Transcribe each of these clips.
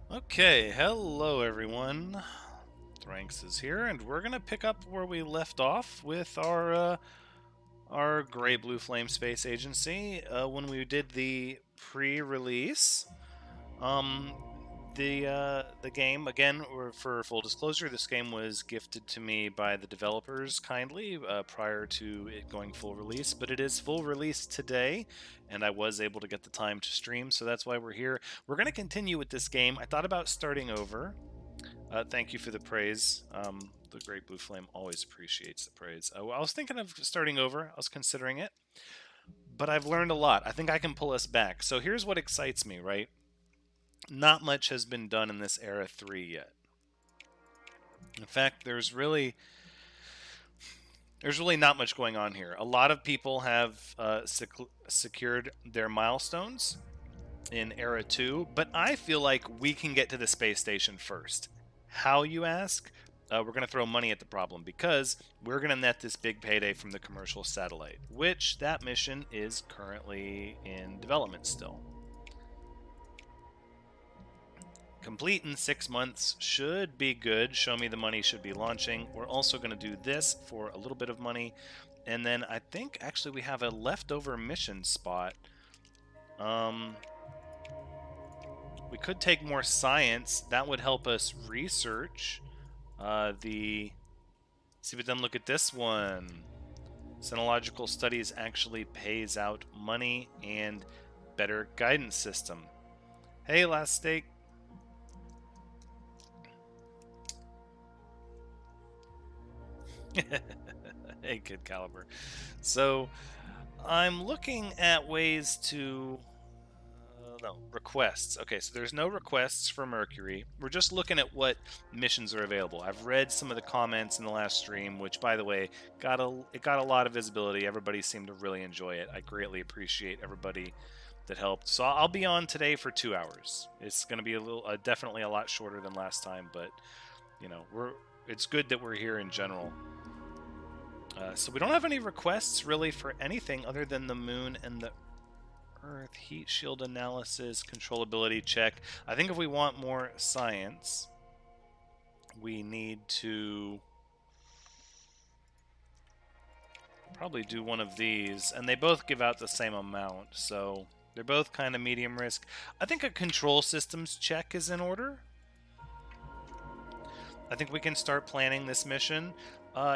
Okay, hello everyone. Thranks is here, and we're gonna pick up where we left off with our Gray Blue Flame Space Agency when we did the pre-release. The game again, for full disclosure, this game was gifted to me by the developers kindly prior to it going full release, but it is full release today, and I was able to get the time to stream, so that's why we're here. We're going to continue with this game. I thought about starting over. Thank you for the praise. The Great Blue Flame always appreciates the praise. I was thinking of starting over. I was considering it, but I've learned a lot. I think I can pull us back. So here's what excites me, right? Not much has been done in this Era 3 yet. In fact, there's really not much going on here. A lot of people have secured their milestones in Era 2, but I feel like we can get to the space station first. How, you ask? We're going to throw money at the problem because we're going to net this big payday from the commercial satellite, which that mission is currently in development still. Complete in 6 months should be good. Show me the money should be launching. We're also going to do this for a little bit of money. And then I think actually we have a leftover mission spot. We could take more science. That would help us research the... See, but then look at this one. Sinological Studies actually pays out money and better guidance system. Hey, Last Steak. Hey, Kid Caliber. So, I'm looking at ways to... no, requests. Okay, so there's no requests for Mercury. We're just looking at what missions are available. I've read some of the comments in the last stream, which, by the way, it got a lot of visibility. Everybody seemed to really enjoy it. I greatly appreciate everybody that helped. So I'll be on today for 2 hours. It's going to be definitely a lot shorter than last time, but it's good that we're here in general. So we don't have any requests really for anything other than the moon and the Earth. Heat shield analysis, controllability check. I think if we want more science, we need to probably do one of these. And they both give out the same amount, so they're both kind of medium risk. I think a control systems check is in order. I think we can start planning this mission.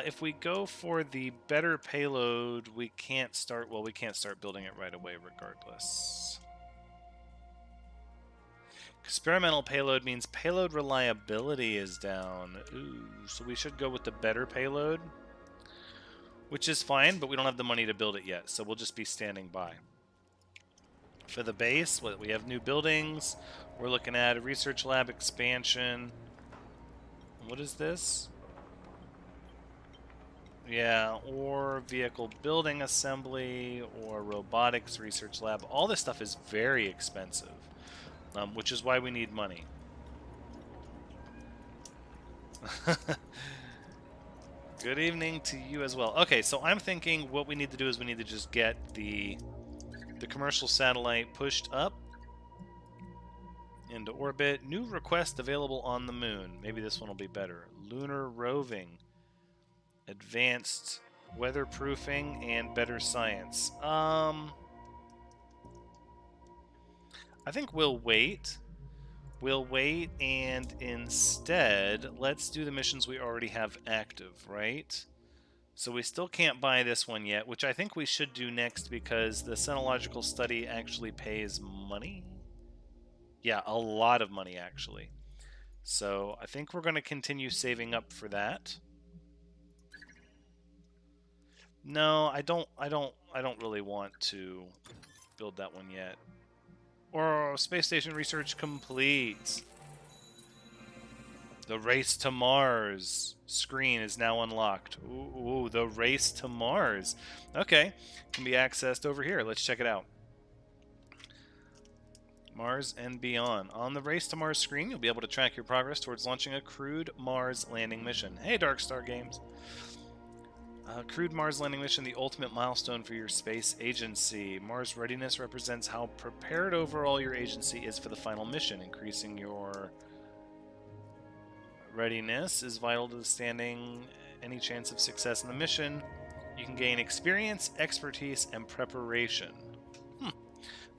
If we go for the better payload, we can't start building it right away regardless. Experimental payload means payload reliability is down. Ooh, so we should go with the better payload, which is fine, but we don't have the money to build it yet, so we'll just be standing by. For the base, we have new buildings. We're looking at a research lab expansion. What is this? Yeah, or vehicle building assembly, or robotics research lab. All this stuff is very expensive, which is why we need money. Good evening to you as well. Okay, so I'm thinking what we need to do is we need to just get the commercial satellite pushed up into orbit. New request available on the moon. Maybe this one will be better. Lunar roving. Advanced weatherproofing and better science. I think we'll wait. We'll wait, and instead, let's do the missions we already have active, right? So we still can't buy this one yet, which I think we should do next because the Sinological Study actually pays money. Yeah, a lot of money, actually. So I think we're going to continue saving up for that. No, I don't really want to build that one yet. Or space station research complete. The race to Mars screen is now unlocked. Ooh, the race to Mars. Okay, can be accessed over here. Let's check it out. Mars and beyond. On the Race to Mars screen, you'll be able to track your progress towards launching a crewed Mars landing mission. Hey, Darkstar Games. Crewed Mars landing mission, the ultimate milestone for your space agency. Mars readiness represents how prepared overall your agency is for the final mission. Increasing your readiness is vital to standing any chance of success in the mission. You can gain experience, expertise, and preparation.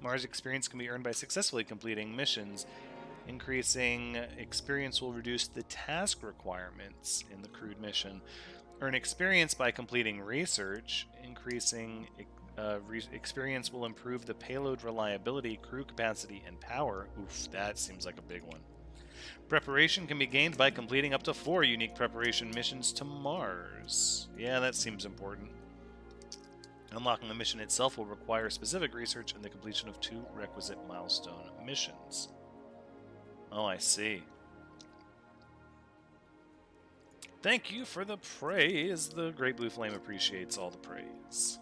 Mars experience can be earned by successfully completing missions. Increasing experience will reduce the task requirements in the crewed mission. Earn experience by completing research. Increasing experience will improve the payload reliability, crew capacity, and power. Oof, that seems like a big one. Preparation can be gained by completing up to 4 unique preparation missions to Mars. Yeah, that seems important. Unlocking the mission itself will require specific research and the completion of 2 requisite milestone missions. Oh, I see. Thank you for the praise. The Great Blue Flame appreciates all the praise.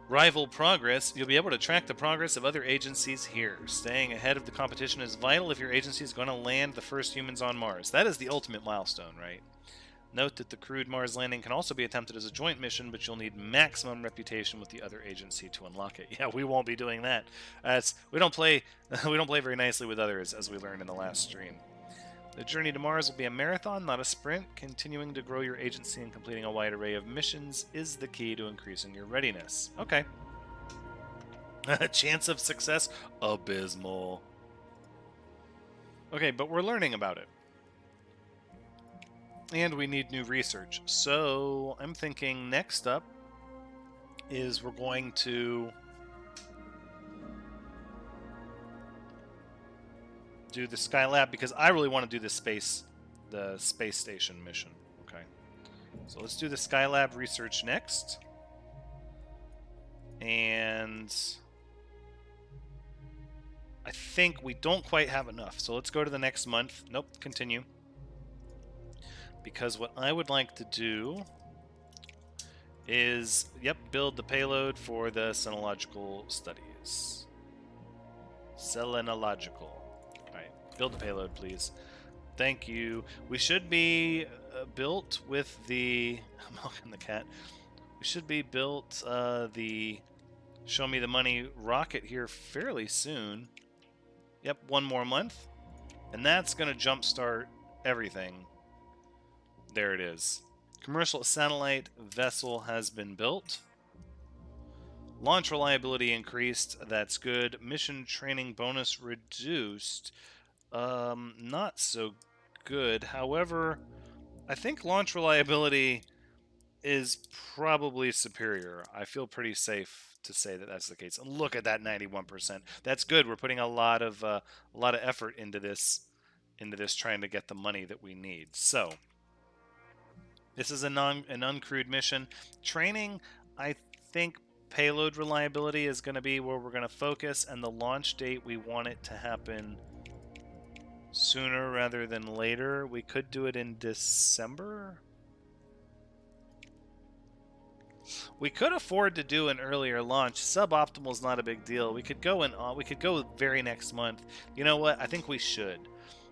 Rival progress. You'll be able to track the progress of other agencies here. Staying ahead of the competition is vital if your agency is going to land the first humans on Mars. That is the ultimate milestone, right? Note that the crewed Mars landing can also be attempted as a joint mission, but you'll need maximum reputation with the other agency to unlock it. Yeah, we won't be doing that. We don't play very nicely with others, as we learned in the last stream. The journey to Mars will be a marathon, not a sprint. Continuing to grow your agency and completing a wide array of missions is the key to increasing your readiness. Okay. Chance of success? Abysmal. Okay, but we're learning about it. And we need new research. So I'm thinking next up is we're going to do the Skylab, because I really want to do the space station mission. Okay, so let's do the Skylab research next, and I think we don't quite have enough, so let's go to the next month. Nope, continue, because what I would like to do is build the payload for the selenological studies. Selenological. Build the payload, please. Thank you. We should be built with the... I'm milking the cat. We should be built the Show Me the Money rocket here fairly soon. Yep, 1 more month. And that's going to jumpstart everything. There it is. Commercial satellite vessel has been built. Launch reliability increased. That's good. Mission training bonus reduced. Not so good. However, I think launch reliability is probably superior. I feel pretty safe to say that that's the case. And look at that 91%. That's good. We're putting a lot of effort into this, trying to get the money that we need. So this is an uncrewed mission. Training, I think payload reliability is going to be where we're going to focus, and the launch date, we want it to happen sooner rather than later. We could do it in December. We could afford to do an earlier launch. Suboptimal is not a big deal. We could go very next month. You know what? I think we should.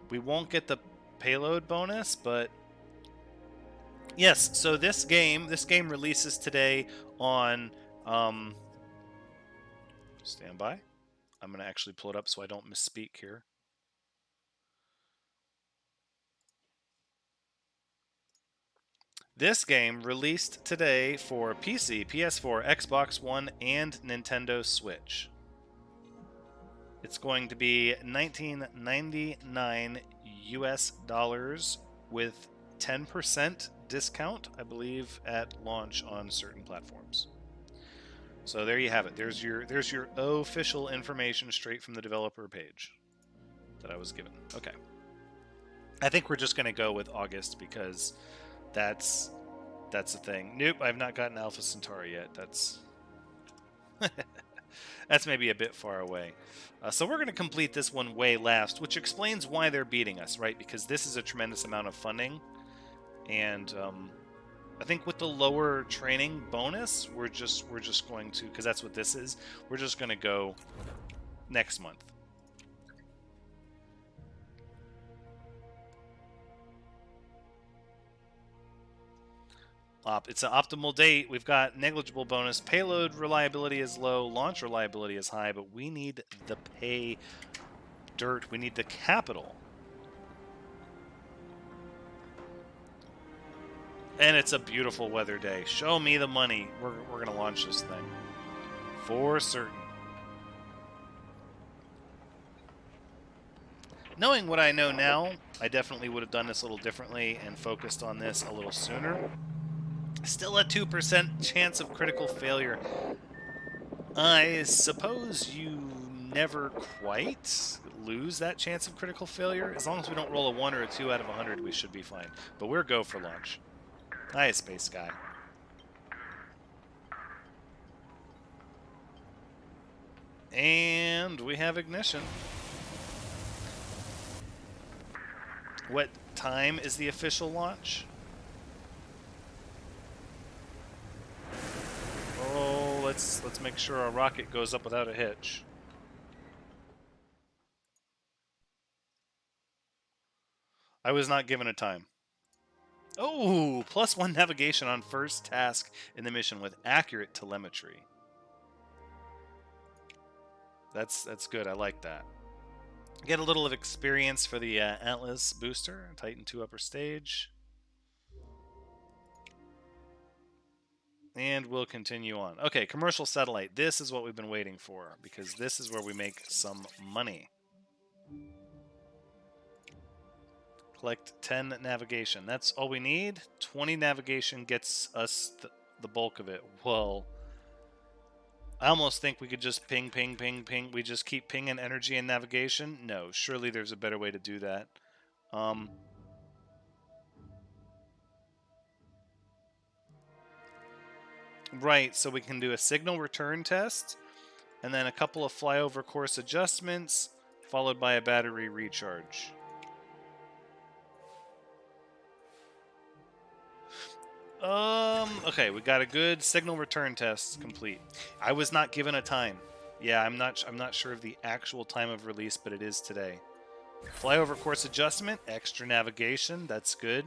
We won't get the payload bonus, but yes. So this game releases today on stand by. I'm going to actually pull it up so I don't misspeak here. This game released today for PC, PS4, Xbox One, and Nintendo Switch. It's going to be $19.99 US with 10% discount, I believe, at launch on certain platforms. So there you have it. There's your official information straight from the developer page that I was given. Okay. I think we're just going to go with August because that's the thing. Nope, I've not gotten Alpha Centauri yet. That's maybe a bit far away. So we're going to complete this one way last, which explains why they're beating us, right? Because this is a tremendous amount of funding, and I think with the lower training bonus, we're just going to, because that's what this is. We're just going to go next month. It's an optimal date. We've got negligible bonus. Payload reliability is low. Launch reliability is high, but we need the pay dirt. We need the capital. And it's a beautiful weather day. Show me the money. We're going to launch this thing. For certain. Knowing what I know now, I definitely would have done this a little differently and focused on this a little sooner. Still a 2% chance of critical failure. I suppose you never quite lose that chance of critical failure. As long as we don't roll a 1 or a 2 out of 100, we should be fine. But we're go for launch. Hi, Space Guy. And we have ignition. What time is the official launch? Oh, let's make sure our rocket goes up without a hitch. I was not given a time. Oh, +1 navigation on first task in the mission with accurate telemetry. That's good. I like that. Get a little of experience for the Atlas booster. Titan 2 upper stage. And we'll continue on. Okay, commercial satellite. This is what we've been waiting for, because this is where we make some money. Collect 10 navigation. That's all we need. 20 navigation gets us the bulk of it. Well, I almost think we could just ping, ping, ping, ping. We just keep pinging energy and navigation. No, surely there's a better way to do that. Right, so we can do a signal return test, and then a couple of flyover course adjustments, followed by a battery recharge. Okay, we got a good signal return test complete. I was not given a time. Yeah, I'm not sure of the actual time of release, but it is today. Flyover course adjustment, extra navigation, that's good.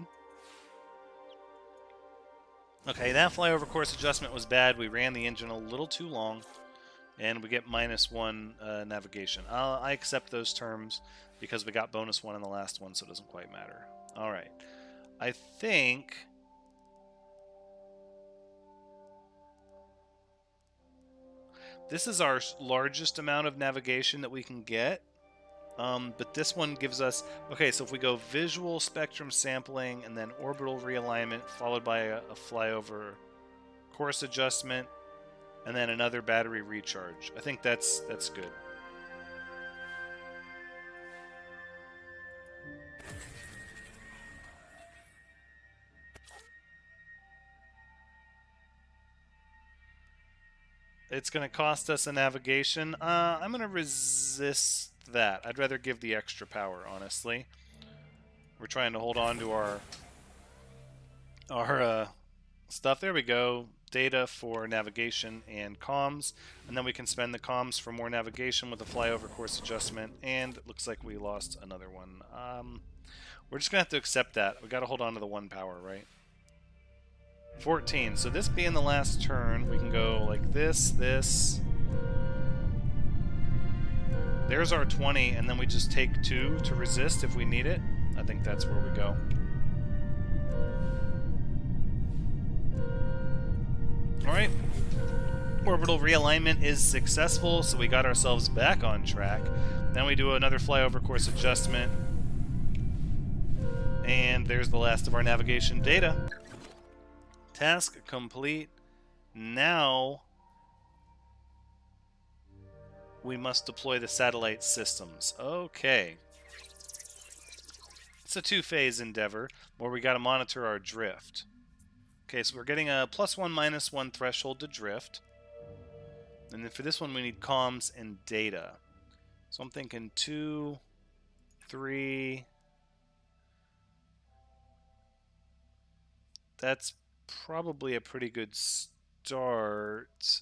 Okay, that flyover course adjustment was bad. We ran the engine a little too long, and we get -1 navigation. I accept those terms because we got -1 in the last one, so it doesn't quite matter. All right. I think this is our largest amount of navigation that we can get. But this one gives us... Okay, so if we go visual spectrum sampling and then orbital realignment, followed by a flyover course adjustment, and then another battery recharge. I think that's good. It's going to cost us a navigation. I'm going to resist that. I'd rather give the extra power, honestly. We're trying to hold on to our stuff. There we go. Data for navigation and comms. And then we can spend the comms for more navigation with a flyover course adjustment. And it looks like we lost another one. We're just going to have to accept that. We got to hold on to the 1 power, right? 14. So this being the last turn, we can go like this. There's our 20, and then we just take 2 to resist if we need it. I think that's where we go. Alright. Orbital realignment is successful, so we got ourselves back on track. Then we do another flyover course adjustment. And there's the last of our navigation data. Task complete. Now we must deploy the satellite systems. Okay. It's a 2-phase endeavor where we got to monitor our drift. Okay, so we're getting a +1, -1 threshold to drift. And then for this one we need comms and data. So I'm thinking 2, 3. That's probably a pretty good start.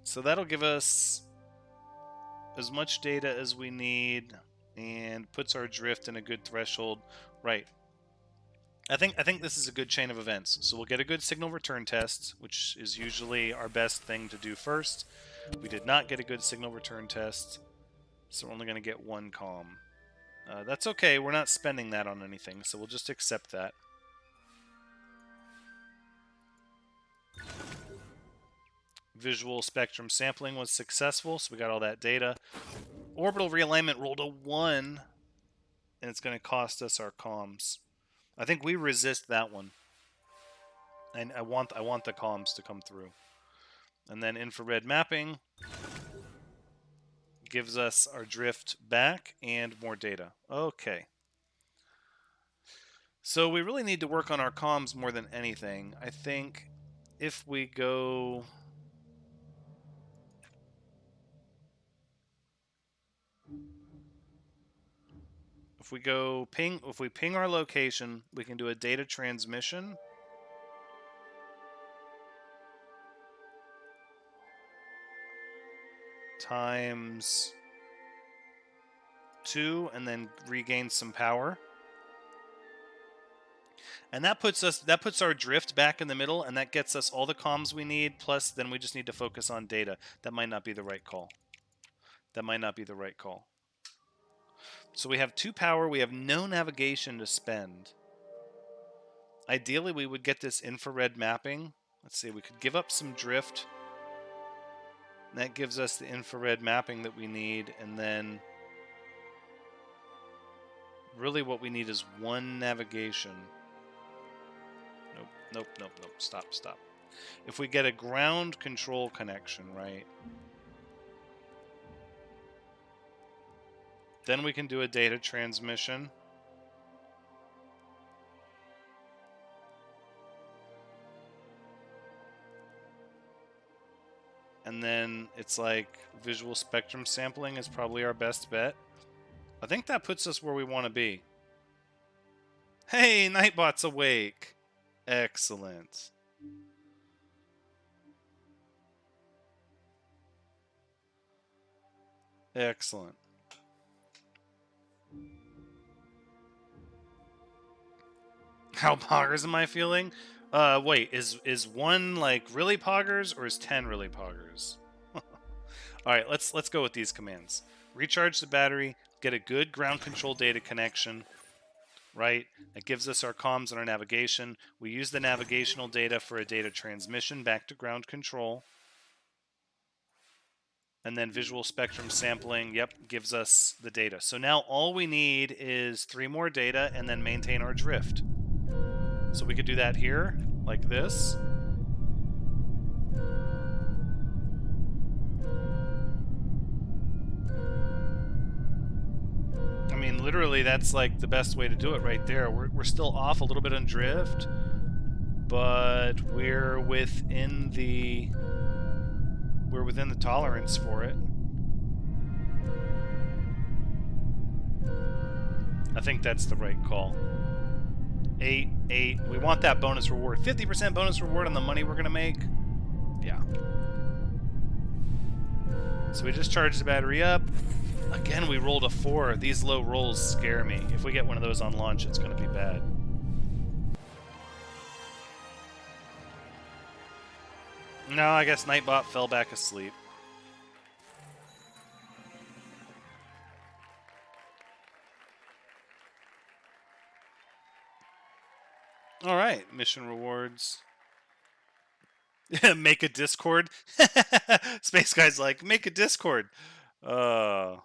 So that'll give us as much data as we need and puts our drift in a good threshold. Right. I think this is a good chain of events. So we'll get a good signal return test, which is usually our best thing to do first. We did not get a good signal return test, so we're only going to get one comm. That's okay, we're not spending that on anything, so we'll just accept that. Visual spectrum sampling was successful, so we got all that data. Orbital realignment rolled a 1, and it's going to cost us our comms. I think we resist that one. And I want the comms to come through. And then infrared mapping gives us our drift back and more data. Okay. So we really need to work on our comms more than anything. I think if we go... If we ping our location, we can do a data transmission. Times 2 and then regain some power. And that puts our drift back in the middle, and that gets us all the comms we need, plus then we just need to focus on data. That might not be the right call. That might not be the right call. So we have 2 power, we have no navigation to spend. Ideally, we would get this infrared mapping. Let's see, we could give up some drift. That gives us the infrared mapping that we need, and then really what we need is 1 navigation. Nope. Stop. If we get a ground control connection, right? Then we can do a data transmission. And then it's like visual spectrum sampling is probably our best bet. I think that puts us where we want to be. Hey, Nightbot's awake. Excellent. Excellent. How poggers am I feeling? Wait, is 1 like really poggers or is 10 really poggers? Alright, let's go with these commands. Recharge the battery, get a good ground control data connection. Right? It gives us our comms and our navigation. We use the navigational data for a data transmission back to ground control. And then visual spectrum sampling, yep, gives us the data. So now all we need is 3 more data and then maintain our drift. So we could do that here, like this. I mean, literally, that's like the best way to do it right there. We're still off a little bit on drift, but we're within the tolerance for it. I think that's the right call. 8. We want that bonus reward. 50% bonus reward on the money we're gonna make. Yeah. So we just charged the battery up. Again, we rolled a 4. These low rolls scare me. If we get one of those on launch, it's going to be bad. No, I guess Nightbot fell back asleep. Alright, mission rewards. Make a Discord? Space Guy's like, make a Discord. Alright.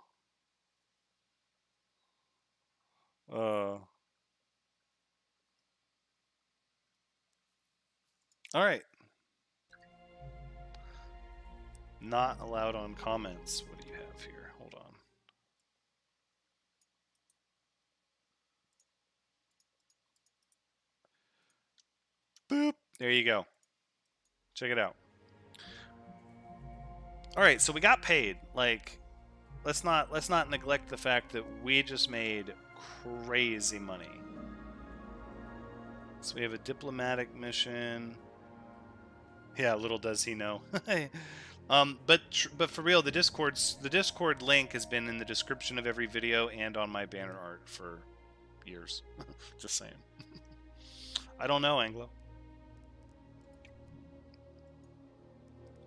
Not allowed on comments. What do you have here? Hold on. Boop. There you go. Check it out. Alright, so we got paid. Like, let's not neglect the fact that we just made crazy money. So we have a diplomatic mission. Yeah, little does he know. But for real, the Discord link has been in the description of every video and on my banner art for years. Just saying. I don't know, Anglo.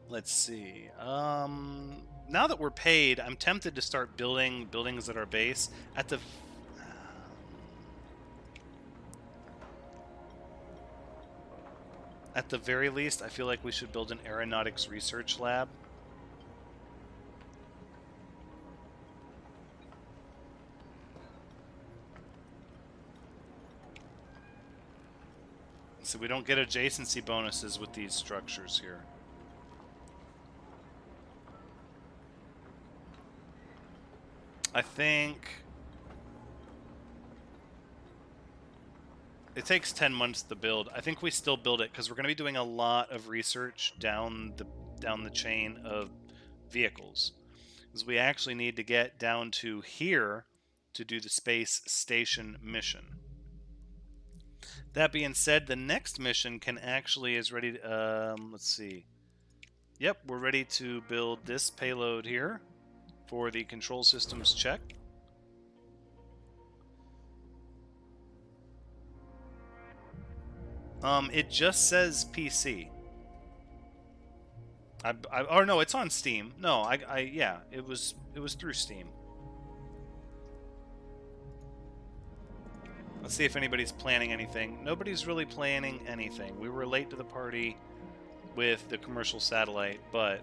Let's see. Now that we're paid, I'm tempted to start building buildings at our base. At the very least, I feel like we should build an aeronautics research lab. So we don't get adjacency bonuses with these structures here. I think it takes 10 months to build. I think we still build it because we're going to be doing a lot of research down the chain of vehicles. Because we actually need to get down to here to do the space station mission. That being said, the next mission can actually is ready to, let's see. Yep, we're ready to build this payload here for the control systems check. It just says PC. Or no, it's on Steam. No, yeah, it was through Steam. Let's see if anybody's planning anything. Nobody's really planning anything. We were late to the party with the commercial satellite, but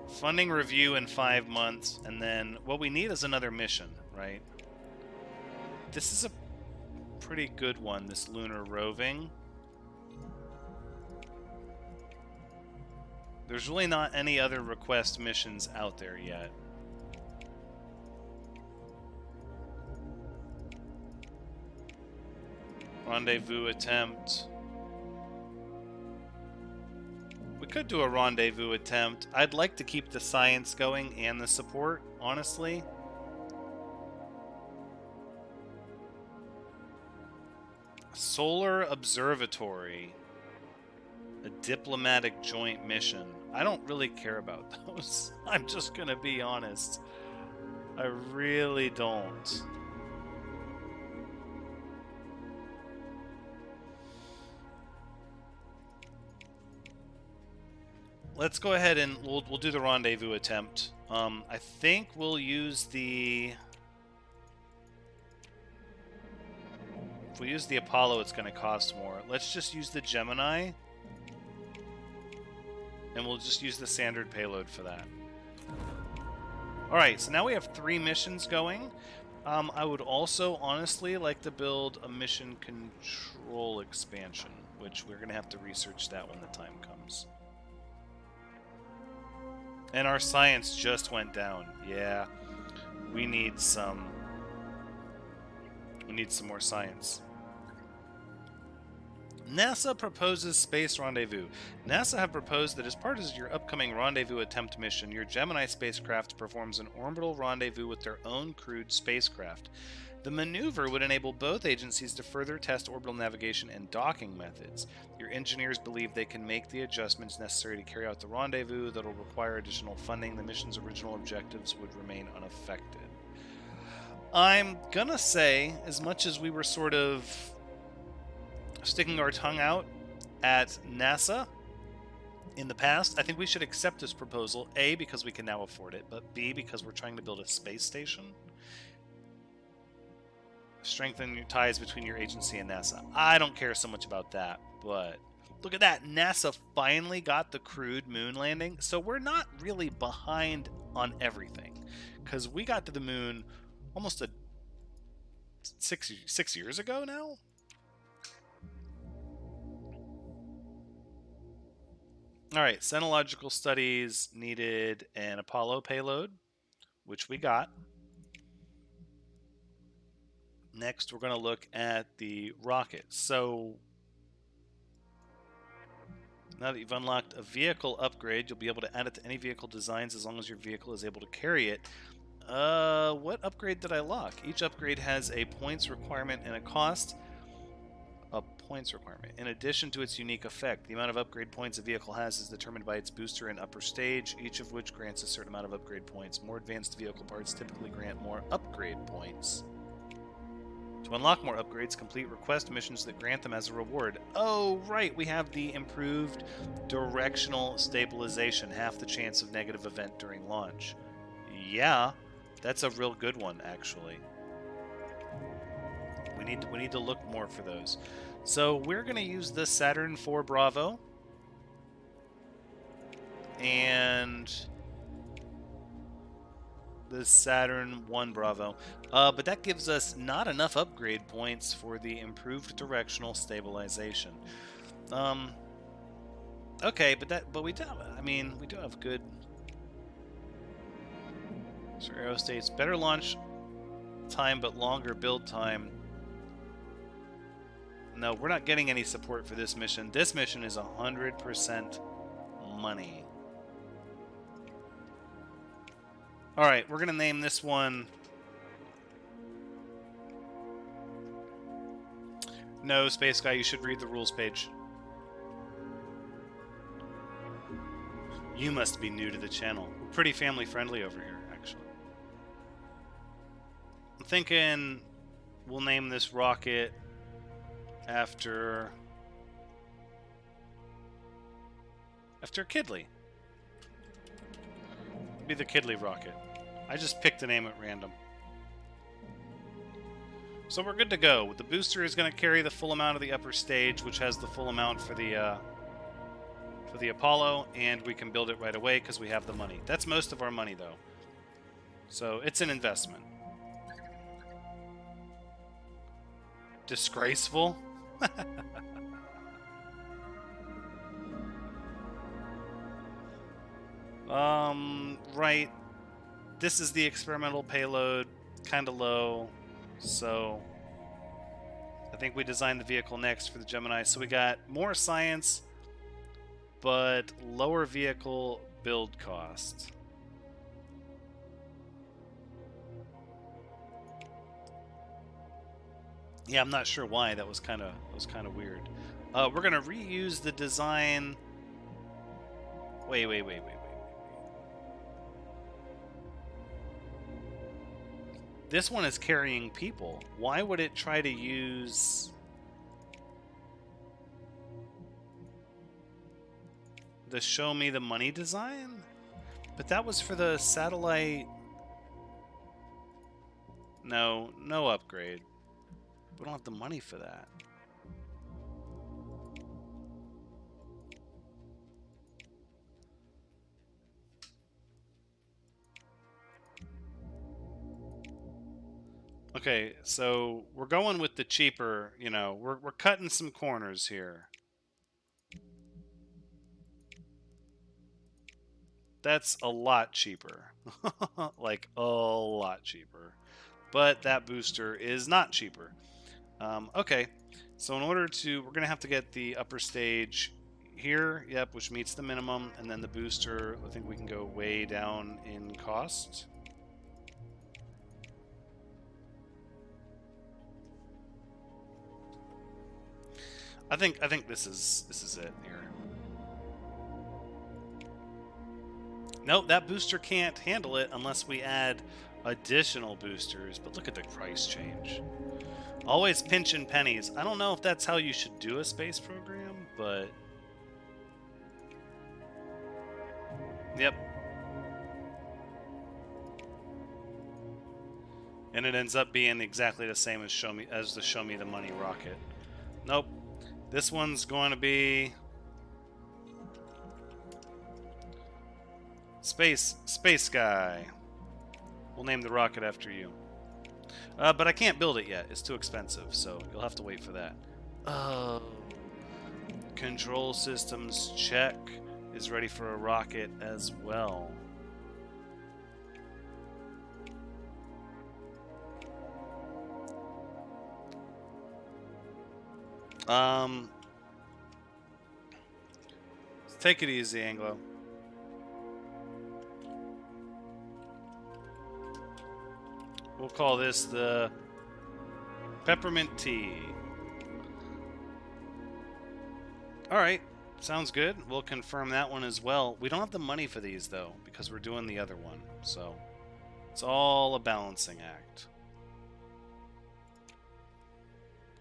funding review in 5 months, and then what we need is another mission, right? This is a pretty good one, this lunar roving. There's really not any other request missions out there yet. Rendezvous attempt. We could do a rendezvous attempt. I'd like to keep the science going and the support, honestly. Solar Observatory. A diplomatic joint mission. I don't really care about those. I'm just gonna be honest. I really don't. Let's go ahead and we'll do the rendezvous attempt. I think we'll use the... If we use the Apollo, it's going to cost more. Let's just use the Gemini. And we'll just use the standard payload for that. Alright, so now we have 3 missions going. I would also honestly like to build a mission control expansion, which we're going to have to research that when the time comes. And our science just went down. Yeah, we need some more science. NASA proposes space rendezvous. NASA have proposed that as part of your upcoming rendezvous attempt mission, your Gemini spacecraft performs an orbital rendezvous with their own crewed spacecraft. The maneuver would enable both agencies to further test orbital navigation and docking methods. Your engineers believe they can make the adjustments necessary to carry out the rendezvous that will require additional funding. The mission's original objectives would remain unaffected. I'm gonna say, as much as we were sort of sticking our tongue out at NASA in the past, I think we should accept this proposal, A, because we can now afford it, but B, because we're trying to build a space station. Strengthen your ties between your agency and NASA. I don't care so much about that, but look at that. NASA finally got the crewed moon landing, so we're not really behind on everything, because we got to the moon almost 6 years ago now. Alright, Senological studies needed an Apollo payload, which we got. Next, we're going to look at the rocket. So, now that you've unlocked a vehicle upgrade, you'll be able to add it to any vehicle designs as long as your vehicle is able to carry it. What upgrade did I lock? Each upgrade has a points requirement and a cost. A points requirement. In addition to its unique effect, the amount of upgrade points a vehicle has is determined by its booster and upper stage, each of which grants a certain amount of upgrade points. More advanced vehicle parts typically grant more upgrade points. To unlock more upgrades, complete request missions that grant them as a reward. Oh, right, we have the improved directional stabilization, half the chance of negative event during launch. Yeah, that's a real good one, actually. We need to look more for those. So we're going to use the Saturn IV Bravo and the Saturn I Bravo, but that gives us not enough upgrade points for the improved directional stabilization. Okay, but we do. I mean, we do have good. So aerostates better launch time, but longer build time. No, we're not getting any support for this mission. This mission is 100% money. Alright, we're going to name this one... No, Space Guy, you should read the rules page. You must be new to the channel. We're pretty family-friendly over here, actually. I'm thinking we'll name this rocket... After Kidley. Be the Kidley rocket. I just picked a name at random. So we're good to go. The booster is going to carry the full amount of the upper stage, which has the full amount for the Apollo, and we can build it right away because we have the money. That's most of our money, though. So it's an investment. Disgraceful? Right. This is the experimental payload, kind of low, so I think we designed the vehicle next for the Gemini. So we got more science, but lower vehicle build cost. Yeah, I'm not sure why. That was kind of weird. We're gonna reuse the design. Wait. This one is carrying people. Why would it try to use the show me the money design? But that was for the satellite. No upgrade. We don't have the money for that. Okay, so we're going with the cheaper, you know, we're cutting some corners here. That's a lot cheaper. Like, a lot cheaper. But that booster is not cheaper. Okay, so in order to... We're going to have to get the upper stage here, yep, which meets the minimum, and then the booster, I think we can go way down in cost. I think this is it here. Nope, that booster can't handle it unless we add additional boosters. But look at the price change. Always pinching pennies. I don't know if that's how you should do a space program, but... Yep. And it ends up being exactly the same as the Show Me the Money rocket. Nope. This one's going to be... Space Guy. We'll name the rocket after you. But I can't build it yet. It's too expensive, so you'll have to wait for that. Oh. Control systems check is ready for a rocket as well. Take it easy, Anglo. We'll call this the peppermint tea. All right, sounds good. We'll confirm that one as well. We don't have the money for these, though, because we're doing the other one. So it's all a balancing act.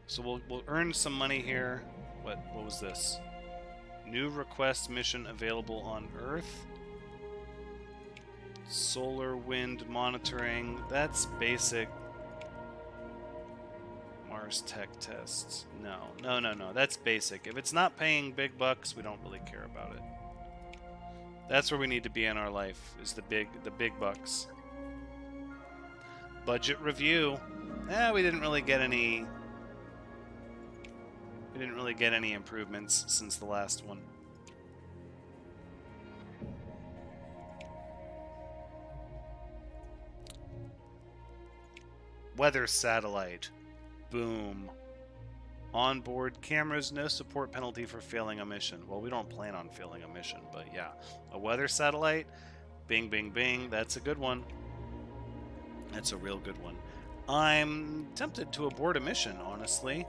So we'll earn some money here. What was this? New request mission available on Earth. Solar wind monitoring. That's basic. Mars tech tests. No. That's basic. If it's not paying big bucks, we don't really care about it. That's where we need to be in our life, is the big bucks. Budget review. We didn't really get any. We didn't really get any improvements since the last one. Weather satellite. Boom. Onboard cameras, no support penalty for failing a mission. Well, we don't plan on failing a mission, but yeah. A weather satellite. Bing, bing, bing. That's a good one. That's a real good one. I'm tempted to abort a mission, honestly.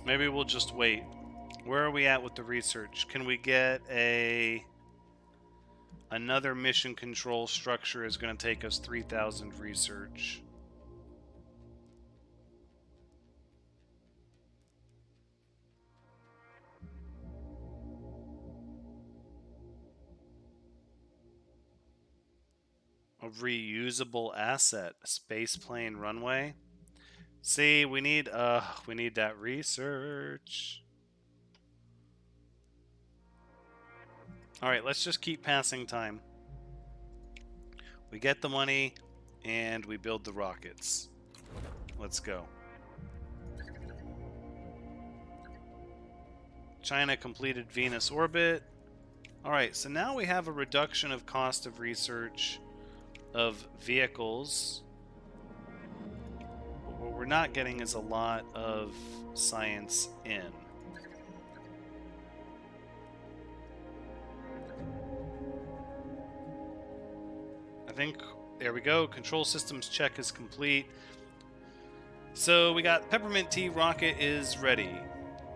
Maybe we'll just wait. Where are we at with the research? Can we get another mission control structure is going to take us 3,000 research. A reusable asset, a spaceplane runway. See, we need that research. All right, let's just keep passing time. We get the money and we build the rockets. Let's go. China completed Venus orbit. All right, so now we have a reduction of cost of research of vehicles. But what we're not getting is a lot of science in. I think, there we go, control systems check is complete. So we got Peppermint Tea rocket is ready.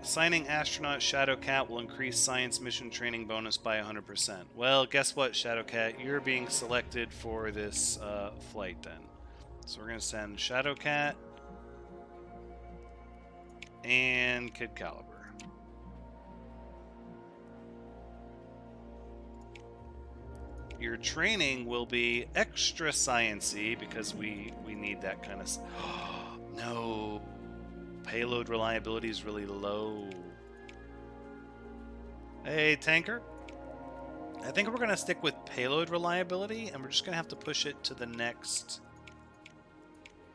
Assigning astronaut Shadowcat will increase science mission training bonus by 100%. Well, guess what, Shadowcat? You're being selected for this flight then. So we're going to send Shadowcat and Kid Caliber. Your training will be extra science-y because we need that kind of... No. Payload reliability is really low. Hey, tanker. I think we're going to stick with payload reliability, and we're just going to have to push it to the next...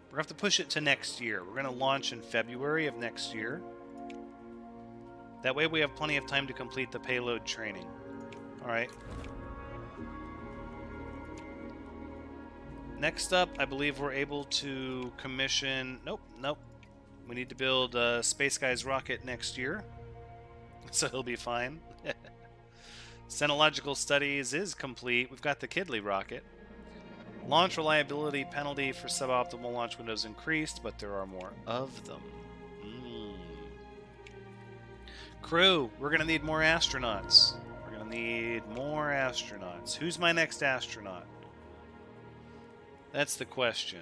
We're going to have to push it to next year. We're going to launch in February of next year. That way we have plenty of time to complete the payload training. Alright. Next up, I believe we're able to commission... Nope. We need to build Space Guy's rocket next year. So he'll be fine. Senological studies is complete. We've got the Kidley rocket. Launch reliability penalty for suboptimal launch windows increased, but there are more of them. Crew, we're going to need more astronauts. We're going to need more astronauts. Who's my next astronaut? That's the question.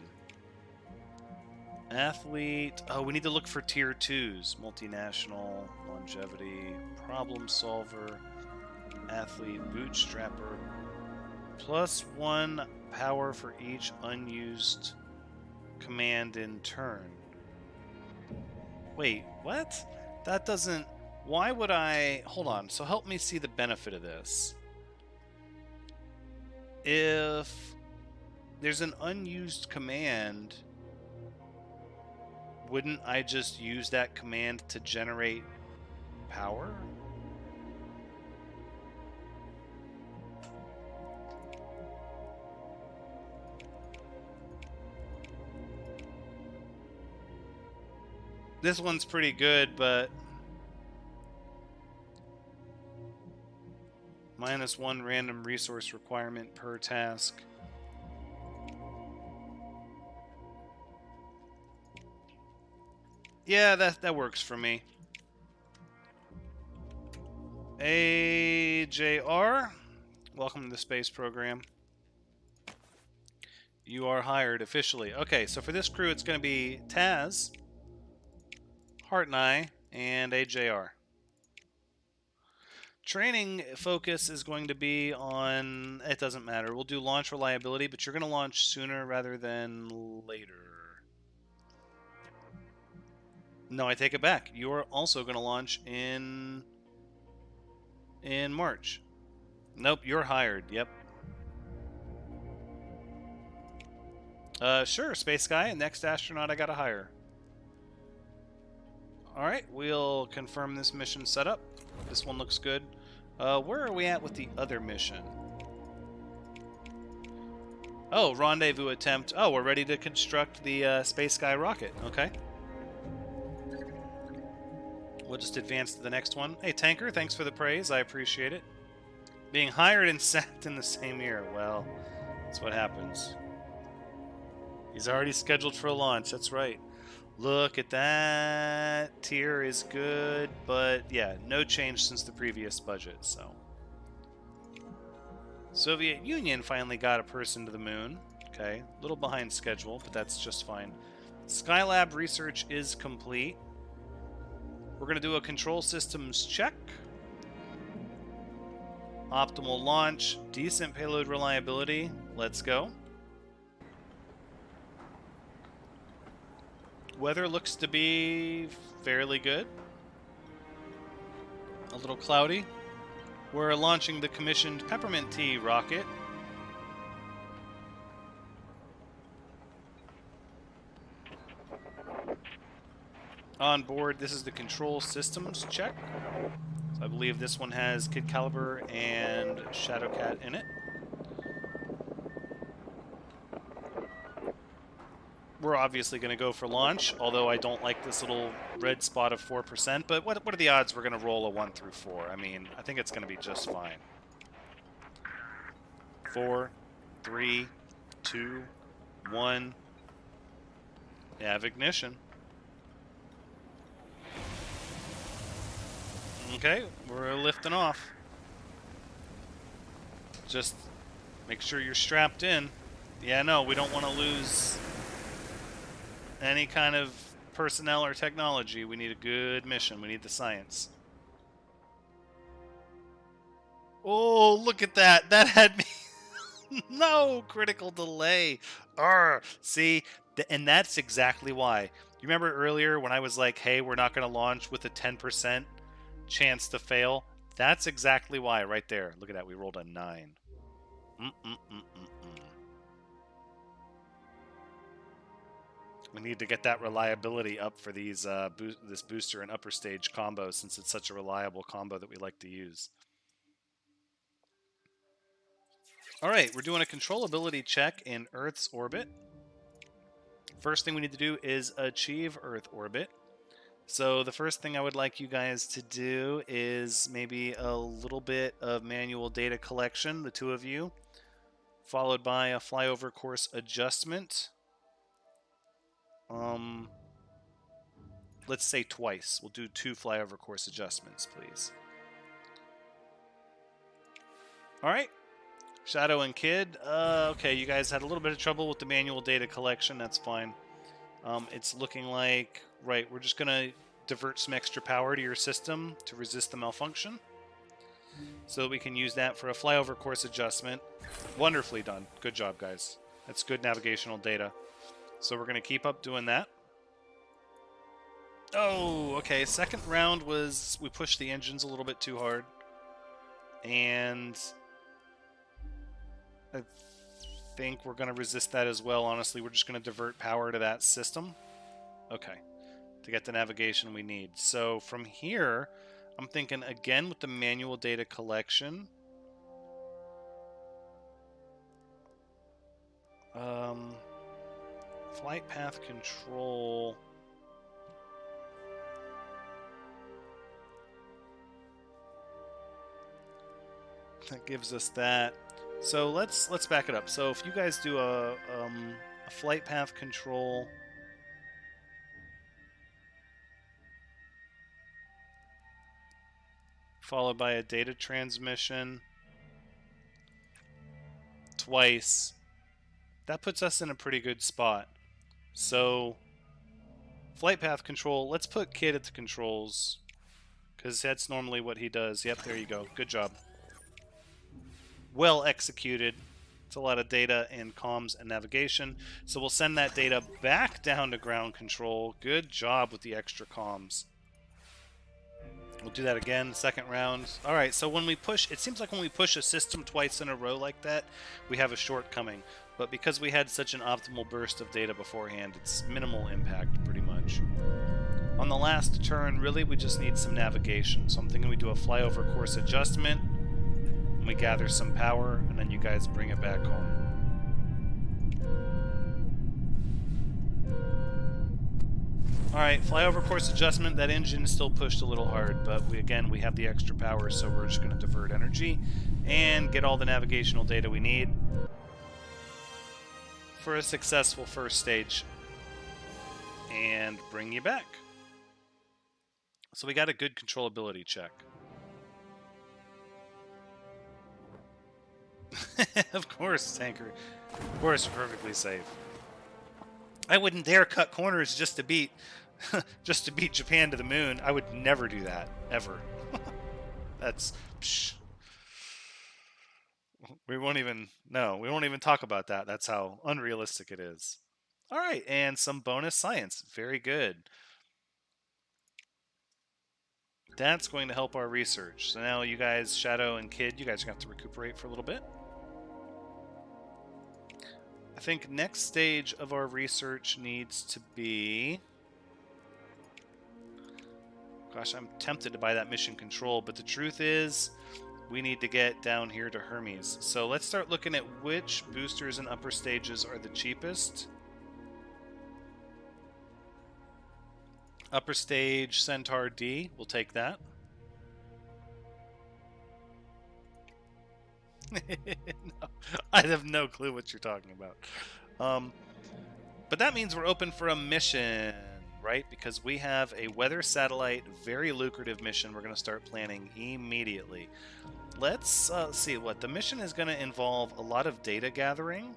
Athlete. Oh, we need to look for tier 2s. Multinational, longevity, problem solver, athlete, bootstrapper. +1 power for each unused command in turn. Wait, what? That doesn't... Why would I... Hold on. So help me see the benefit of this. If there's an unused command, wouldn't I just use that command to generate power? This one's pretty good, but -1 random resource requirement per task. Yeah, that works for me. AJR, welcome to the space program. You are hired officially. Okay, so for this crew, it's going to be Taz, Heart and I, and AJR. Training focus is going to be on, it doesn't matter. We'll do launch reliability, but you're going to launch sooner rather than later. No, I take it back. You're also going to launch in March. Nope, you're hired. Yep. Sure, space guy. Next astronaut I gotta hire. Alright, we'll confirm this mission setup. This one looks good. Where are we at with the other mission? Oh, Rendezvous Attempt. Oh, we're ready to construct the Space Guy rocket. Okay. We'll just advance to the next one. Hey, Tanker, thanks for the praise. I appreciate it. Being hired and sacked in the same year. Well, that's what happens. He's already scheduled for a launch. That's right. Look at that. Tier is good, but yeah, no change since the previous budget, so. Soviet Union finally got a person to the moon. Okay, a little behind schedule, but that's just fine. Skylab research is complete. We're going to do a control systems check. Optimal launch, decent payload reliability. Let's go. Weather looks to be fairly good. A little cloudy. We're launching the commissioned Peppermint Tea rocket. On board, this is the control systems check. So I believe this one has Kid Caliber and Shadowcat in it. We're obviously going to go for launch, although I don't like this little red spot of 4%, but what are the odds we're going to roll a 1 through 4? I mean, I think it's going to be just fine. 4, 3, 2, 1. Nav ignition. Okay, we're lifting off. Just make sure you're strapped in. Yeah, no, we don't want to lose any kind of personnel or technology. We need a good mission. We need the science. Oh, look at that. That had me... No, critical delay. Arr, see, and that's exactly why. You remember earlier when I was like, hey, we're not going to launch with a 10% chance to fail? That's exactly why right there. Look at that. We rolled a 9. We need to get that reliability up for these this booster and upper stage combo, since it's such a reliable combo that we like to use. All right, we're doing a controllability check in Earth's orbit. First thing we need to do is achieve Earth orbit. So the first thing I would like you guys to do is maybe a little bit of manual data collection, the two of you, followed by a flyover course adjustment. Let's say twice. We'll do 2 flyover course adjustments, please. All right. Shadow and Kid. Okay, you guys had a little bit of trouble with the manual data collection. That's fine. It's looking like, right, we're just going to divert some extra power to your system to resist the malfunction. So we can use that for a flyover course adjustment. Wonderfully done. Good job, guys. That's good navigational data. So we're going to keep up doing that. Oh, okay. Second round was we pushed the engines a little bit too hard. And I think we're going to resist that as well. Honestly, we're just going to divert power to that system. Okay. To get the navigation we need. So from here, I'm thinking again with the manual data collection. Flight path control. That gives us that. So let's back it up. So if you guys do a flight path control, followed by a data transmission twice, that puts us in a pretty good spot. So flight path control, let's put Kid at the controls, because that's normally what he does. Yep, there you go. Good job. Well executed. It's a lot of data and comms and navigation. So we'll send that data back down to ground control. Good job with the extra comms. We'll do that again, second round. All right, so when we push, it seems like when we push a system twice in a row like that, we have a shortcoming. But because we had such an optimal burst of data beforehand, it's minimal impact pretty much. On the last turn, really, we just need some navigation. So I'm thinking we do a flyover course adjustment, and we gather some power, and then you guys bring it back home. Alright, flyover course adjustment. That engine is still pushed a little hard, but we have the extra power, so we're just going to divert energy and get all the navigational data we need for a successful first stage and bring you back. So we got a good controllability check. Of course, Tanker. Of course, perfectly safe. I wouldn't dare cut corners just to beat Japan to the moon. I would never do that, ever. That's psh. We won't even talk about that. That's how unrealistic it is. All right, and some bonus science. Very good. That's going to help our research. So now you guys, Shadow and Kid, you guys are going to have to recuperate for a little bit. I think next stage of our research needs to be... Gosh, I'm tempted to buy that mission control, but the truth is we need to get down here to Hermes. So let's start looking at which boosters and upper stages are the cheapest. Upper stage Centaur D, we'll take that. No, I have no clue what you're talking about. But that means we're open for a mission, right? Because we have a weather satellite, very lucrative mission we're going to start planning immediately. Let's see what the mission is going to involve. A lot of data gathering,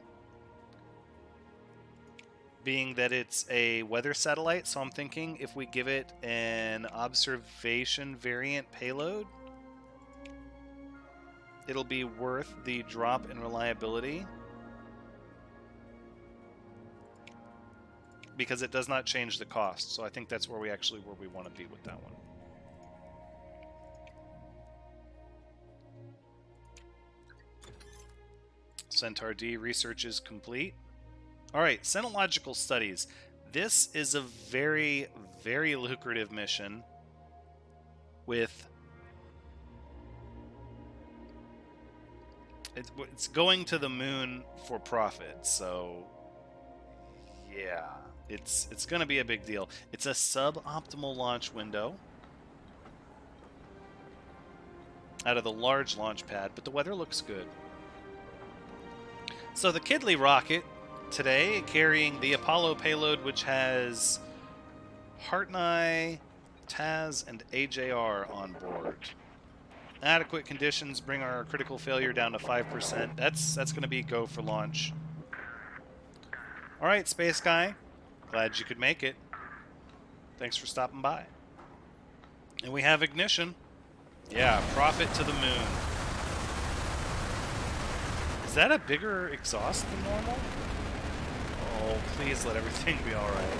being that it's a weather satellite. So I'm thinking if we give it an observation variant payload, it'll be worth the drop in reliability, because it does not change the cost. So I think that's where we want to be with that one. Centaur D research is complete. All right, Senological Studies. This is a very, very lucrative mission with... It's going to the moon for profit, so yeah, it's going to be a big deal. It's a suboptimal launch window out of the large launch pad, but the weather looks good. So the Kidley rocket today, carrying the Apollo payload, which has Hartneye, Taz, and AJR on board. Adequate conditions bring our critical failure down to 5%. That's going to be go for launch. All right, Space Guy. Glad you could make it. Thanks for stopping by. And we have ignition. Yeah, profit to the moon. Is that a bigger exhaust than normal? Oh, please let everything be all right.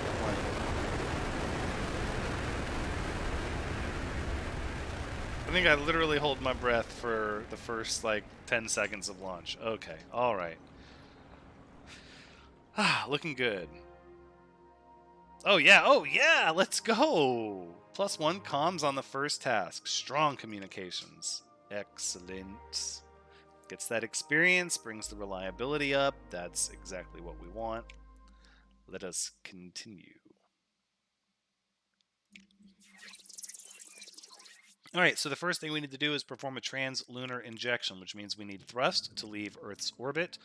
I think I literally hold my breath for the first, 10 seconds of launch. Okay, all right. Looking good. Oh, yeah, let's go! +1 comms on the first task. Strong communications. Excellent. Gets that experience, brings the reliability up. That's exactly what we want. Let us continue. All right, so the first thing we need to do is perform a translunar injection, which means we need thrust to leave Earth's orbit.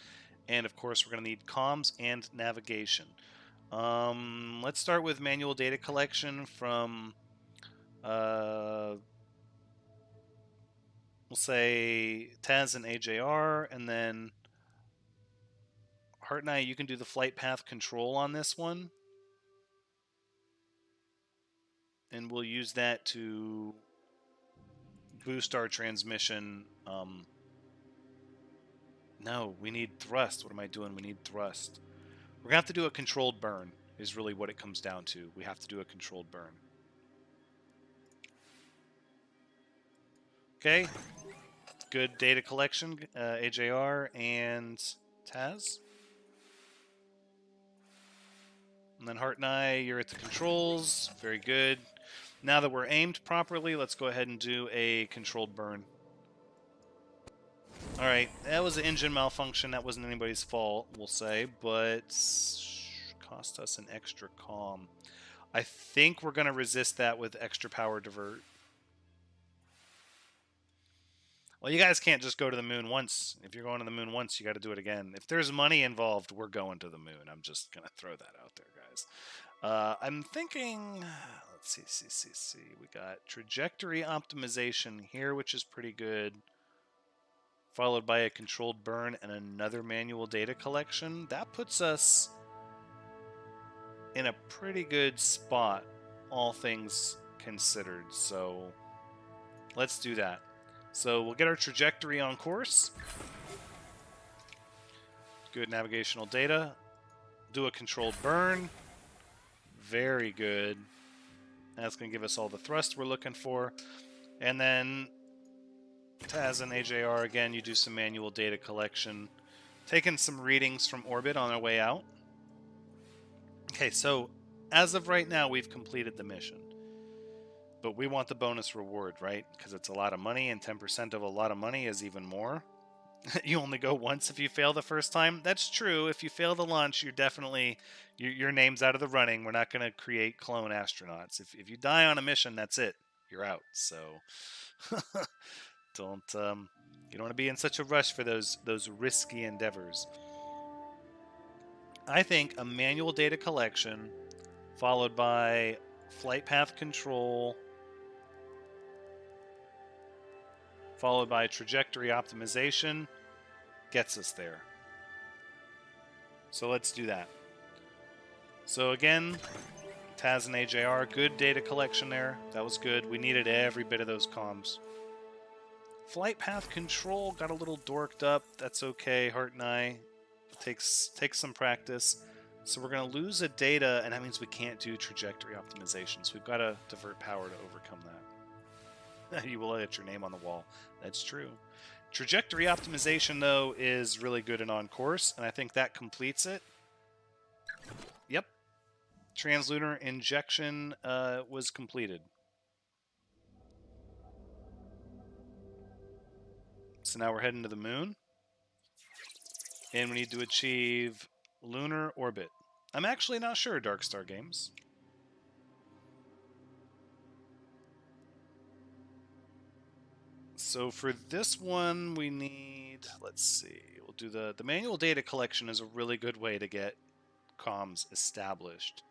And of course, we're going to need comms and navigation. Let's start with manual data collection from, we'll say Taz and AJR, and then Heart and I, you can do the flight path control on this one. And we'll use that to boost our transmission. No, we need thrust. What am I doing? We need thrust. We're going to have to do a controlled burn, is really what it comes down to. We have to do a controlled burn. Okay. Good data collection, AJR and Taz. And then Heart and I, you're at the controls. Very good. Now that we're aimed properly, let's go ahead and do a controlled burn. Alright, that was an engine malfunction. That wasn't anybody's fault, we'll say, but cost us an extra comm. I think we're going to resist that with extra power divert. Well, you guys can't just go to the moon once. If you're going to the moon once, you got to do it again. If there's money involved, we're going to the moon. I'm just going to throw that out there, guys. I'm thinking, let's see. We got trajectory optimization here, which is pretty good. Followed by a controlled burn and another manual data collection. That puts us in a pretty good spot, all things considered. So let's do that. So we'll get our trajectory on course. Good navigational data. Do a controlled burn. Very good. That's going to give us all the thrust we're looking for. And then Taz and AJR, again, you do some manual data collection. Taking some readings from orbit on our way out. Okay, so as of right now, we've completed the mission. But we want the bonus reward, right? Because it's a lot of money, and 10% of a lot of money is even more. You only go once if you fail the first time. That's true. If you fail the launch, you're definitely... your name's out of the running. We're not going to create clone astronauts. If you die on a mission, that's it. You're out. So... don't you don't want to be in such a rush for those risky endeavors. I think a manual data collection followed by flight path control followed by trajectory optimization gets us there. So let's do that. So again, Taz and AJR, good data collection there. That was good. We needed every bit of those comms. Flight path control got a little dorked up. That's okay. Heart and I takes some practice. So we're going to lose a data, and that means we can't do trajectory optimization. So we've got to divert power to overcome that. You will get your name on the wall. That's true. Trajectory optimization, though, is really good and on course, and I think that completes it. Yep. Translunar Injection was completed. So now we're heading to the moon. And we need to achieve lunar orbit. I'm actually not sure, Darkstar Games. So for this one, we need... let's see. We'll do the manual data collection is a really good way to get comms established.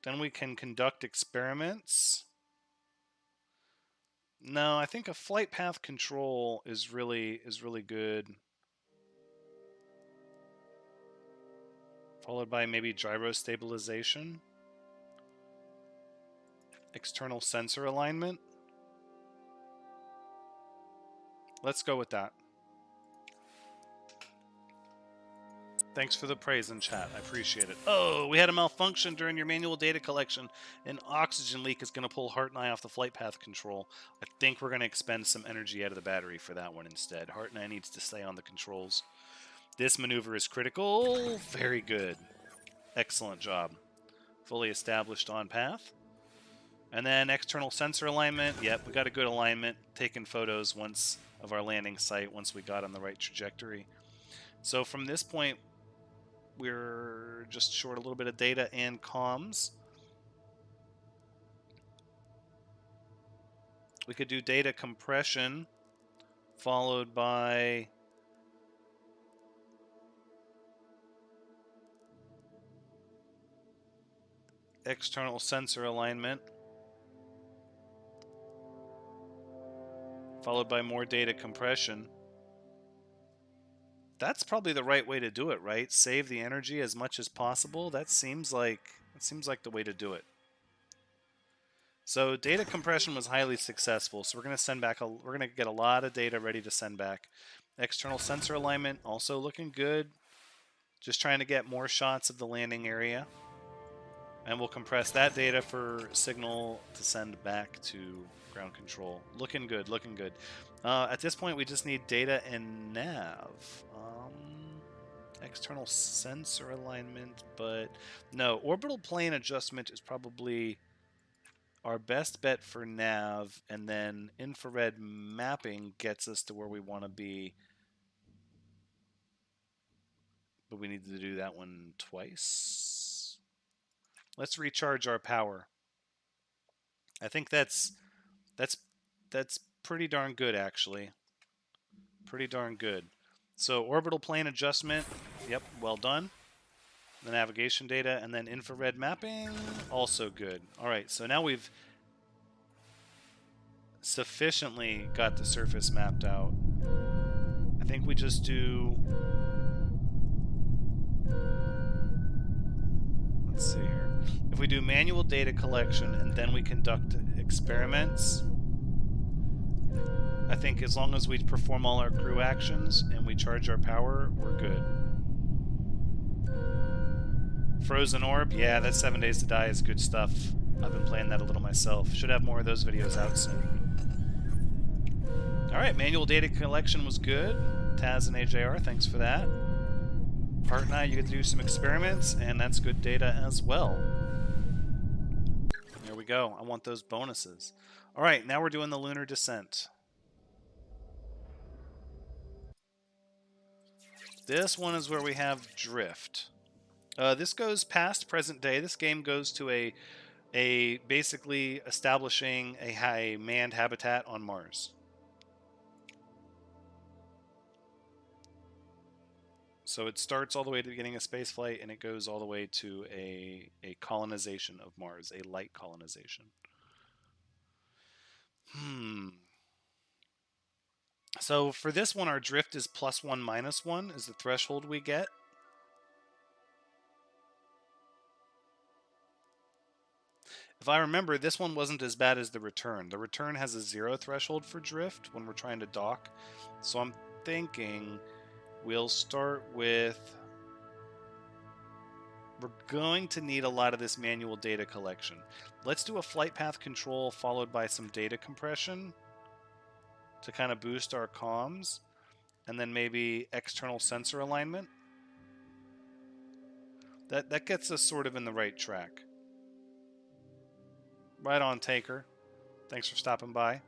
Then we can conduct experiments. No, I think a flight path control is really good. Followed by maybe gyro stabilization. External sensor alignment. Let's go with that. Thanks for the praise in chat. I appreciate it. Oh, we had a malfunction during your manual data collection. An oxygen leak is going to pull Heart and I off the flight path control. I think we're going to expend some energy out of the battery for that one instead. Heart and I needs to stay on the controls. This maneuver is critical. Very good. Excellent job. Fully established on path. And then external sensor alignment. Yep, we got a good alignment. Taking photos once of our landing site once we got on the right trajectory. So from this point, we're just short a little bit of data and comms. We could do data compression followed by external sensor alignment, followed by more data compression. That's probably the right way to do it, right? Save the energy as much as possible. That seems like the way to do it. So data compression was highly successful. So we're going to send back we're going to get a lot of data ready to send back. External sensor alignment also looking good. Just trying to get more shots of the landing area. And we'll compress that data for signal to send back to ground control. Looking good, looking good. At this point, we just need data and nav. External sensor alignment, but no. Orbital plane adjustment is probably our best bet for nav, and then infrared mapping gets us to where we want to be. But we need to do that one twice. Let's recharge our power. I think that's pretty darn good, actually. Pretty darn good. So orbital plane adjustment, yep, well done. The navigation data, and then infrared mapping, also good. All right, so now we've sufficiently got the surface mapped out. I think we just do... Let's see here. If we do manual data collection and then we conduct experiments, I think as long as we perform all our crew actions and we charge our power, we're good. Frozen Orb, yeah, that 7 Days to Die is good stuff. I've been playing that a little myself. Should have more of those videos out soon. Alright, manual data collection was good. Taz and AJR, thanks for that. Hart and I, you get to do some experiments, and that's good data as well. There we go. I want those bonuses. Alright, now we're doing the lunar descent. This one is where we have drift. This goes past present day. This game goes to a basically establishing a manned habitat on Mars. So it starts all the way to the beginning of spaceflight, and it goes all the way to a colonization of Mars, a light colonization. So for this one, our drift is +1, -1 is the threshold we get. If I remember, this one wasn't as bad as the return. The return has a 0 threshold for drift when we're trying to dock. So I'm thinking we'll start with... We're going to need a lot of this manual data collection. Let's do a flight path control followed by some data compression to kind of boost our comms, and then maybe external sensor alignment. That gets us sort of in the right track. Right on, Taker. Thanks for stopping by.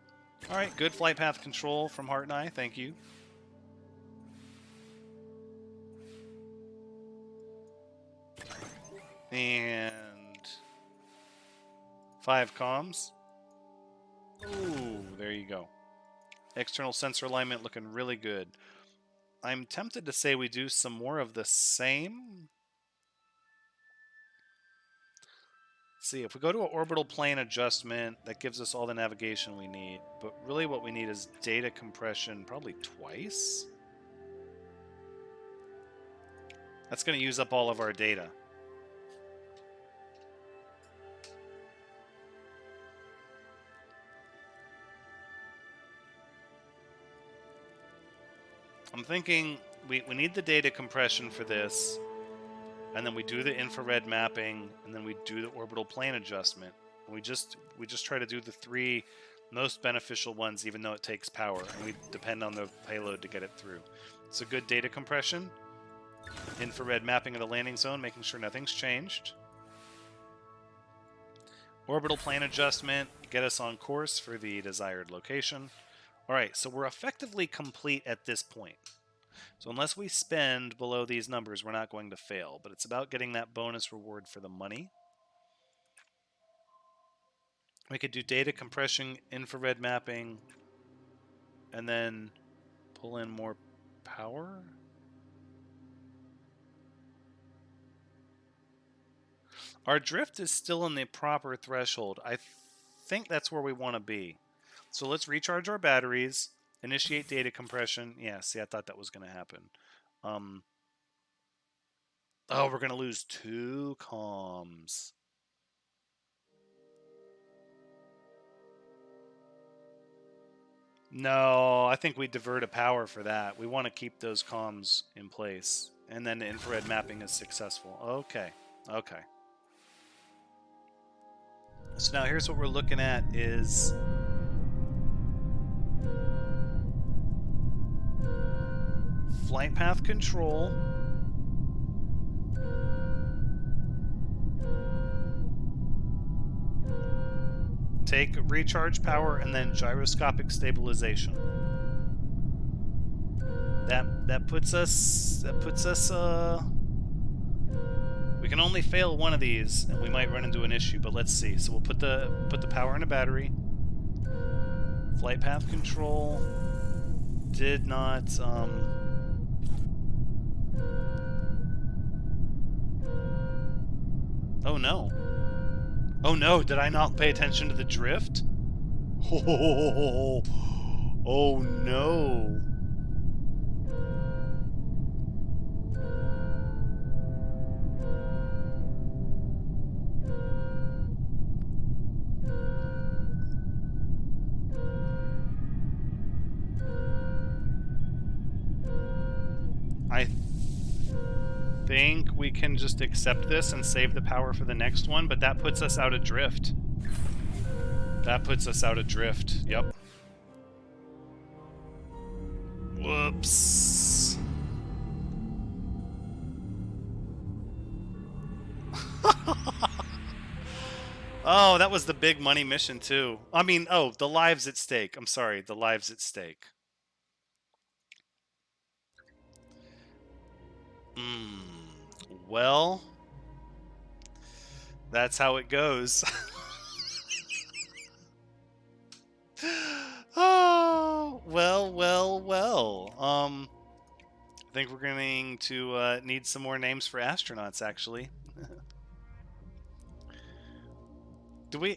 Alright, good flight path control from Hart and I. Thank you. And 5 comms. Ooh, there you go. External sensor alignment looking really good. I'm tempted to say we do some more of the same. Let's see, if we go to an orbital plane adjustment, that gives us all the navigation we need. But really what we need is data compression probably twice. That's going to use up all of our data. I'm thinking we need the data compression for this, and then we do the infrared mapping, and then we do the orbital plane adjustment. And we just try to do the 3 most beneficial ones, even though it takes power, and we depend on the payload to get it through. So good data compression, infrared mapping of the landing zone, making sure nothing's changed. Orbital plane adjustment, get us on course for the desired location. Alright, so we're effectively complete at this point. So unless we spend below these numbers, we're not going to fail. But it's about getting that bonus reward for the money. We could do data compression, infrared mapping, and then pull in more power. Our drift is still in the proper threshold. I think that's where we want to be. So let's recharge our batteries, initiate data compression. Yeah, see, I thought that was going to happen. Oh, we're going to lose 2 comms. No, I think we divert a power for that. We want to keep those comms in place. And then the infrared mapping is successful. Okay. Okay. So now here's what we're looking at is flight path control. Take recharge power and then gyroscopic stabilization. That puts us we can only fail one of these and we might run into an issue, but let's see. So we'll put the power in a battery. Flight path control did not oh no. Oh no, did I not pay attention to the drift? Oh no. I think we can just accept this and save the power for the next one, but that puts us out of drift. That puts us out of drift. Yep. Whoops. Oh, that was the big money mission too. I mean, oh, the lives at stake. I'm sorry, the lives at stake. Well, that's how it goes. Oh, well. I think we're going to need some more names for astronauts, actually.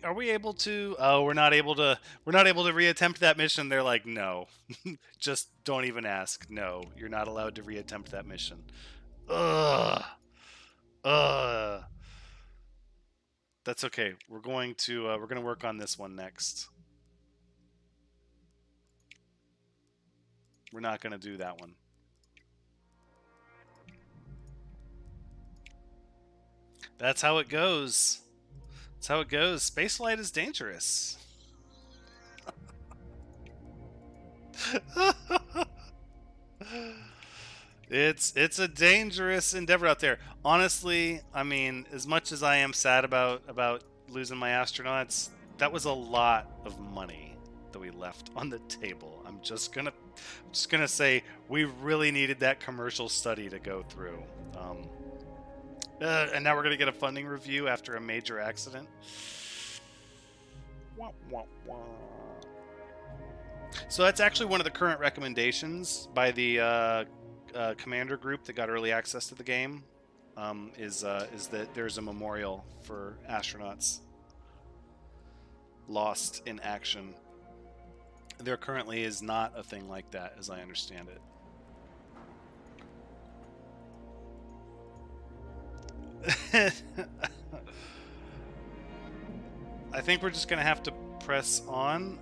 Are we able to? Oh, we're not able to reattempt that mission. They're like, no, just don't even ask. No, you're not allowed to reattempt that mission. Ugh. That's okay. We're going to work on this one next. We're not going to do that one. That's how it goes. That's how it goes. Spaceflight is dangerous. It's a dangerous endeavor out there. Honestly, I mean, as much as I am sad about losing my astronauts, that was a lot of money that we left on the table. I'm just gonna say we really needed that commercial study to go through. And now we're gonna get a funding review after a major accident. Wah, wah, wah. So that's actually one of the current recommendations by the commander group that got early access to the game. Is that there's a memorial for astronauts lost in action. There currently is not a thing like that, as I understand it. I think we're just gonna have to press on.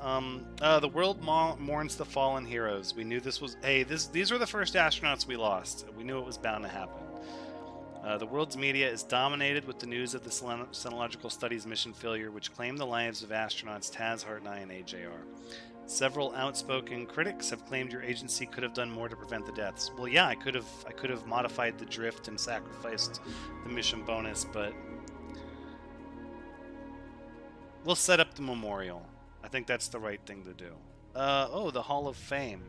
The world mourns the fallen heroes. We knew this was. Hey, these were the first astronauts we lost. We knew it was bound to happen. The world's media is dominated with the news of the Synological Studies mission failure, which claimed the lives of astronauts Taz, Hartnell, and AJR. Several outspoken critics have claimed your agency could have done more to prevent the deaths. Well, yeah, I could have modified the drift and sacrificed the mission bonus, but we'll set up the memorial. I think that's the right thing to do. Oh, the Hall of Fame.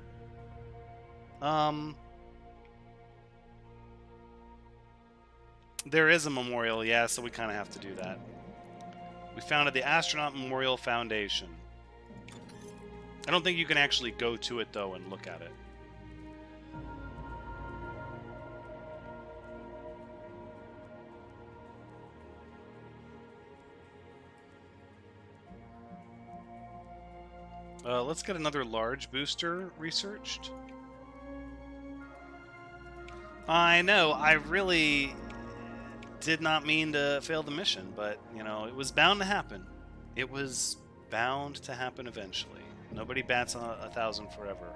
There is a memorial, yeah, so we kind of have to do that. We founded the Astronaut Memorial Foundation. I don't think you can actually go to it, though, and look at it. Let's get another large booster researched. I know, I really did not mean to fail the mission, but, you know, it was bound to happen. It was bound to happen eventually. Nobody bats on 1,000 forever.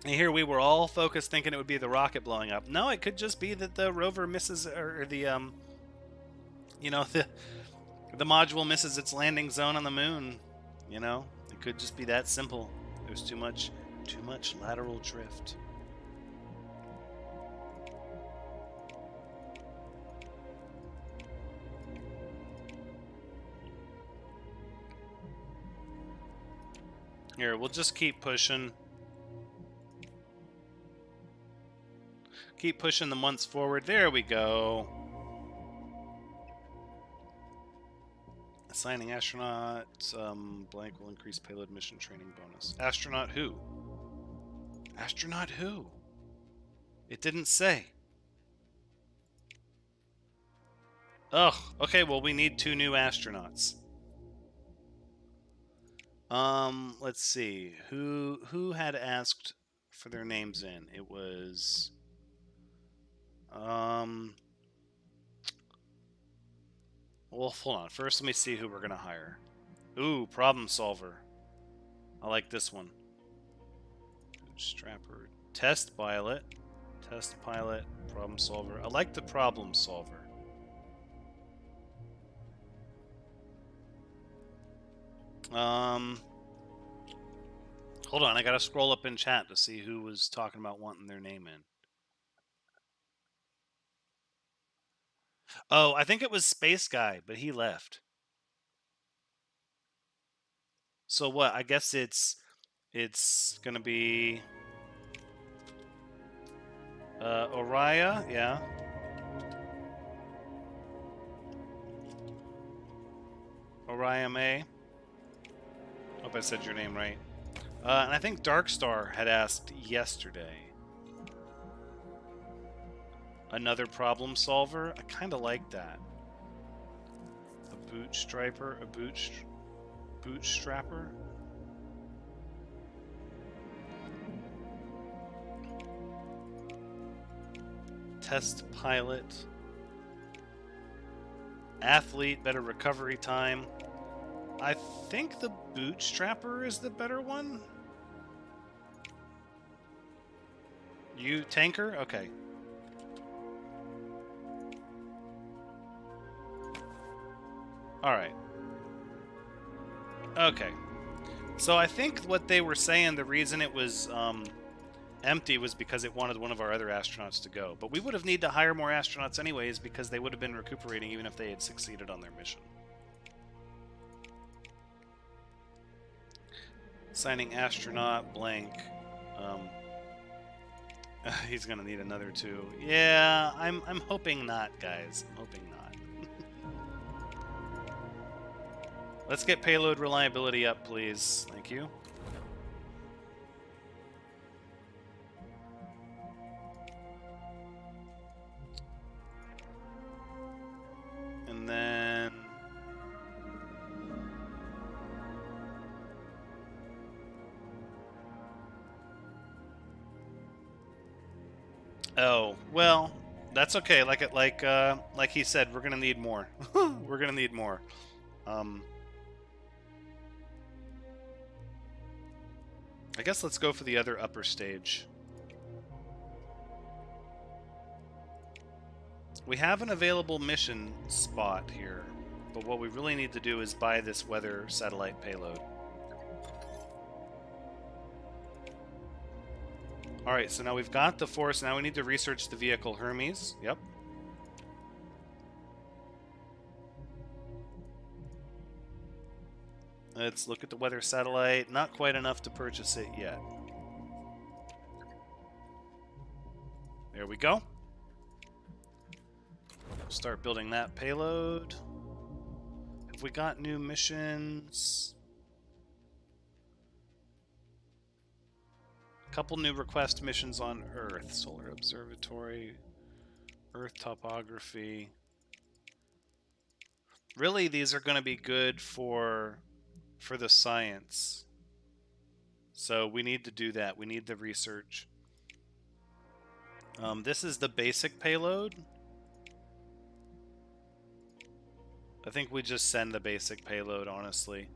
And here we were all focused thinking it would be the rocket blowing up. No, it could just be that the rover misses, or the, you know, the module misses its landing zone on the moon. You know, it could just be that simple. There's too much lateral drift. Here, we'll just keep pushing. Keep pushing the months forward. There we go. Assigning astronaut, blank will increase payload mission training bonus. Astronaut who? Astronaut who? It didn't say. Ugh, okay, well we need 2 new astronauts. Let's see. Who had asked for their names in? It was well, hold on. First, let me see who we're going to hire. Ooh, problem solver. I like this one. Strapper. Test pilot. Test pilot. Problem solver. I like the problem solver. Hold on. I got to scroll up in chat to see who was talking about wanting their name in. Oh, I think it was Space Guy, but he left. So what? I guess it's gonna be Oriya, yeah. Oriya May. Hope I said your name right. And I think Darkstar had asked yesterday. Another problem solver? I kind of like that. A bootstrapper? A bootstrapper? Test pilot. Athlete, better recovery time. I think the bootstrapper is the better one. You tanker? Okay. Alright. Okay. So I think what they were saying, the reason it was empty was because it wanted one of our other astronauts to go. But we would have needed to hire more astronauts anyways because they would have been recuperating even if they had succeeded on their mission. Signing astronaut blank. He's gonna need another 2. Yeah, I'm hoping not, guys. I'm hoping not. Let's get payload reliability up, please. Thank you. And then... Oh, well, that's okay. Like he said, we're gonna need more. We're gonna need more. I guess let's go for the other upper stage. We have an available mission spot here, but what we really need to do is buy this weather satellite payload. Alright, so now we've got the force. Now we need to research the vehicle Hermes. Yep. Let's look at the weather satellite. Not quite enough to purchase it yet. There we go. Start building that payload. Have we got new missions? A couple new request missions on Earth. Solar Observatory, Earth topography. Really, these are going to be good for the science. So we need to do that. We need the research. This is the basic payload. I think we just send the basic payload, honestly.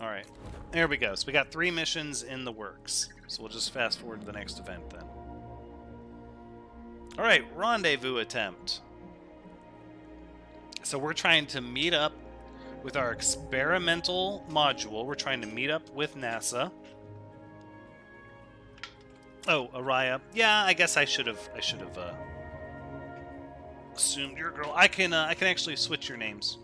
Alright, there we go. So we got 3 missions in the works. So we'll just fast forward to the next event then. Alright, Rendezvous Attempt. So we're trying to meet up with our experimental module. We're trying to meet up with NASA. Oh, Araya. Yeah, I guess I should have assumed you're a girl. I can actually switch your names.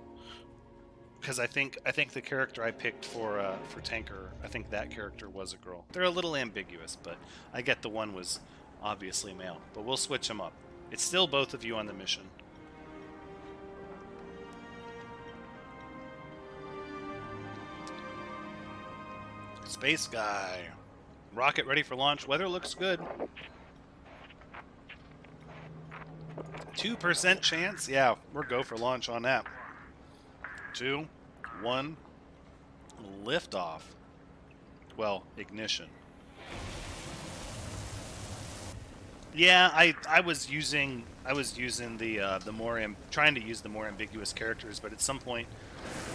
Because I think the character I picked for Tanker, I think that character was a girl. They're a little ambiguous, but I get the one was obviously male. But we'll switch them up. It's still both of you on the mission. Space guy. Rocket ready for launch. Weather looks good. 2% chance? Yeah, we're go for launch on that. 2, 1, liftoff. Well, ignition. Yeah, I was using the more trying to use the more ambiguous characters, but at some point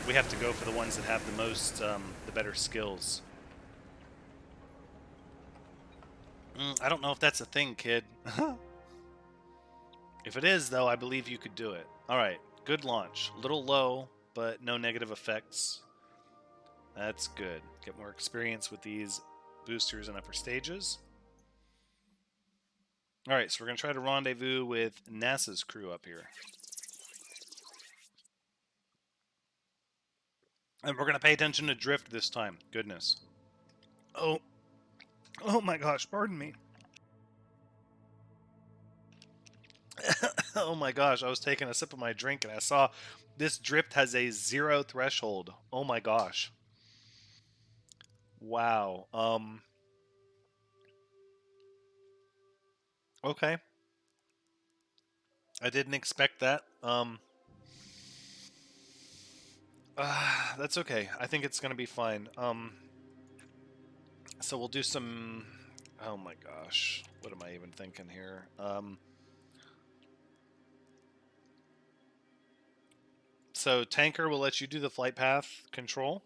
we have to go for the ones that have the most the better skills. I don't know if that's a thing, kid. If it is, though, I believe you could do it. All right, good launch. A little low, but no negative effects. That's good. Get more experience with these boosters and upper stages. All right, so we're going to try to rendezvous with NASA's crew up here. And we're going to pay attention to drift this time. Goodness. Oh my gosh, pardon me. Oh my gosh, I was taking a sip of my drink and I saw this drift has a 0 threshold. Oh my gosh. Wow. Okay. I didn't expect that. That's okay. I think it's gonna be fine. So we'll do some... Oh my gosh. What am I even thinking here? So Tanker will let you do the flight path control.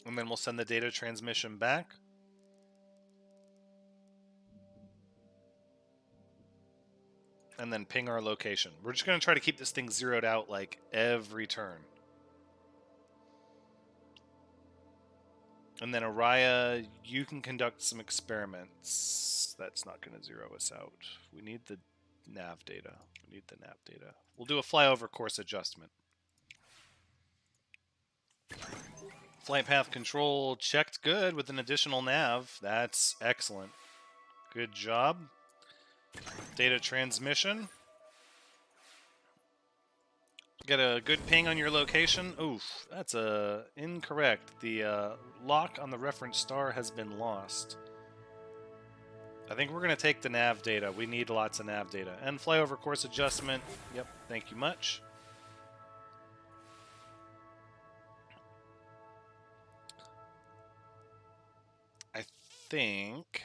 And then we'll send the data transmission back. And then ping our location. We're just going to try to keep this thing zeroed out like every turn. And then Araya, you can conduct some experiments. That's not going to zero us out. We need the nav data. We'll do a flyover course adjustment. Flight path control checked good with an additional nav. That's excellent. Good job. Data transmission. Get a good ping on your location. Oof, that's incorrect. The lock on the reference star has been lost. I think we're going to take the nav data. We need lots of nav data. And flyover course adjustment. Yep, thank you much. I think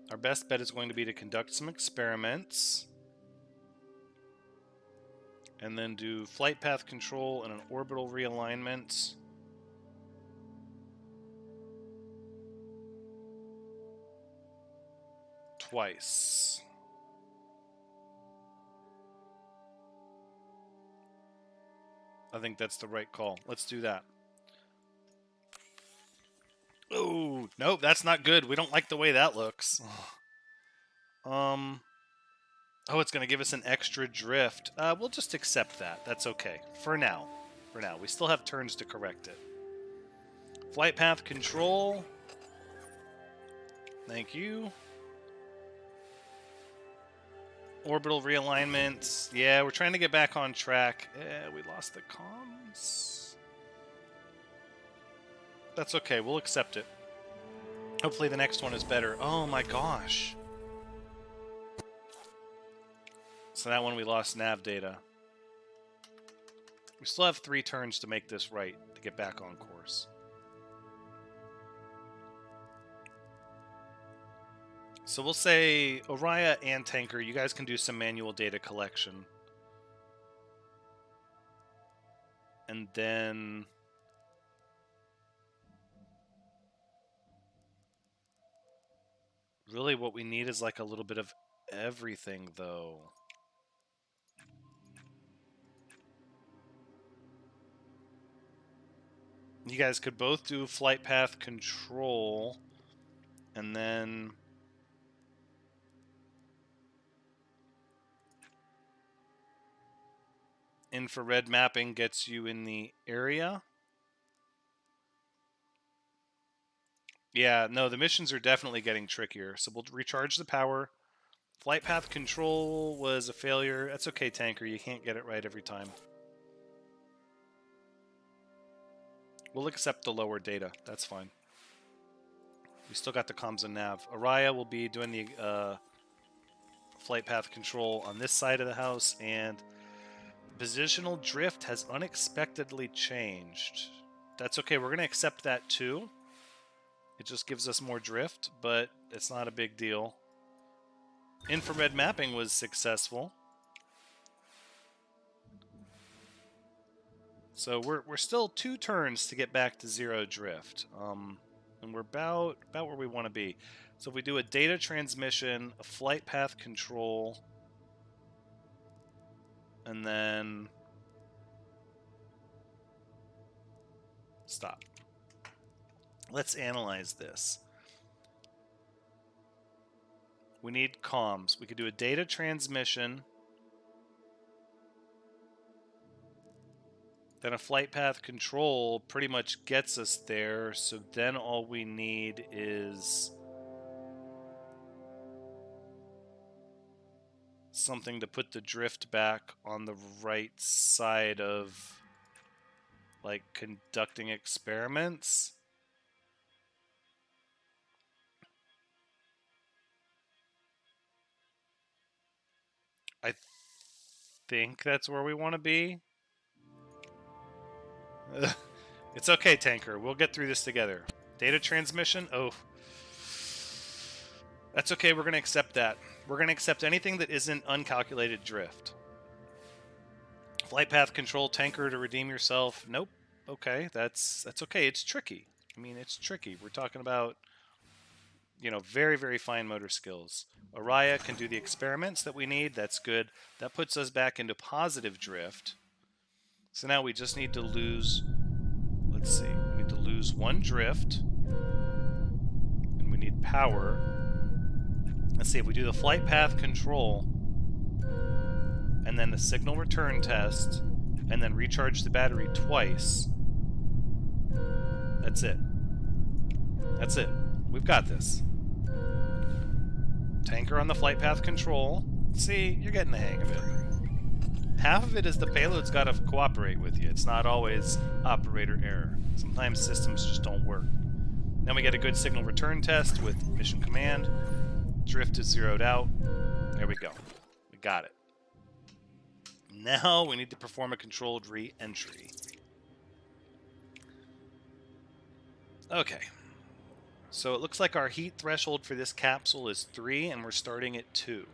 our best bet is going to be to conduct some experiments. And then do flight path control and an orbital realignment. Twice. I think that's the right call. Let's do that. Oh, nope, that's not good. We don't like the way that looks. Oh, it's going to give us an extra drift. We'll just accept that. That's okay. For now. For now. We still have turns to correct it. Flight path control. Thank you. Orbital realignment. Yeah, we're trying to get back on track. We lost the comms. That's okay. We'll accept it. Hopefully the next one is better. Oh my gosh. So that one we lost nav data. We still have 3 turns to make this right, to get back on course. So we'll say Oriya and Tanker, you guys can do some manual data collection. And then really what we need is like a little bit of everything though. You guys could both do flight path control and then infrared mapping gets you in the area. Yeah, no, the missions are definitely getting trickier. So we'll recharge the power. Flight path control was a failure. That's okay, Tanker. You can't get it right every time. We'll accept the lower data. That's fine. We still got the comms and nav. Oriya will be doing the flight path control on this side of the house, and positional drift has unexpectedly changed. That's okay. We're going to accept that too. It just gives us more drift, but it's not a big deal. Infrared mapping was successful. So we're still 2 turns to get back to 0 drift. And we're about where we want to be. So if we do a data transmission, a flight path control, and then stop. Let's analyze this. We need comms. We could do a data transmission, then a flight path control pretty much gets us there. So then all we need is something to put the drift back on the right side of, like, conducting experiments. I think that's where we want to be. It's okay, Tanker. We'll get through this together. Data transmission? Oh. That's okay. We're going to accept that. We're going to accept anything that isn't uncalculated drift. Flight path control, Tanker to redeem yourself. Nope. Okay, that's okay. It's tricky. I mean, it's tricky. We're talking about, you know, very, very fine motor skills. Oriya can do the experiments that we need. That's good. That puts us back into positive drift. So now we just need to lose, let's see, we need to lose 1 drift. And we need power. Let's see, if we do the flight path control, and then the signal return test, and then recharge the battery twice, that's it. That's it. We've got this. Tanker on the flight path control. See, you're getting the hang of it. Half of it is the payload's got to cooperate with you. It's not always operator error. Sometimes systems just don't work. Then we get a good signal return test with mission command. Drift is zeroed out. There we go. We got it. Now we need to perform a controlled re-entry. Okay. So it looks like our heat threshold for this capsule is 3, and we're starting at 2.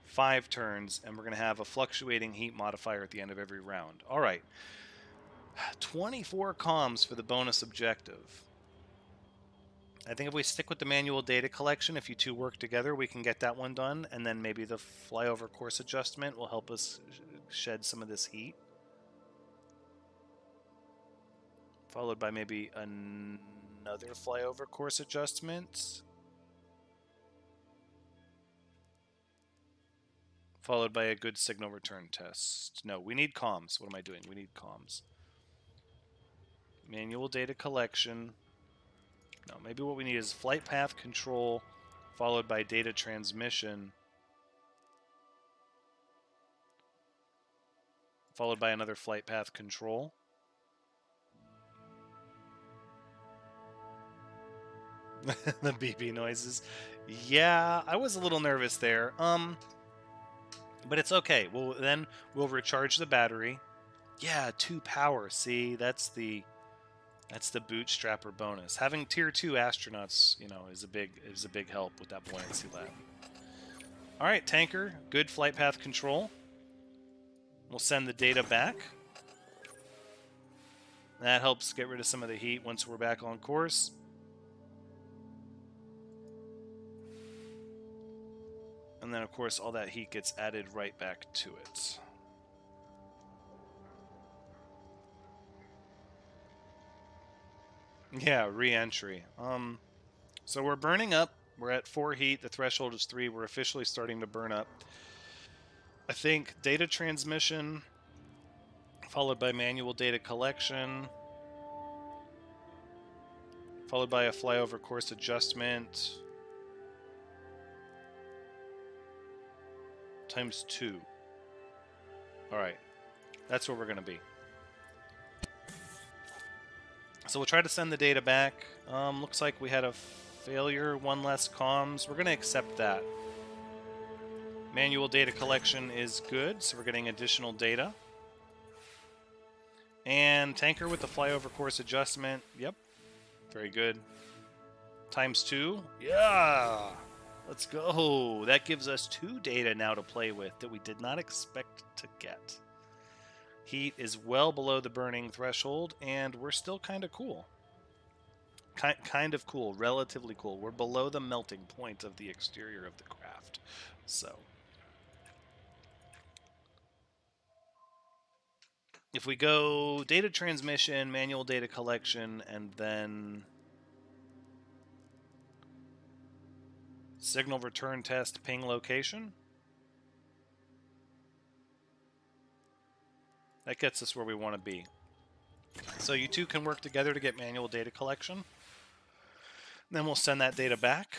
5 turns, and we're going to have a fluctuating heat modifier at the end of every round. All right. 24 comms for the bonus objective. I think if we stick with the manual data collection, if you two work together, we can get that one done, and then maybe the flyover course adjustment will help us shed some of this heat. Followed by maybe another flyover course adjustment. followed by a good signal return test. No, we need comms. What am I doing? We need comms. Manual data collection. No, maybe what we need is flight path control, followed by data transmission, followed by another flight path control. The BB noises. Yeah, I was a little nervous there. But it's okay. Well, then we'll recharge the battery. Yeah, 2 power. See, that's the bootstrapper bonus. Having tier 2 astronauts, you know, is a big help with that buoyancy lab. All right, tanker, good flight path control. We'll send the data back. That helps get rid of some of the heat once we're back on course. And then, of course, all that heat gets added right back to it. Yeah, re-entry. So we're burning up. We're at 4 heat. The threshold is 3. We're officially starting to burn up. I think data transmission, followed by manual data collection, followed by a flyover course adjustment, times 2. All right, that's where we're going to be. So we'll try to send the data back. Looks like we had a failure, 1 less comms. We're going to accept that. Manual data collection is good, so we're getting additional data. And tanker with the flyover course adjustment. Yep, very good. Times 2. Yeah, let's go. That gives us 2 data now to play with that we did not expect to get. Heat is well below the burning threshold, and we're still kind of cool. Kind of cool, relatively cool. We're below the melting point of the exterior of the craft. So if we go data transmission, manual data collection, and then signal return test ping location, that gets us where we want to be. So you two can work together to get manual data collection. Then we'll send that data back.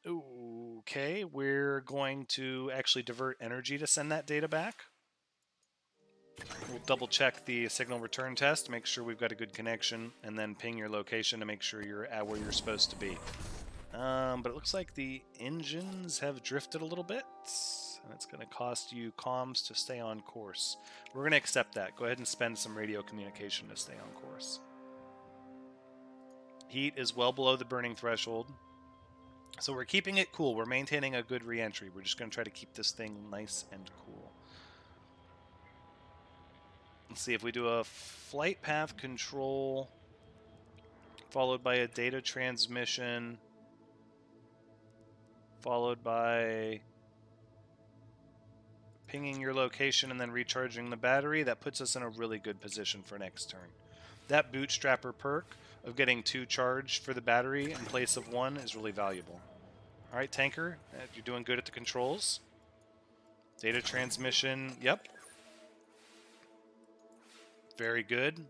Okay, we're going to actually divert energy to send that data back. We'll double check the signal return test, make sure we've got a good connection, and then ping your location to make sure you're at where you're supposed to be. But it looks like the engines have drifted a little bit, and it's going to cost you comms to stay on course. We're going to accept that. Go ahead and spend some radio communication to stay on course. Heat is well below the burning threshold, so we're keeping it cool. We're maintaining a good re-entry. We're just going to try to keep this thing nice and cool. Let's see if we do a flight path control followed by a data transmission followed by pinging your location and then recharging the battery. That puts us in a really good position for next turn. That bootstrapper perk of getting 2 charge for the battery in place of 1 is really valuable. All right, tanker, you're doing good at the controls. Data transmission, yep. Very good.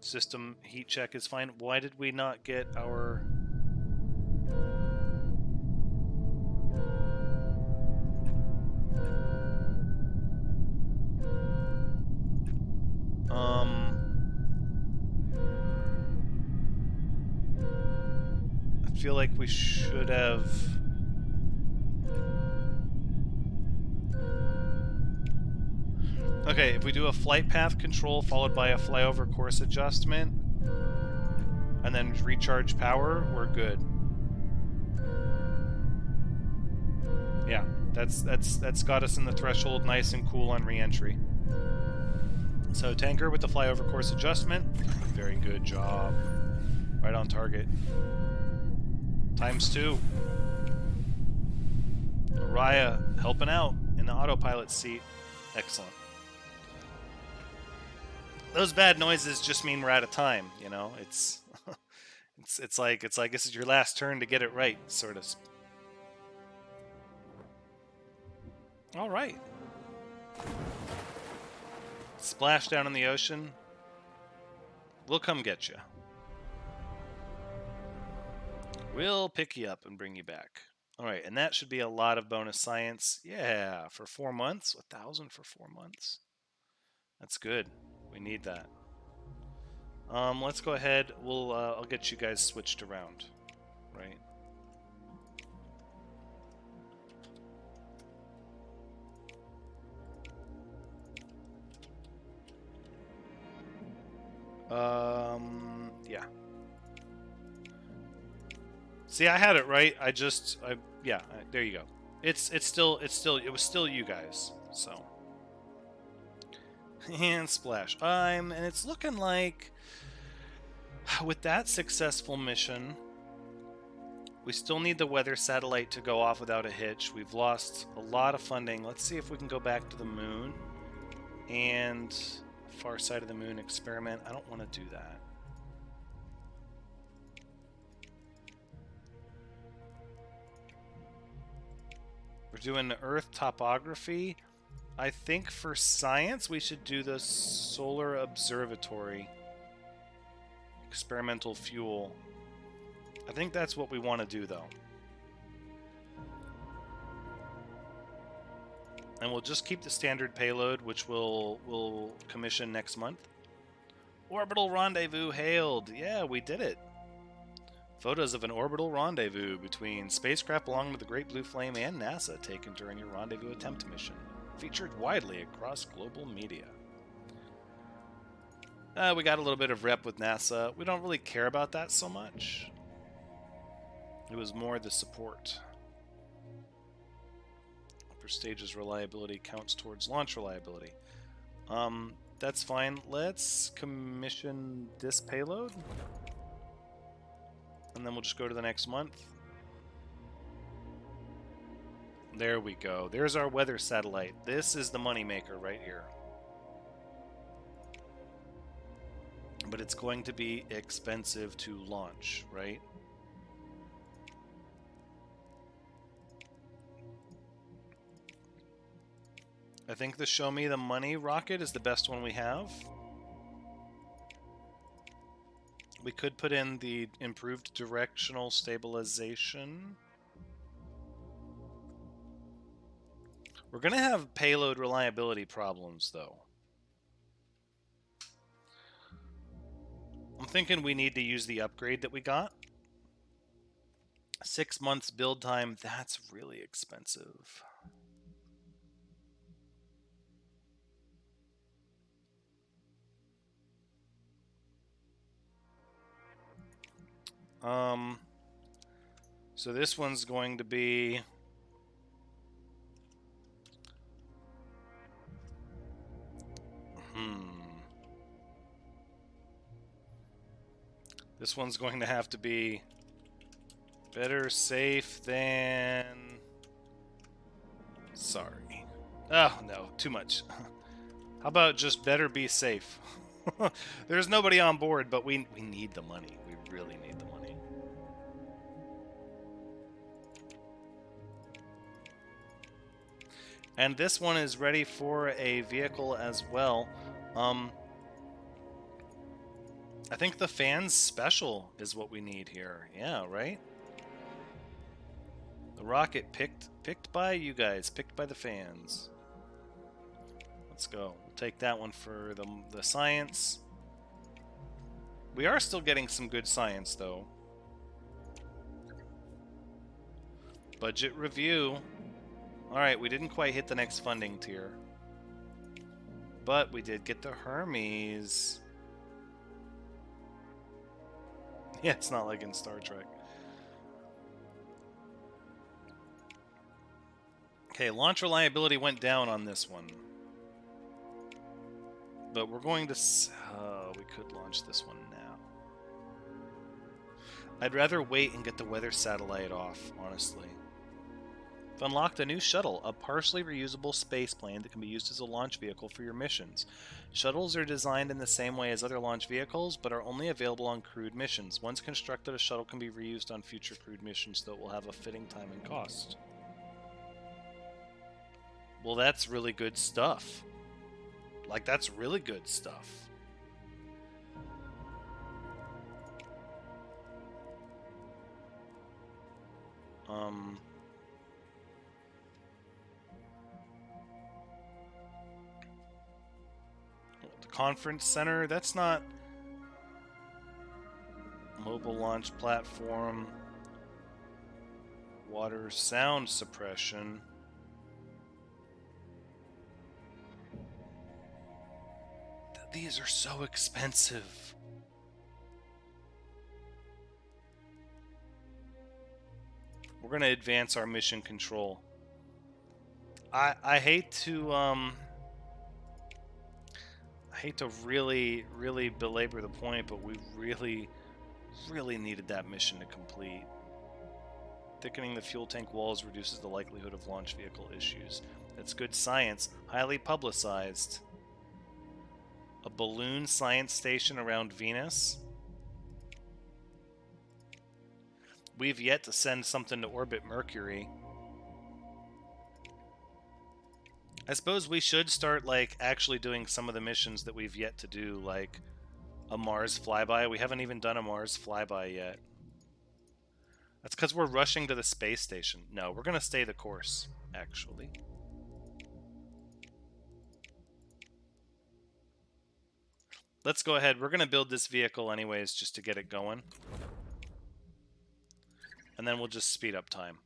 System heat check is fine. Why did we not get our... I feel like we should have... Okay, if we do a flight path control followed by a flyover course adjustment and then recharge power, we're good. Yeah, that's got us in the threshold nice and cool on re-entry. So tanker with the flyover course adjustment, very good job. Right on target. Times 2. Raya helping out in the autopilot seat. Excellent. Those bad noises just mean we're out of time, you know. It's it's like this is your last turn to get it right, sort of. All right. Splash down in the ocean. We'll come get you. We'll pick you up and bring you back. All right, and that should be a lot of bonus science. Yeah, for 4 months. 1,000 for 4 months. That's good. We need that. Let's go ahead. I'll get you guys switched around, right? Yeah. See, I had it right. There you go. It was still you guys. So. And splash. And it's looking like with that successful mission, we still need the weather satellite to go off without a hitch. We've lost a lot of funding. Let's see if we can go back to the moon and far side of the moon experiment. I don't want to do that. We're doing the Earth topography. I think for science, we should do the Solar Observatory. Experimental fuel. I think that's what we want to do, though. And we'll just keep the standard payload, which we'll commission next month. Orbital rendezvous hailed. Yeah, we did it. Photos of an orbital rendezvous between spacecraft belonging to the Great Blue Flame and NASA taken during your Rendezvous Attempt mission. Featured widely across global media. We got a little bit of rep with NASA. We don't really care about that so much. It was more the support. Upper stages reliability counts towards launch reliability. That's fine. Let's commission this payload. And then we'll just go to the next month. There we go. There's our weather satellite. This is the moneymaker right here. But it's going to be expensive to launch, right? I think the Show Me the Money rocket is the best one we have. We could put in the improved directional stabilization. We're going to have payload reliability problems, though. I'm thinking we need to use the upgrade that we got. 6 months build time, that's really expensive. So this one's going to be this one's going to have to be better safe than sorry. Oh, no, too much. How about just better be safe? There's nobody on board, but we need the money. We really need the money. And this one is ready for a vehicle as well. I think the fans special is what we need here. Yeah, right? The rocket picked by you guys, picked by the fans. Let's go. We'll take that one for the science. We are still getting some good science, though. Budget review. Alright, we didn't quite hit the next funding tier. But we did get the Hermes. Yeah, it's not like in Star Trek. Okay, launch reliability went down on this one. But we're going to... we could launch this one now. I'd rather wait and get the weather satellite off, honestly. I've unlocked a new shuttle, a partially reusable space plane that can be used as a launch vehicle for your missions. Shuttles are designed in the same way as other launch vehicles, but are only available on crewed missions. Once constructed, a shuttle can be reused on future crewed missions, though it will have a fitting time and cost. Well, that's really good stuff. Like, that's really good stuff. The conference center, that's not... Mobile launch platform. Water sound suppression. These are so expensive. We're going to advance our mission control. I hate to really belabor the point, but we really needed that mission to complete. Thickening the fuel tank walls reduces the likelihood of launch vehicle issues. That's good science, highly publicized. A balloon science station around Venus. We've yet to send something to orbit Mercury. I suppose we should start, like, actually doing some of the missions that we've yet to do, like a Mars flyby. We haven't even done a Mars flyby yet. That's because we're rushing to the space station. No, we're going to stay the course, actually. Let's go ahead. We're going to build this vehicle anyways, just to get it going. And then we'll just speed up time.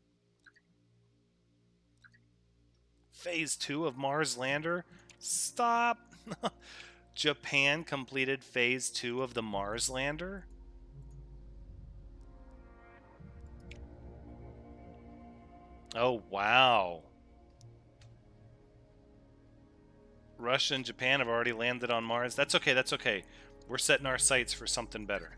Phase 2 of Mars Lander? Stop! Japan completed Phase 2 of the Mars Lander? Oh, wow. Russia and Japan have already landed on Mars. That's okay, that's okay. We're setting our sights for something better.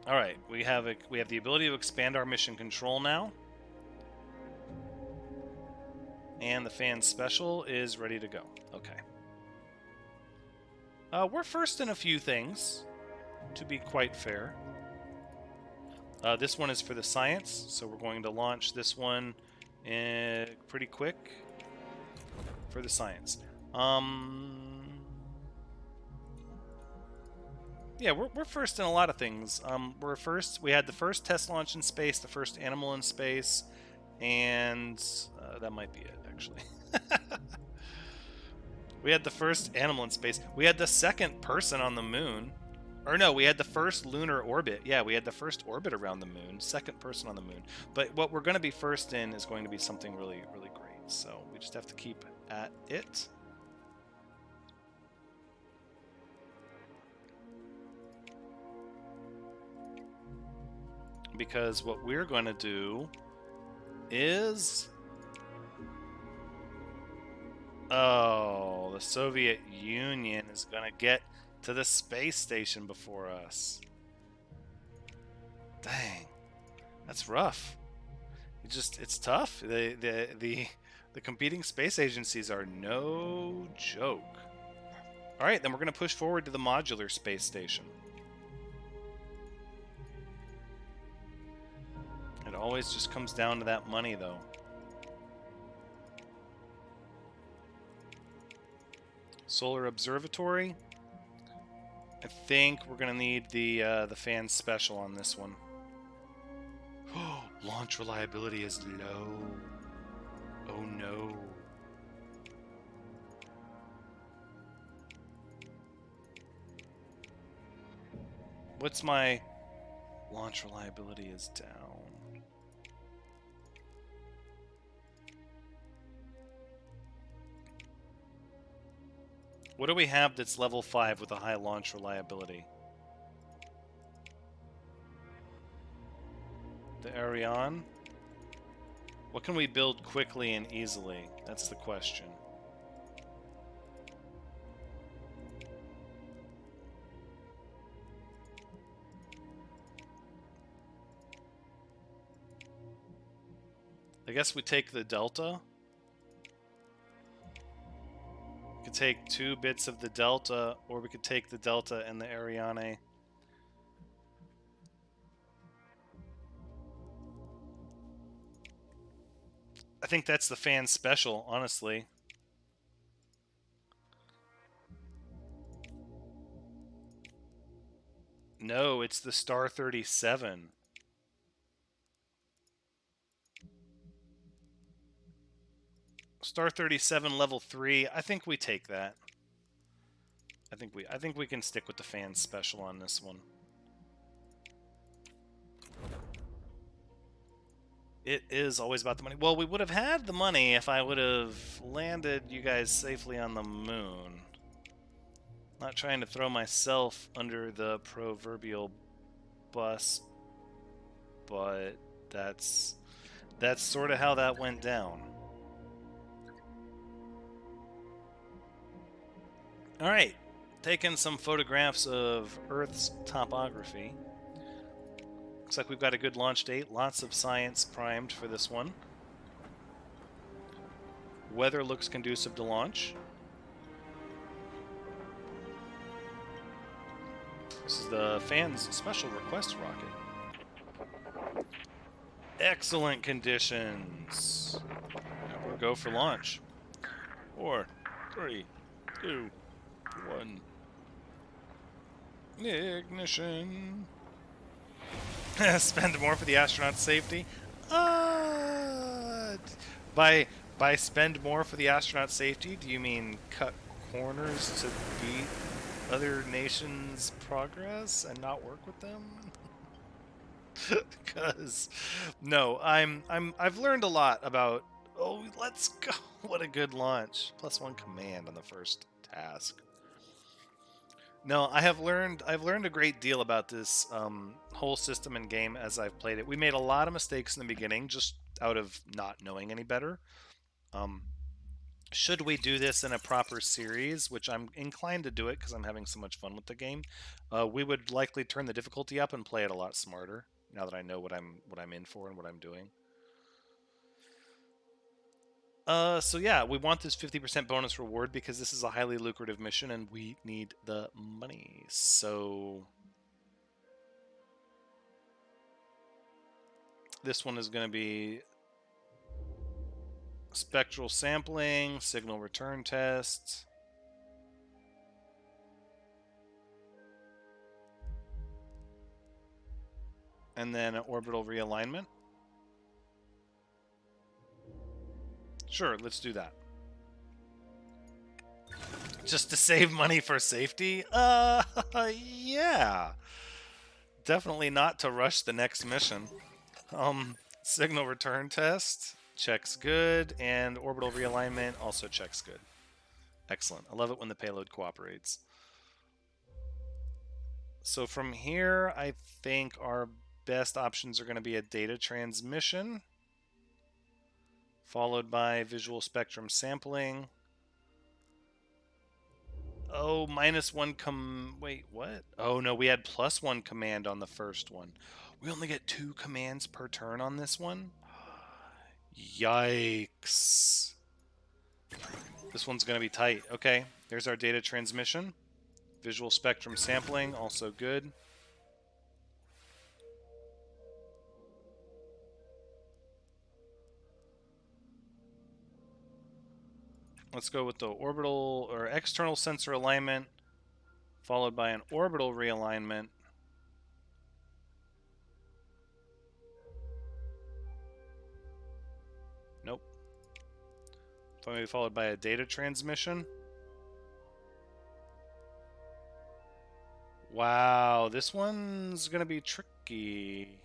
Alright, we have the ability to expand our mission control now. And the fan special is ready to go. Okay. We're first in a few things, to be quite fair. This one is for the science, so we're going to launch this one pretty quick for the science. Yeah, we're first in a lot of things. We had the first test launch in space, the first animal in space, and that might be it, actually. We had the first animal in space. We had the second person on the moon. Or no, we had the first lunar orbit. Yeah, we had the first orbit around the moon, second person on the moon. But what we're going to be first in is going to be something really, really great. So we just have to keep at it. Because what we're going to do is... Oh, the Soviet Union is going to get to the space station before us. Dang. That's rough. It's tough. The competing space agencies are no joke. All right, then we're going to push forward to the modular space station. It always just comes down to that money, though. Solar Observatory. I think we're going to need the fan special on this one. Launch reliability is low. Oh no. What's my... Launch reliability is down. What do we have that's level 5 with a high launch reliability? The Ariane? What can we build quickly and easily? That's the question. I guess we take the Delta. We could take 2 bits of the Delta, or we could take the Delta and the Ariane. think that's the fan special, honestly. No, it's the Star 37. Star 37 level 3. I think we take that. I think we can stick with the fan special on this one. It is always about the money. Well, we would have had the money if I would have landed you guys safely on the moon. Not trying to throw myself under the proverbial bus, but that's sort of how that went down. All right, taking some photographs of Earth's topography. Looks like we've got a good launch date. Lots of science primed for this one. Weather looks conducive to launch. This is the fans' special request rocket. Excellent conditions. Now we'll go for launch. 4, 3, 2, 1. Ignition. Spend more for the astronaut's safety. By spend more for the astronaut's safety, do you mean cut corners to beat other nations' progress and not work with them? Because no, I've learned a lot about. Oh, let's go! What a good launch! +1 command on the first task. No, I've learned a great deal about this whole system and game as I've played it. We made a lot of mistakes in the beginning, just out of not knowing any better. Should we do this in a proper series, which I'm inclined to do it because I'm having so much fun with the game, we would likely turn the difficulty up and play it a lot smarter. Now that I know what I'm in for and what I'm doing. So yeah, we want this 50% bonus reward because this is a highly lucrative mission and we need the money. So this one is going to be spectral sampling, signal return test. And then orbital realignment. Sure, let's do that. Just to save money for safety? Yeah. Definitely not to rush the next mission. Signal return test checks good, and orbital realignment also checks good. Excellent. I love it when the payload cooperates. So from here, I think our best options are going to be a data transmission, followed by visual spectrum sampling. Oh, -1 wait, what? Oh no, we had +1 command on the first one. We only get 2 commands per turn on this one? Yikes. This one's going to be tight. Okay, there's our data transmission. Visual spectrum sampling, also good. Let's go with the orbital or external sensor alignment, followed by an orbital realignment. Nope. Maybe followed by a data transmission. Wow, this one's gonna be tricky.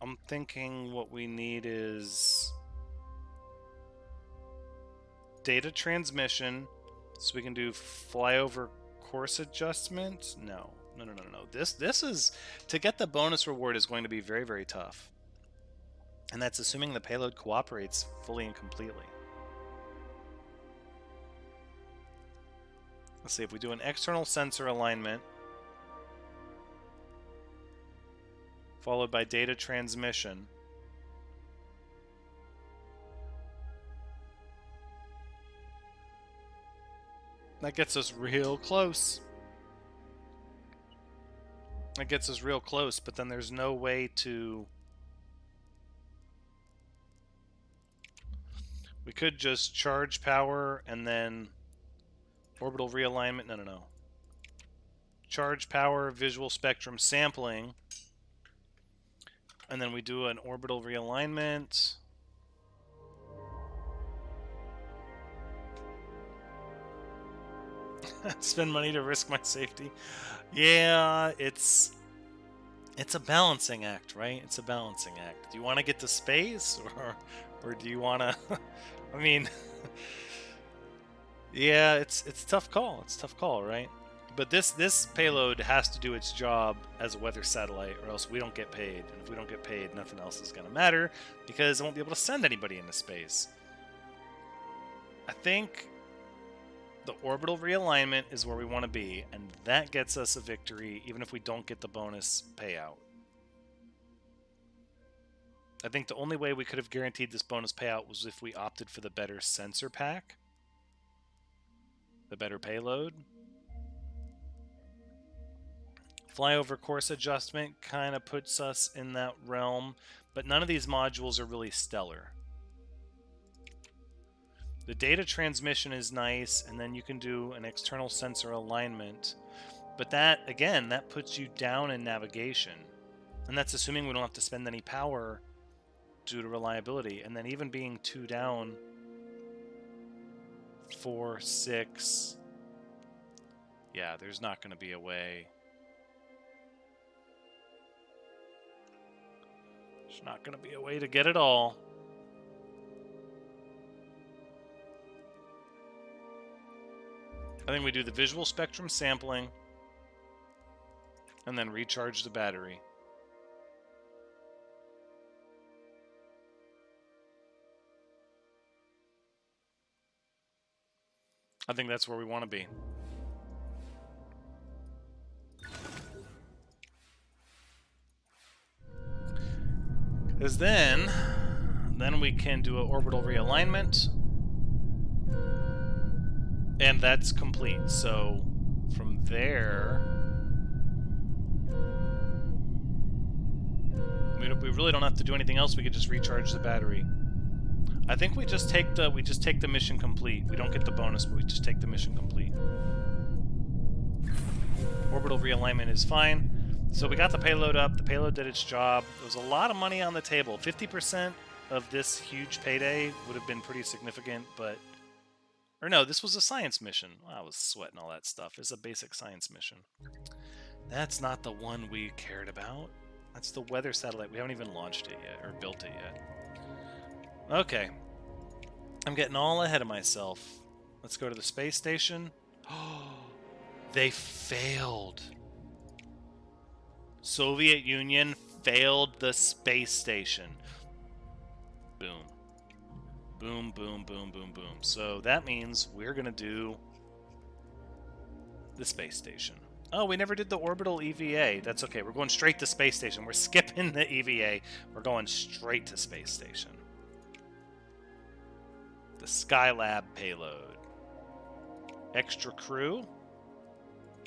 I'm thinking what we need is data transmission, so we can do flyover course adjustment. No. This is, to get the bonus reward is going to be very, very tough. And that's assuming the payload cooperates fully and completely. Let's see, if we do an external sensor alignment, followed by data transmission, that gets us real close. That gets us real close, but then there's no way to... We could just charge power and then orbital realignment. No. Charge power, visual spectrum sampling, and then we do an orbital realignment. Spend money to risk my safety. Yeah, it's a balancing act, right? It's a balancing act. Do you want to get to space, or do you want to? I mean, yeah, it's a tough call. It's a tough call, right? But this payload has to do its job as a weather satellite, or else we don't get paid. And if we don't get paid, nothing else is going to matter, because I won't be able to send anybody into space. I think the orbital realignment is where we want to be, and that gets us a victory, even if we don't get the bonus payout. I think the only way we could have guaranteed this bonus payout was if we opted for the better sensor pack, the better payload. Flyover course adjustment kind of puts us in that realm, but none of these modules are really stellar. The data transmission is nice, and then you can do an external sensor alignment. But that, again, that puts you down in navigation. And that's assuming we don't have to spend any power due to reliability. And then even being 2 down, 4, 6... Yeah, there's not going to be a way. There's not going to be a way to get it all. I think we do the visual spectrum sampling and then recharge the battery. I think that's where we want to be. Because then we can do an orbital realignment. And that's complete. So from there, we really don't have to do anything else. We could just recharge the battery. I think we just take the mission complete. We don't get the bonus, but we just take the mission complete. Orbital realignment is fine. So we got the payload up. The payload did its job. There was a lot of money on the table. 50% of this huge payday would have been pretty significant, but... Or no, this was a science mission. Well, I was sweating all that stuff. It's a basic science mission. That's not the one we cared about. That's the weather satellite. We haven't even launched it yet, or built it yet. Okay. I'm getting all ahead of myself. Let's go to the space station. Oh, they failed. Soviet Union failed the space station. Boom. Boom, boom, boom, boom, boom. So that means we're going to do the space station. Oh, we never did the orbital EVA. That's okay. We're going straight to space station. We're skipping the EVA. We're going straight to space station. The Skylab payload. Extra crew?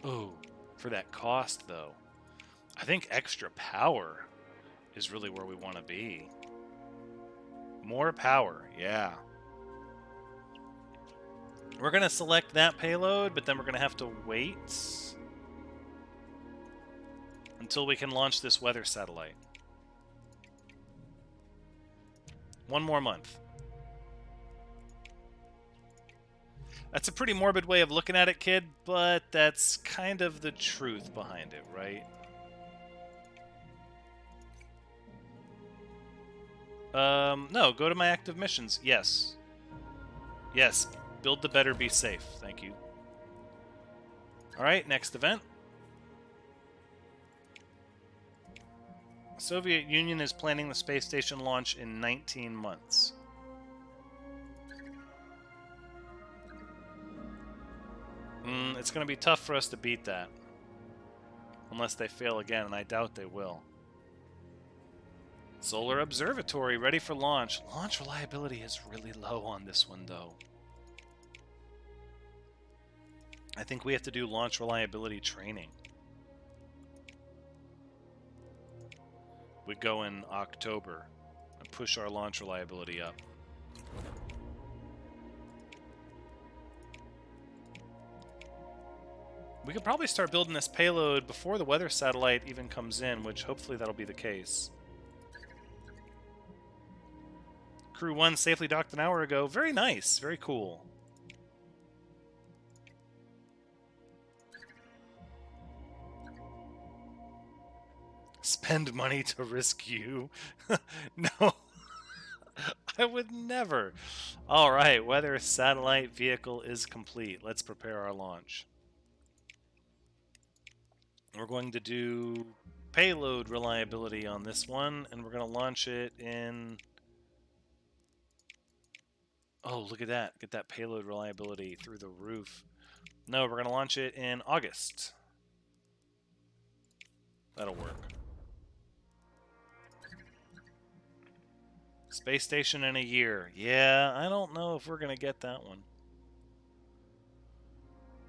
Ooh, for that cost, though. I think extra power is really where we want to be. More power, yeah. We're going to select that payload, but then we're going to have to wait until we can launch this weather satellite. 1 more month. That's a pretty morbid way of looking at it, kid, but that's kind of the truth behind it, right? No, go to my active missions. Yes. Yes, build the better, be safe. Thank you. Alright, next event. Soviet Union is planning the space station launch in 19 months. It's going to be tough for us to beat that. Unless they fail again, and I doubt they will. Solar Observatory, ready for launch. Launch reliability is really low on this one, though. I think we have to do launch reliability training. we go in October and push our launch reliability up. We could probably start building this payload before the weather satellite even comes in, which hopefully that'll be the case. Crew 1 safely docked an hour ago. Very nice. Very cool. Spend money to risk you. No. I would never. All right. Weather satellite vehicle is complete. Let's prepare our launch. We're going to do payload reliability on this one, and we're going to launch it in... Oh, look at that. Get that payload reliability through the roof. No, we're going to launch it in August. That'll work. Space station in a year. Yeah, I don't know if we're going to get that one.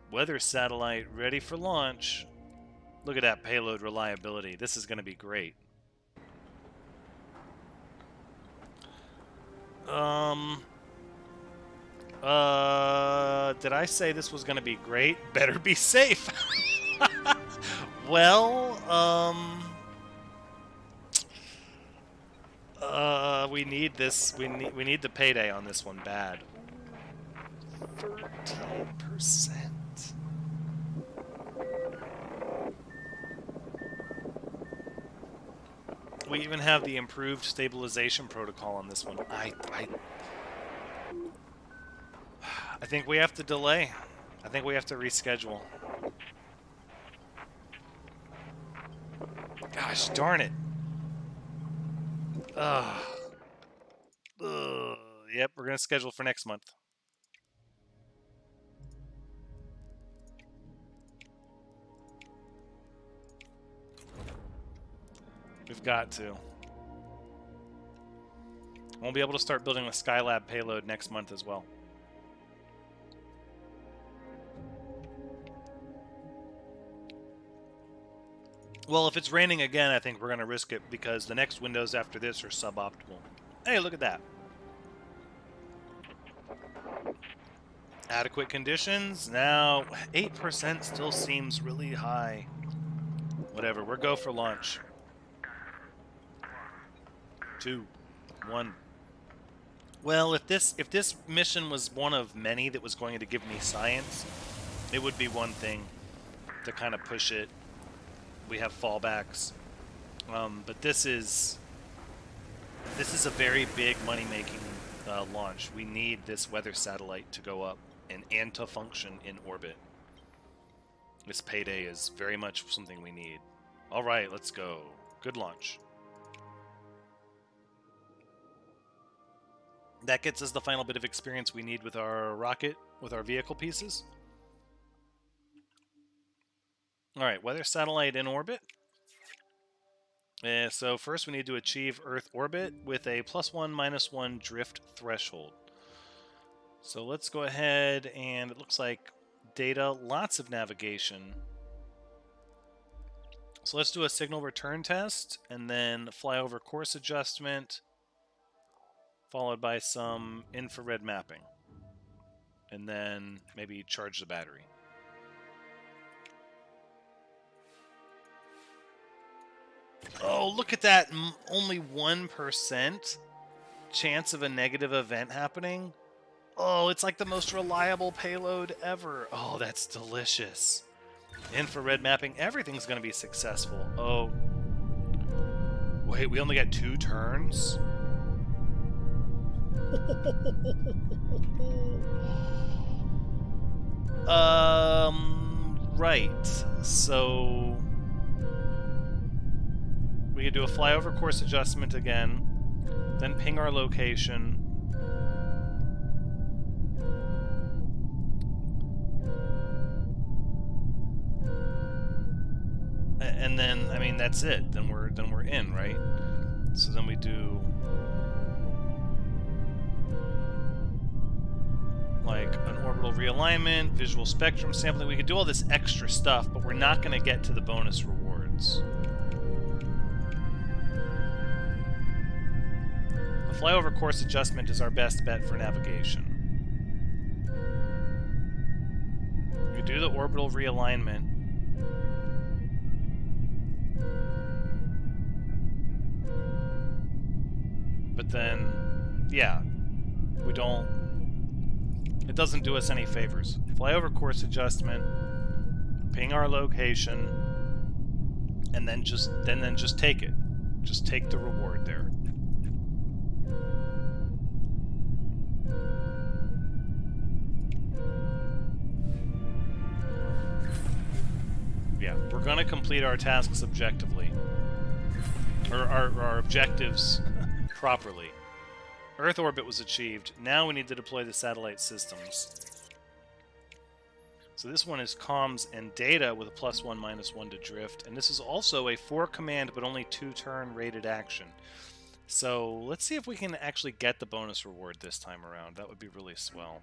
Weather satellite ready for launch. Look at that payload reliability. This is going to be great. Did I say this was going to be great? Better be safe. Well, we need this. We need the payday on this one bad. 13%. We even have the improved stabilization protocol on this one. I think we have to delay. I think we have to reschedule. Gosh darn it. Yep, we're going to schedule for next month. We've got to. Won't be able to start building the Skylab payload next month as well. Well, if it's raining again, I think we're going to risk it because the next windows after this are suboptimal. Hey, look at that. Adequate conditions. Now, 8% still seems really high. Whatever, we're go for launch. 2, 1. Well, if this mission was one of many that was going to give me science, it would be one thing to kind of push it. We have fallbacks, but this is a very big money-making launch. We need this weather satellite to go up and to function in orbit. This payday is very much something we need. All right, let's go. Good launch. That gets us the final bit of experience we need with our rocket, with our vehicle pieces. All right, weather satellite in orbit. So first we need to achieve Earth orbit with a +1, -1 drift threshold. So let's go ahead and it looks like data, lots of navigation. So let's do a signal return test and then fly over course adjustment, followed by some infrared mapping. And then maybe charge the battery. Oh, look at that. Only 1% chance of a negative event happening. Oh, it's like the most reliable payload ever. Oh, that's delicious. Infrared mapping. Everything's going to be successful. Oh. Wait, we only got 2 turns? Right. So we could do a flyover course adjustment again, then ping our location. And then, I mean, that's it. Then we're in, right? So then we do like an orbital realignment, visual spectrum sampling. We could do all this extra stuff, but we're not going to get to the bonus rewards. flyover course adjustment is our best bet for navigation. You do the orbital realignment. But then, yeah, we don't... It doesn't do us any favors. Flyover course adjustment, ping our location, and then just take it. Just take the reward there. Yeah, we're gonna complete our tasks objectively. Or our objectives properly. Earth orbit was achieved. Now we need to deploy the satellite systems. So this one is comms and data with a +1, -1 to drift. And this is also a 4-command but only 2-turn rated action. So let's see if we can actually get the bonus reward this time around. That would be really swell.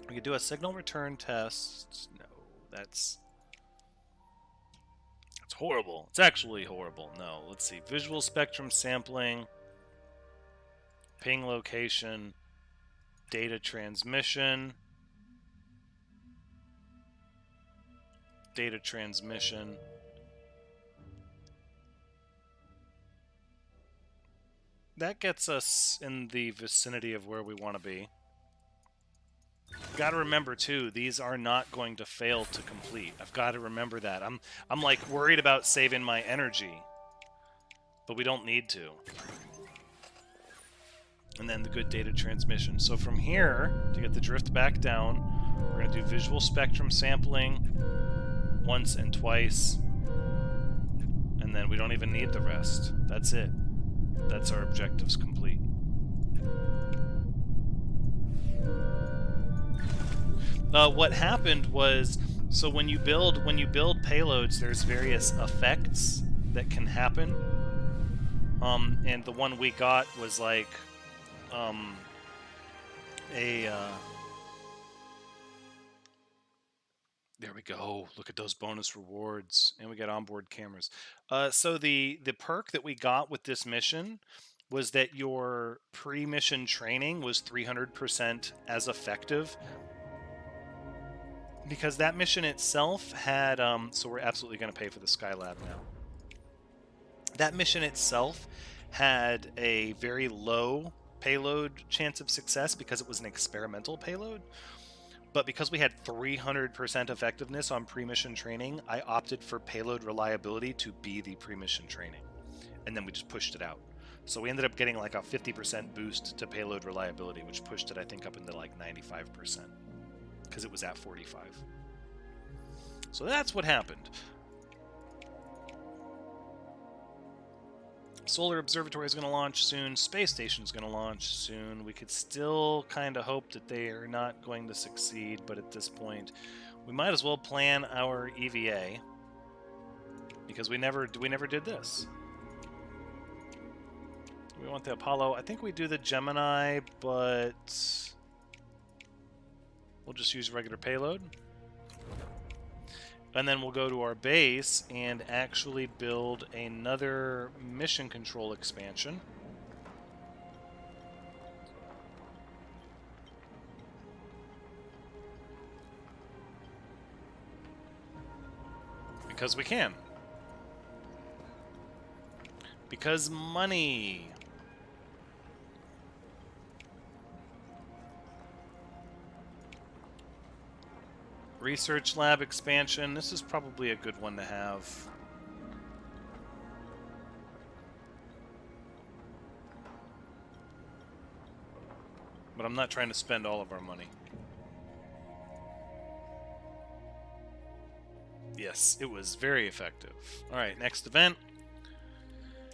We could do a signal return test. No, that's horrible. It's actually horrible. No, let's see. Visual spectrum sampling. Ping location. Data transmission. Data transmission. That gets us in the vicinity of where we want to be. Got to remember too, these are not going to fail to complete. I've got to remember that. I'm like worried about saving my energy, but we don't need to. And then the good data transmission. So from here, to get the drift back down, we're going to do visual spectrum sampling once and twice, and then we don't even need the rest. That's it. That's our objectives complete. What happened was, so when you build payloads, there's various effects that can happen. And the one we got was like there we go. Look at those bonus rewards, and we got onboard cameras. So the perk that we got with this mission was that your pre-mission training was 300% as effective. Because that mission itself had, so we're absolutely going to pay for the Skylab now. That mission itself had a very low payload chance of success because it was an experimental payload. But because we had 300% effectiveness on pre-mission training, I opted for payload reliability to be the pre-mission training. And then we just pushed it out. So we ended up getting like a 50% boost to payload reliability, which pushed it, I think, up into like 95%. Because it was at 45. So that's what happened. Solar Observatory is going to launch soon. Space Station is going to launch soon. We could still kind of hope that they are not going to succeed, but at this point, we might as well plan our EVA because we never did this. We want the Apollo. I think we do the Gemini, but we'll just use regular payload. And then we'll go to our base and actually build another mission control expansion. Because we can. Because money. Research lab expansion. This is probably a good one to have. But I'm not trying to spend all of our money. Yes, it was very effective. Alright, next event.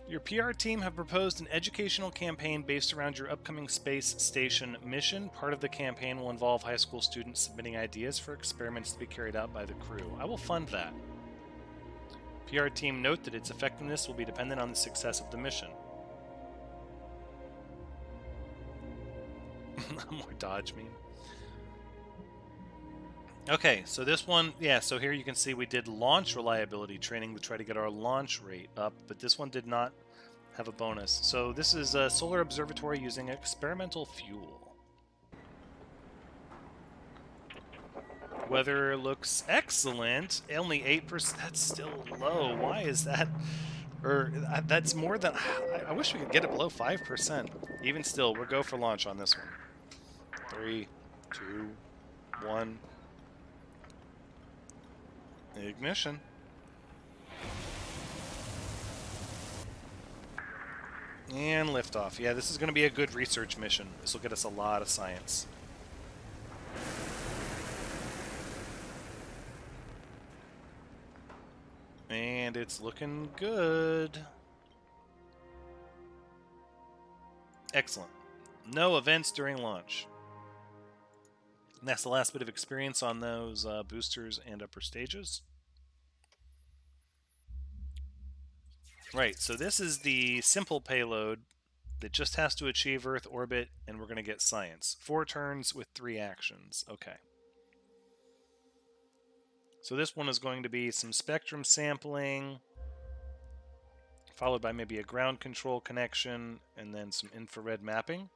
Your PR team have proposed an educational campaign based around your upcoming space station mission. Part of the campaign will involve high school students submitting ideas for experiments to be carried out by the crew. I will fund that. PR team note that its effectiveness will be dependent on the success of the mission. More dodge meme. Okay, so this one, yeah, so here you can see we did launch reliability training to try to get our launch rate up, but this one did not have a bonus. So this is a solar observatory using experimental fuel. Weather looks excellent. Only 8%. That's still low. Why is that? Or that's more than. I wish we could get it below 5%. Even still, we'll go for launch on this one. 3, 2, 1. Ignition. And liftoff. Yeah, this is going to be a good research mission. This will get us a lot of science. And it's looking good. Excellent. No events during launch. And that's the last bit of experience on those boosters and upper stages. Right, so this is the simple payload that just has to achieve Earth orbit, and we're going to get science. 4 turns with 3 actions. Okay. So this one is going to be some spectrum sampling, followed by maybe a ground control connection, and then some infrared mapping.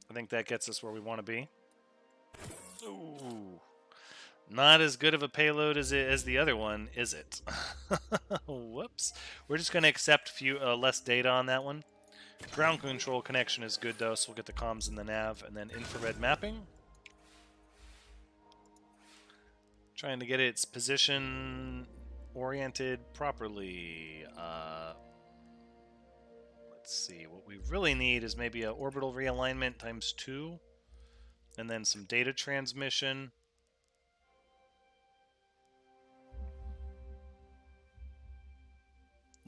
I think that gets us where we want to be. Ooh. Not as good of a payload as the other one, is it? Whoops. We're just going to accept less data on that one. Ground control connection is good, though, so we'll get the comms in the nav, and then infrared mapping. Trying to get its position oriented properly. Let's see. What we really need is maybe an orbital realignment times 2, and then some data transmission.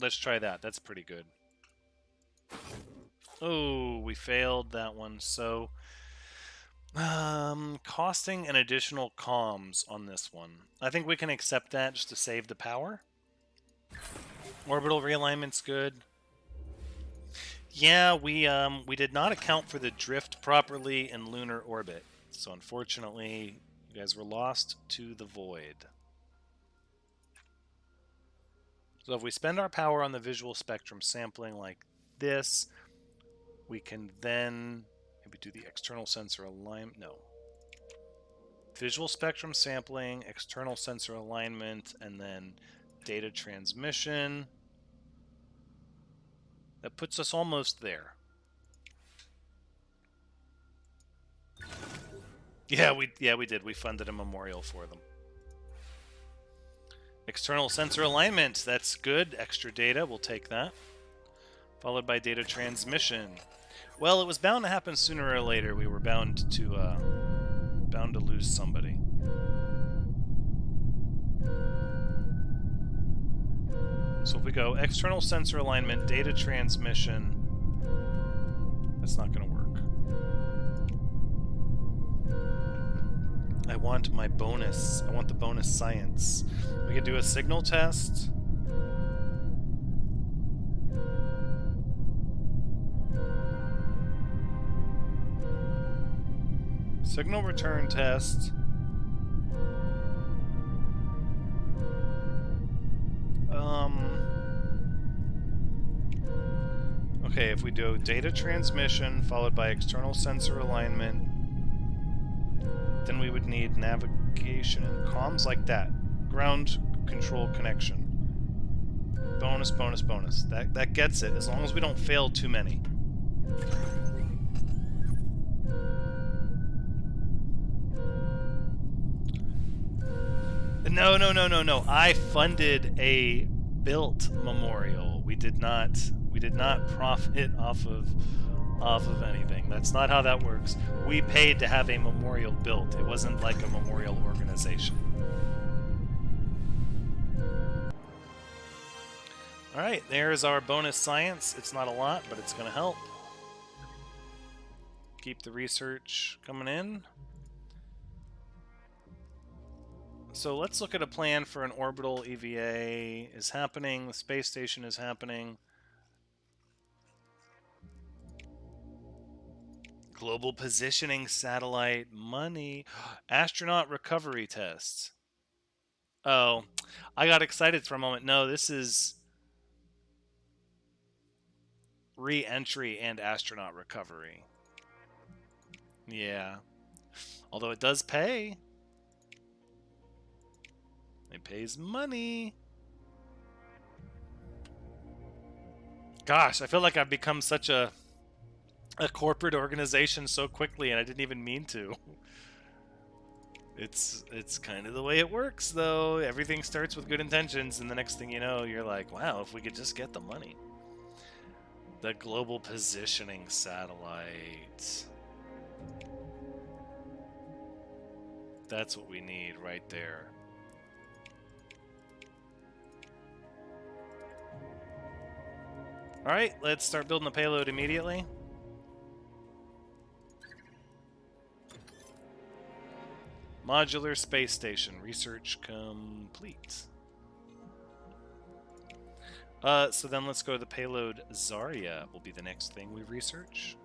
Let's try that. That's pretty good. Oh, we failed that one. So, costing an additional comms on this one. I think we can accept that just to save the power. Orbital realignment's good. Yeah, we did not account for the drift properly in lunar orbit. So unfortunately, you guys were lost to the void. So if we spend our power on the visual spectrum sampling like this, we can then maybe do the external sensor alignment. No. Visual spectrum sampling, external sensor alignment, and then data transmission. That puts us almost there. Yeah, we did. We funded a memorial for them. External sensor alignment, that's good. Extra data, we'll take that. Followed by data transmission. Well, it was bound to happen sooner or later. We were bound to lose somebody. So if we go external sensor alignment, data transmission, that's not going to work. I want my bonus. I want the bonus science. We could do a signal test. Signal return test. Okay, if we do data transmission followed by external sensor alignment, then we would need navigation and comms like that. Ground control connection. Bonus, bonus, bonus. That gets it, as long as we don't fail too many. No. I funded a built memorial. We did not profit off of anything. That's not how that works. We paid to have a memorial built. It wasn't like a memorial organization. Alright, there's our bonus science. It's not a lot, but it's going to help. Keep the research coming in. So let's look at a plan for an orbital EVA is happening. The space station is happening. Global positioning satellite, money, astronaut recovery tests. Oh, I got excited for a moment. No, this is re-entry and astronaut recovery. Yeah. Although it does pay. It pays money. Gosh, I feel like I've become such a corporate organization so quickly, and I didn't even mean to. It's kind of the way it works, though. Everything starts with good intentions, and the next thing you know, you're like, wow, if we could just get the money. The Global Positioning Satellite. That's what we need right there. Alright, let's start building the payload immediately. Modular Space Station. Research complete. So then let's go to the payload. Zarya will be the next thing we research.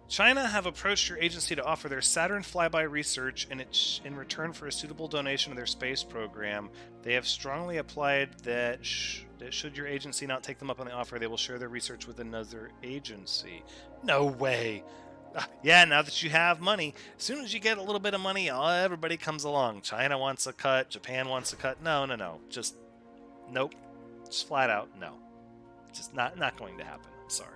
China have approached your agency to offer their Saturn flyby research in return for a suitable donation of their space program. They have strongly applied that should your agency not take them up on the offer, they will share their research with another agency. No way! Yeah, now that you have money, as soon as you get a little bit of money, everybody comes along. China wants a cut, Japan wants a cut. No. Just, nope. Just flat out, no. Just not going to happen. I'm sorry.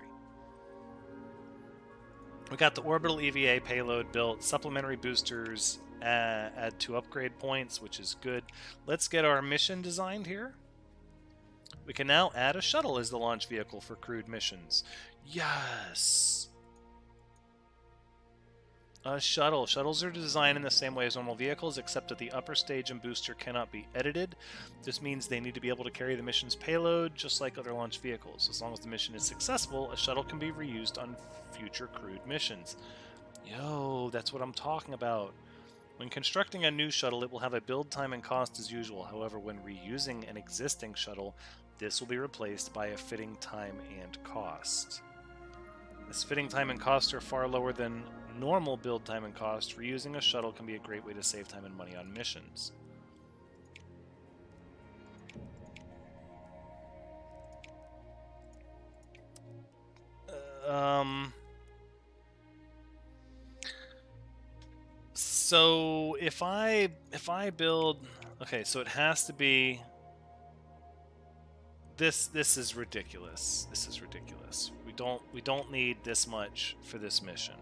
We got the orbital EVA payload built, supplementary boosters add 2 upgrade points, which is good. Let's get our mission designed here. We can now add a shuttle as the launch vehicle for crewed missions. Yes! A shuttle. Shuttles are designed in the same way as normal vehicles, except that the upper stage and booster cannot be edited. This means they need to be able to carry the mission's payload, just like other launch vehicles. As long as the mission is successful, a shuttle can be reused on future crewed missions. Yo, that's what I'm talking about. When constructing a new shuttle, it will have a build time and cost as usual. However, when reusing an existing shuttle, this will be replaced by a fitting time and cost. As fitting time and cost are far lower than normal build time and cost, reusing a shuttle can be a great way to save time and money on missions. So if I build, okay, so it has to be this is ridiculous. This is ridiculous. We don't need this much for this mission.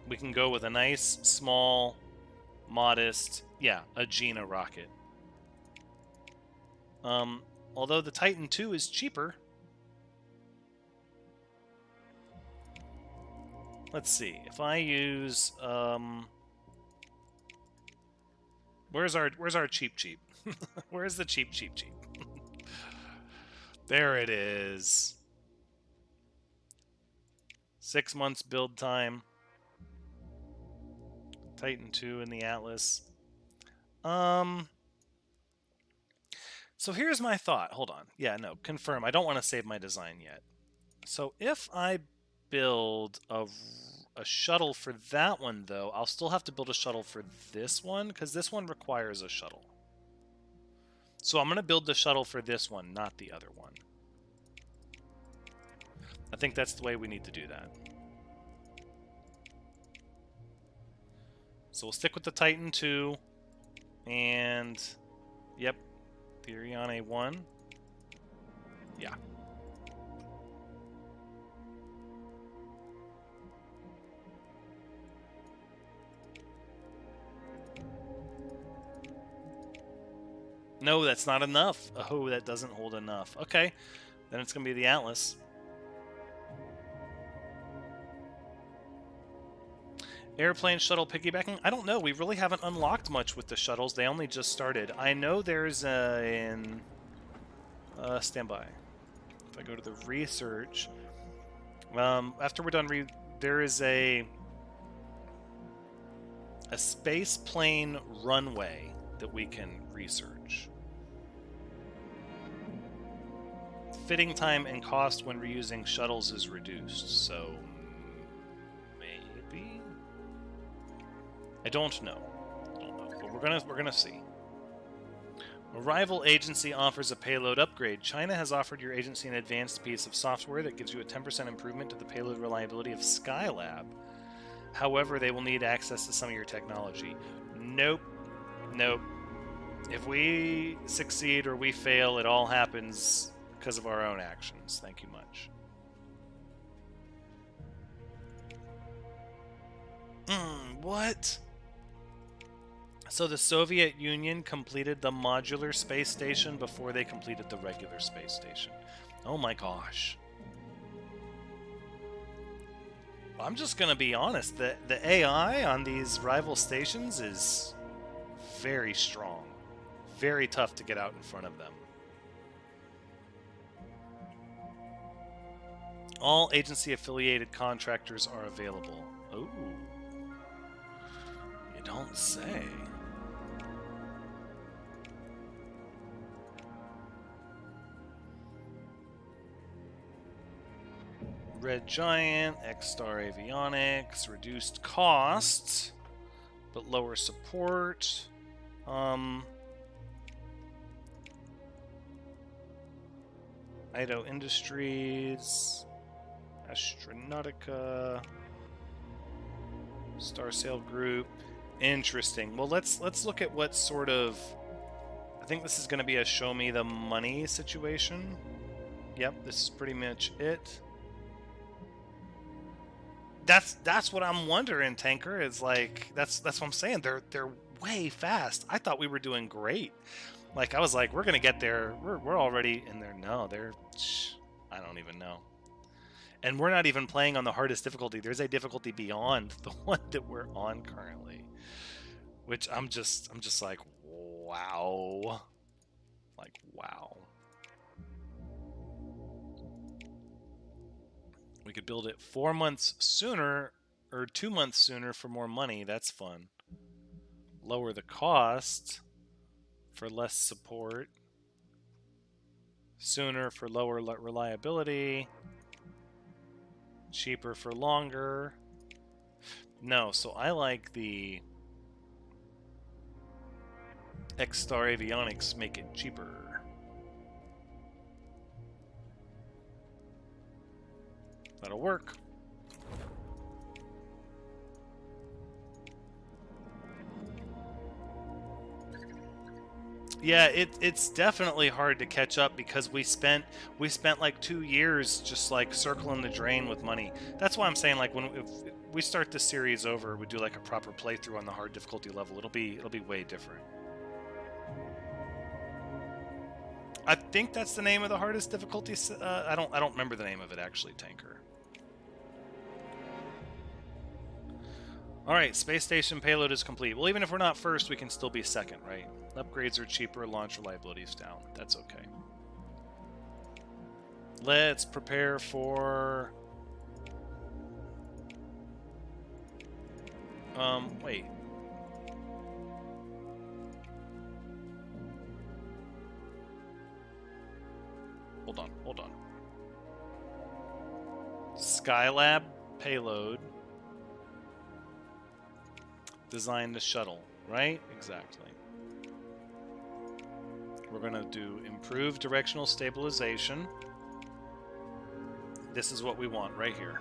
We can go with a nice, small, modest, yeah, a Gina rocket. Although the Titan II is cheaper. Let's see. If I use where's our cheap? Where's the cheap? There it is. 6 months build time. Titan II in the Atlas. So here's my thought. Hold on. Yeah, no, confirm. I don't want to save my design yet. So if I build a shuttle for that one, though, I'll still have to build a shuttle for this one, because this one requires a shuttle. So I'm going to build the shuttle for this one, not the other one. I think that's the way we need to do that. So we'll stick with the Titan II, and, yep, the Ariane 1. Yeah. No, that's not enough. Oh, that doesn't hold enough. Okay, then it's going to be the Atlas. Airplane shuttle piggybacking? I don't know. We really haven't unlocked much with the shuttles. They only just started. I know there's an... standby. If I go to the research... after we're done, there is a space plane runway that we can research. Fitting time and cost when reusing shuttles is reduced, so maybe? I don't know. But we're gonna see. A rival agency offers a payload upgrade. China has offered your agency an advanced piece of software that gives you a 10% improvement to the payload reliability of Skylab. However, they will need access to some of your technology. Nope. Nope. If we succeed or we fail, it all happens because of our own actions. Thank you much. What? So the Soviet Union completed the modular space station before they completed the regular space station. Oh my gosh. I'm just going to be honest. The AI on these rival stations is very strong. Very tough to get out in front of them. All agency-affiliated contractors are available. Ooh. You don't say. Red Giant, X-Star Avionics, reduced costs, but lower support. Ido Industries, Astronautica, Star Sail Group. Interesting. Well, let's look at what sort of. I think this is going to be a show me the money situation. Yep, this is pretty much it. That's what I'm wondering, Tanker. Is like that's what I'm saying. They're way fast. I thought we were doing great. Like I was like, we're gonna get there. We're already in there. No, they're. I don't even know. And we're not even playing on the hardest difficulty. There's a difficulty beyond the one that we're on currently, which I'm just like, wow, like wow. We could build it 4 months sooner or 2 months sooner for more money. That's fun. Lower the cost for less support. Sooner for lower reliability. Cheaper for longer. No, so I like the X-Star Avionics make it cheaper. That'll work. Yeah, it's definitely hard to catch up because we spent like 2 years just like circling the drain with money. That's why I'm saying like if we start this series over, we do like a proper playthrough on the hard difficulty level. It'll be way different. I think that's the name of the hardest difficulty. I don't remember the name of it actually, Tanker. Alright, space station payload is complete. Well, even if we're not first, we can still be second, right? Upgrades are cheaper, launch reliability is down. That's okay. Let's prepare for... wait. Hold on. Skylab payload. Design the shuttle, right? Exactly. We're going to do improved directional stabilization. This is what we want right here.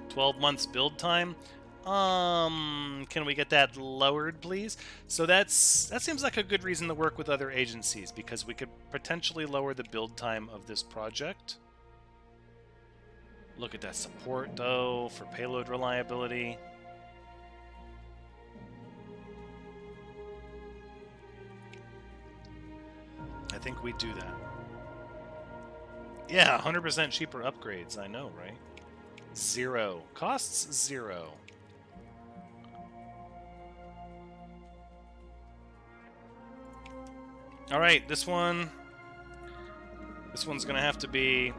12 months build time. Can we get that lowered, please? So that seems like a good reason to work with other agencies because we could potentially lower the build time of this project. Look at that support, though, for payload reliability. I think we do that. Yeah, 100% cheaper upgrades. I know, right? 0. Costs 0. Alright, this one's gonna have to be...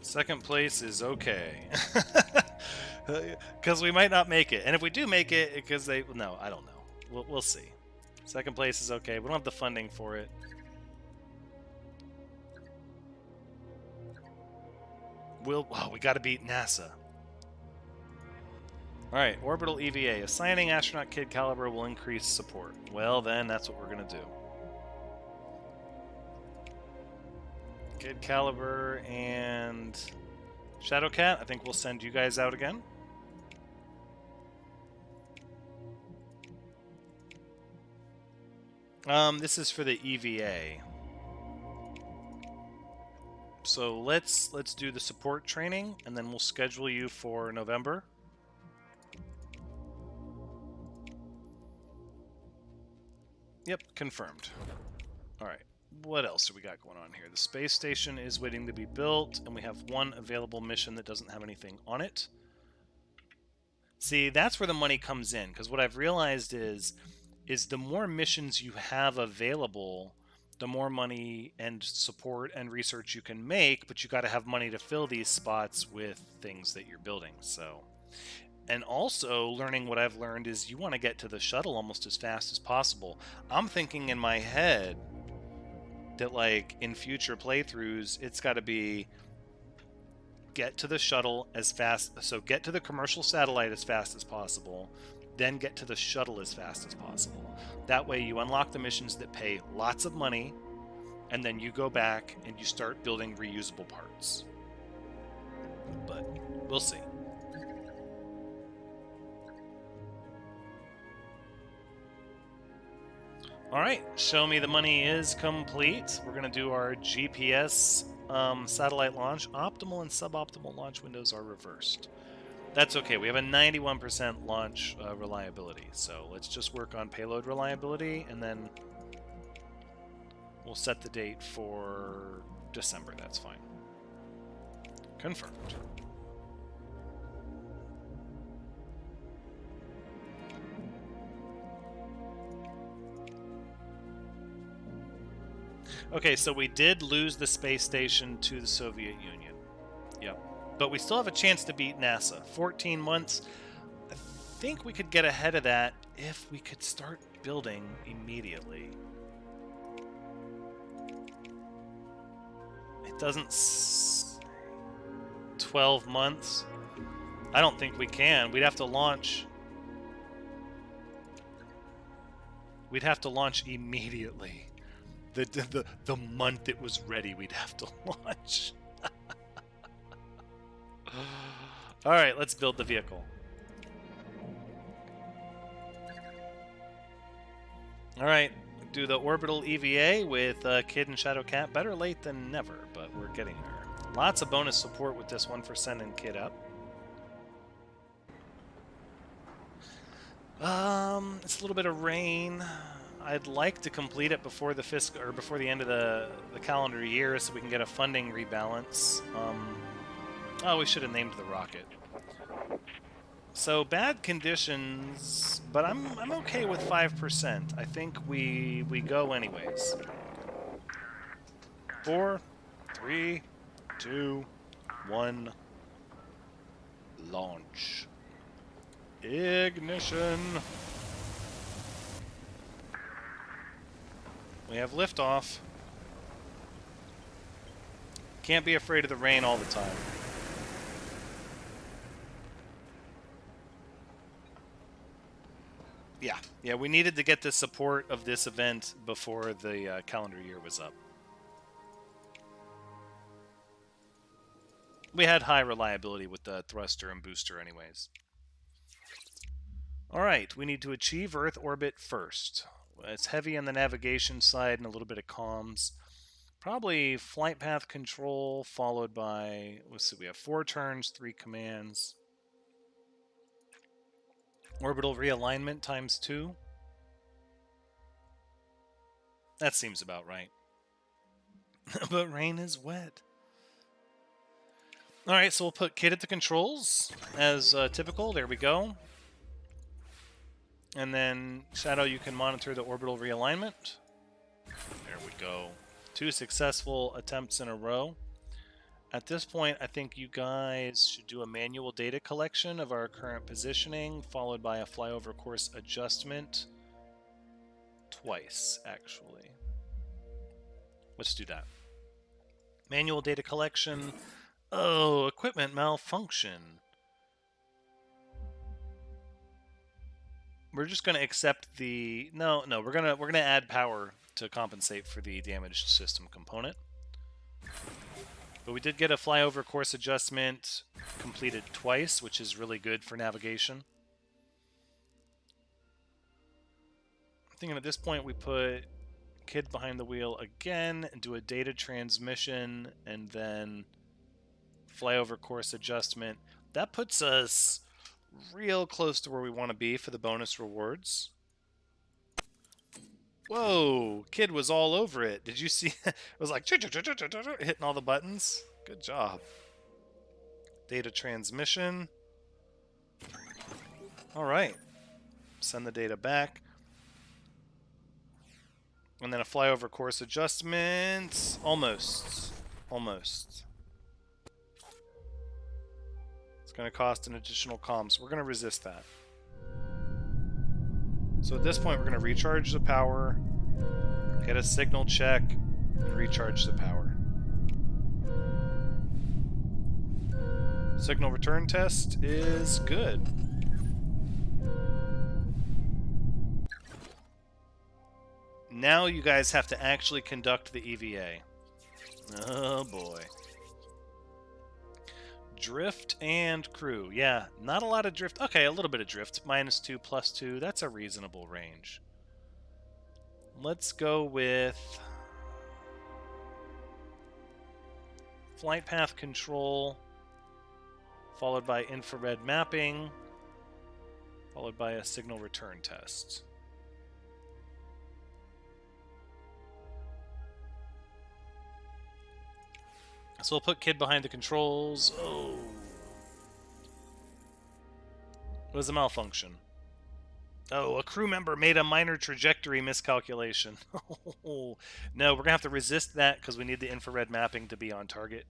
second place is okay. Because we might not make it. And if we do make it, because they... No, I don't know. We'll see. Second place is okay. We don't have the funding for it. We got to beat NASA. Alright, orbital EVA. Assigning astronaut Kid caliber will increase support. Well, then, that's what we're going to do. Kid caliber and Shadowcat, I think we'll send you guys out again. This is for the EVA. So let's do the support training, and then we'll schedule you for November. Yep, confirmed. Alright, what else do we got going on here? The space station is waiting to be built, and we have one available mission that doesn't have anything on it. See, that's where the money comes in, because what I've realized is the more missions you have available, the more money and support and research you can make, but you got to have money to fill these spots with things that you're building. So, and also learning what I've learned is you want to get to the shuttle almost as fast as possible. I'm thinking in my head that, like, in future playthroughs, it's got to be get to the shuttle as fast, so get to the commercial satellite as fast as possible, then get to the shuttle as fast as possible. That way you unlock the missions that pay lots of money, and then you go back and you start building reusable parts. But we'll see. Alright, show me the money is complete. We're going to do our GPS satellite launch. Optimal and suboptimal launch windows are reversed. That's okay. We have a 91% launch reliability. So let's just work on payload reliability, and then we'll set the date for December. That's fine. Confirmed. Okay, so we did lose the space station to the Soviet Union. Yep. But we still have a chance to beat NASA. 14 months. I think we could get ahead of that if we could start building immediately. It doesn't... 12 months? I don't think we can. We'd have to launch... We'd have to launch immediately. The month it was ready, we'd have to launch. Alright, let's build the vehicle. Alright, do the orbital EVA with Kid and Shadowcat. Better late than never, but we're getting there. Lots of bonus support with this one for sending Kid up. It's a little bit of rain. I'd like to complete it before the before the end of the calendar year, so we can get a funding rebalance. Oh, we should have named the rocket. So bad conditions, but I'm okay with 5%. I think we go anyways. 4, 3, 2, 1. Launch. Ignition. We have liftoff. Can't be afraid of the rain all the time. Yeah, we needed to get the support of this event before the calendar year was up. We had high reliability with the thruster and booster anyways. Alright, we need to achieve Earth orbit first. It's heavy on the navigation side and a little bit of comms. Probably flight path control, followed by, let's see, we have 4 turns, 3 commands. Orbital realignment times 2. That seems about right. But rain is wet. Alright, so we'll put Kid at the controls as typical. There we go. And then, Shadow, you can monitor the orbital realignment. There we go. 2 successful attempts in a row. At this point, I think you guys should do a manual data collection of our current positioning, followed by a flyover course adjustment. Twice, actually. Let's do that. Manual data collection. Oh, equipment malfunction. we're just going to accept the... No, we're gonna add power to compensate for the damaged system component. But we did get a flyover course adjustment completed twice, which is really good for navigation. I'm thinking at this point we put kid behind the wheel again and do a data transmission and then flyover course adjustment. That puts us real close to where we want to be for the bonus rewards. Whoa, kid was all over it. Did you see? It was like hitting all the buttons. Good job. Data transmission. All right. Send the data back. And then a flyover course adjustment. Almost. Almost. It's going to cost an additional comm, so we're going to resist that. So at this point, we're going to recharge the power, get a signal check, and recharge the power. Signal return test is good. Now you guys have to actually conduct the EVA. Oh boy. Drift and crew. Yeah, not a lot of drift. Okay, a little bit of drift. -2, +2. That's a reasonable range. Let's go with flight path control, followed by infrared mapping, followed by a signal return test. So we'll put kid behind the controls. Oh. What is a malfunction? Oh, a crew member made a minor trajectory miscalculation. No, we're going to have to resist that because we need the infrared mapping to be on target.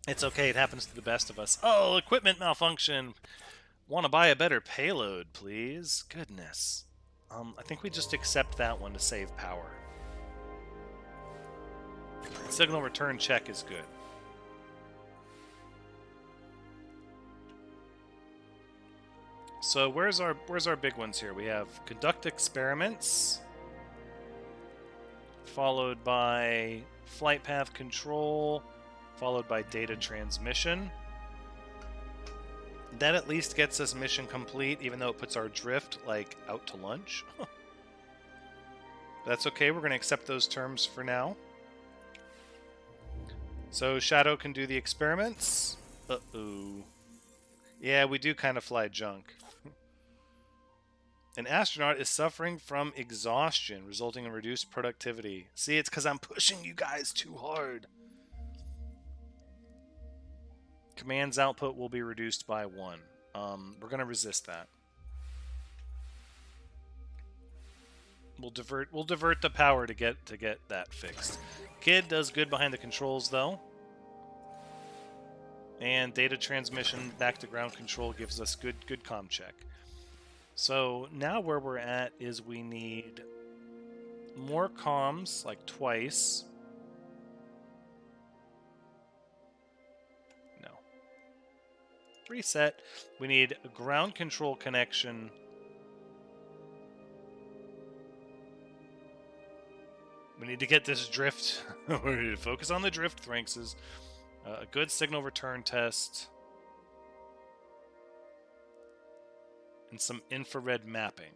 It's okay, it happens to the best of us. Oh, equipment malfunction. Want to buy a better payload, please? Goodness. I think we just accept that one to save power. Signal return check is good. So where's our big ones here? We have conduct experiments, followed by flight path control, followed by data transmission. That at least gets us mission complete, even though it puts our drift like out to lunch. That's okay. We're going to accept those terms for now. So Shadow can do the experiments. Uh-oh. Yeah, we do kind of fly junk. An astronaut is suffering from exhaustion, resulting in reduced productivity. See, it's because I'm pushing you guys too hard. Command's output will be reduced by 1. We're going to resist that. We'll divert the power to get that fixed. Kid does good behind the controls, though. And data transmission back to ground control gives us good comm check. So now where we're at is we need more comms, like twice. No. Reset. We need a ground control connection. We need to get this drift. We need to focus on the drift, Thranxes. A good signal return test. And some infrared mapping.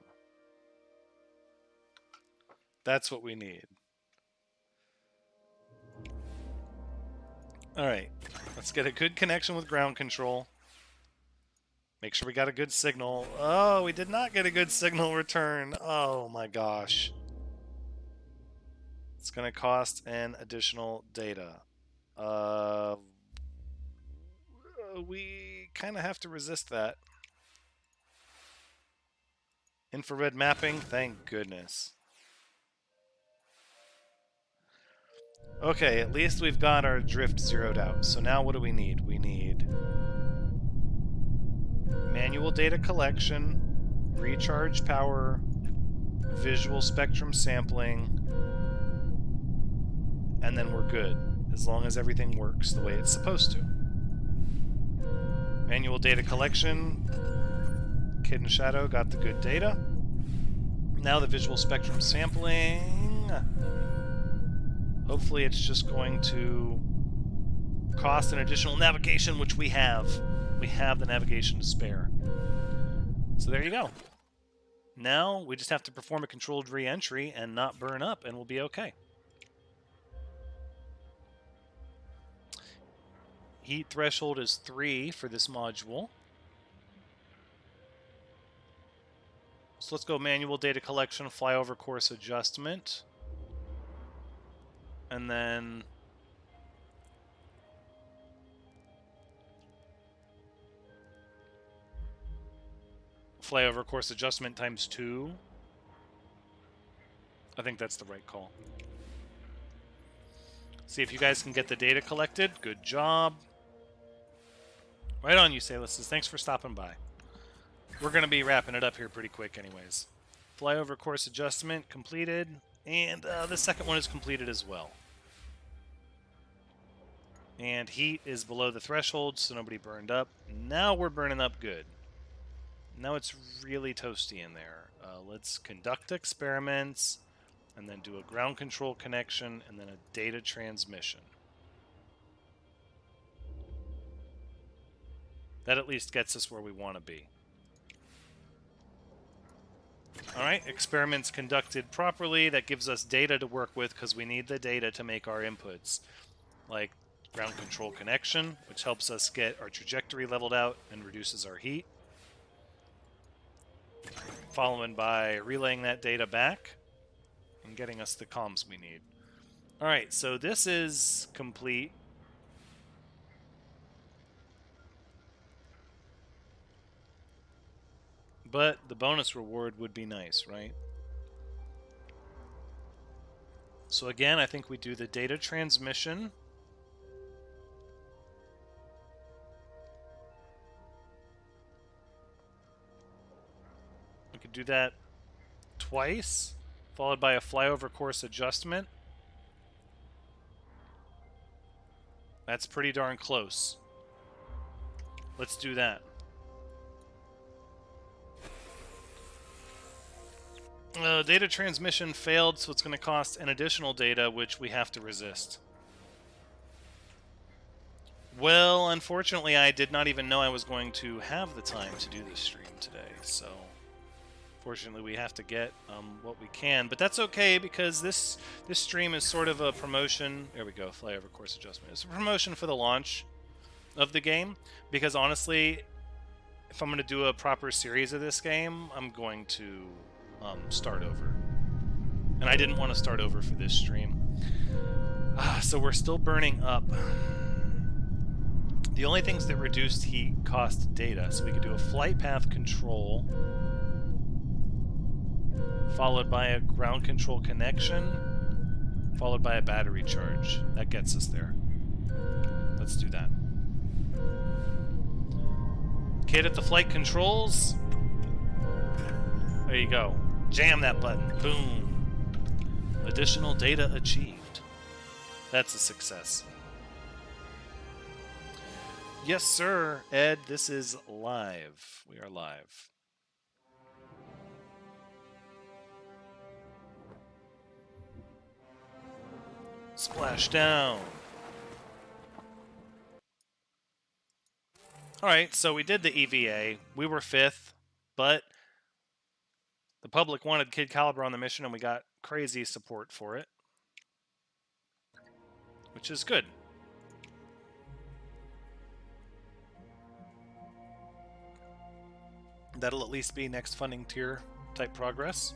That's what we need. Alright. Let's get a good connection with ground control. Make sure we got a good signal. Oh, we did not get a good signal return. Oh my gosh. It's going to cost an additional data. We kind of have to resist that. Infrared mapping, thank goodness. Okay, at least we've got our drift zeroed out. So now what do we need? We need manual data collection, recharge power, visual spectrum sampling, and then we're good, as long as everything works the way it's supposed to. Manual data collection. Kid and Shadow got the good data. Now the visual spectrum sampling. Hopefully it's just going to cost an additional navigation, which we have. We have the navigation to spare. So there you go. Now we just have to perform a controlled re-entry and not burn up, and we'll be okay. Heat threshold is 3 for this module. So let's go manual data collection, flyover course adjustment. And then flyover course adjustment times 2. I think that's the right call. See if you guys can get the data collected. Good job. Right on you, Salis. Thanks for stopping by. We're going to be wrapping it up here pretty quick anyways. Flyover course adjustment completed. And the second one is completed as well. And heat is below the threshold, so nobody burned up. Now we're burning up good. Now it's really toasty in there. Let's conduct experiments, and then do a ground control connection, and then a data transmission. That at least gets us where we want to be. Alright, experiments conducted properly. That gives us data to work with, because we need the data to make our inputs. Like ground control connection, which helps us get our trajectory leveled out and reduces our heat. Followed by relaying that data back and getting us the comms we need. Alright, so this is complete. But the bonus reward would be nice, right? So again, I think we do the data transmission. We could do that twice, followed by a flyover course adjustment. That's pretty darn close. Let's do that. Data transmission failed, so it's going to cost an additional data, which we have to resist. Well, unfortunately, I did not even know I was going to have the time to do this stream today, so fortunately we have to get what we can. But that's okay, because this stream is sort of a promotion. There we go, flyover course adjustment. It's a promotion for the launch of the game, because honestly, if I'm going to do a proper series of this game, I'm going to start over. And I didn't want to start over for this stream. So we're still burning up. The only things that reduced heat cost data. So we could do a flight path control, followed by a ground control connection, followed by a battery charge. That gets us there. Let's do that. Kid at the flight controls. There you go. Jam that button. Boom. Additional data achieved. That's a success. Yes, sir, Ed. This is live. We are live. Splash down. Alright, so we did the EVA. We were 5th, but the public wanted Kid Caliber on the mission, and we got crazy support for it, which is good. That'll at least be next funding tier type progress.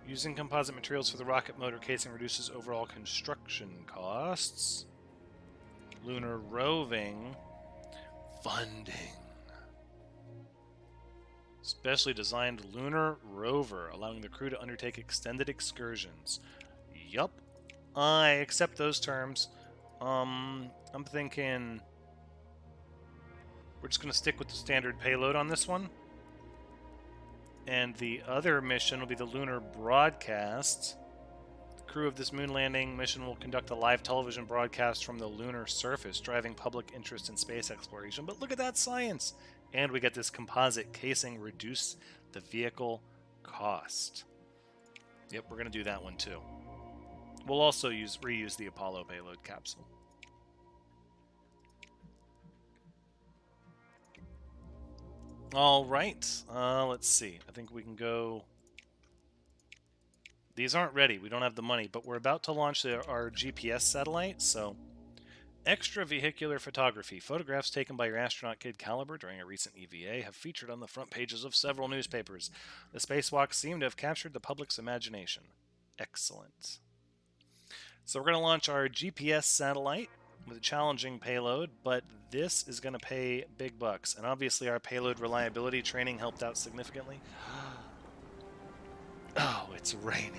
Using composite materials for the rocket motor casing reduces overall construction costs. Lunar roving. Funding. Specially designed lunar rover, allowing the crew to undertake extended excursions. Yup. I accept those terms. I'm thinking we're just going to stick with the standard payload on this one. And the other mission will be the lunar broadcast. The crew of this moon landing mission will conduct a live television broadcast from the lunar surface, driving public interest in space exploration. But look at that science! And we get this composite casing, reduce the vehicle cost. Yep, we're going to do that one too. We'll also reuse the Apollo payload capsule. All right, let's see. I think we can go... These aren't ready. We don't have the money, but we're about to launch our GPS satellite, so... Extravehicular photography. Photographs taken by your astronaut kid Caliber during a recent EVA have featured on the front pages of several newspapers. The spacewalks seem to have captured the public's imagination. Excellent. So we're going to launch our GPS satellite with a challenging payload, but this is going to pay big bucks. And obviously our payload reliability training helped out significantly. Oh, it's raining.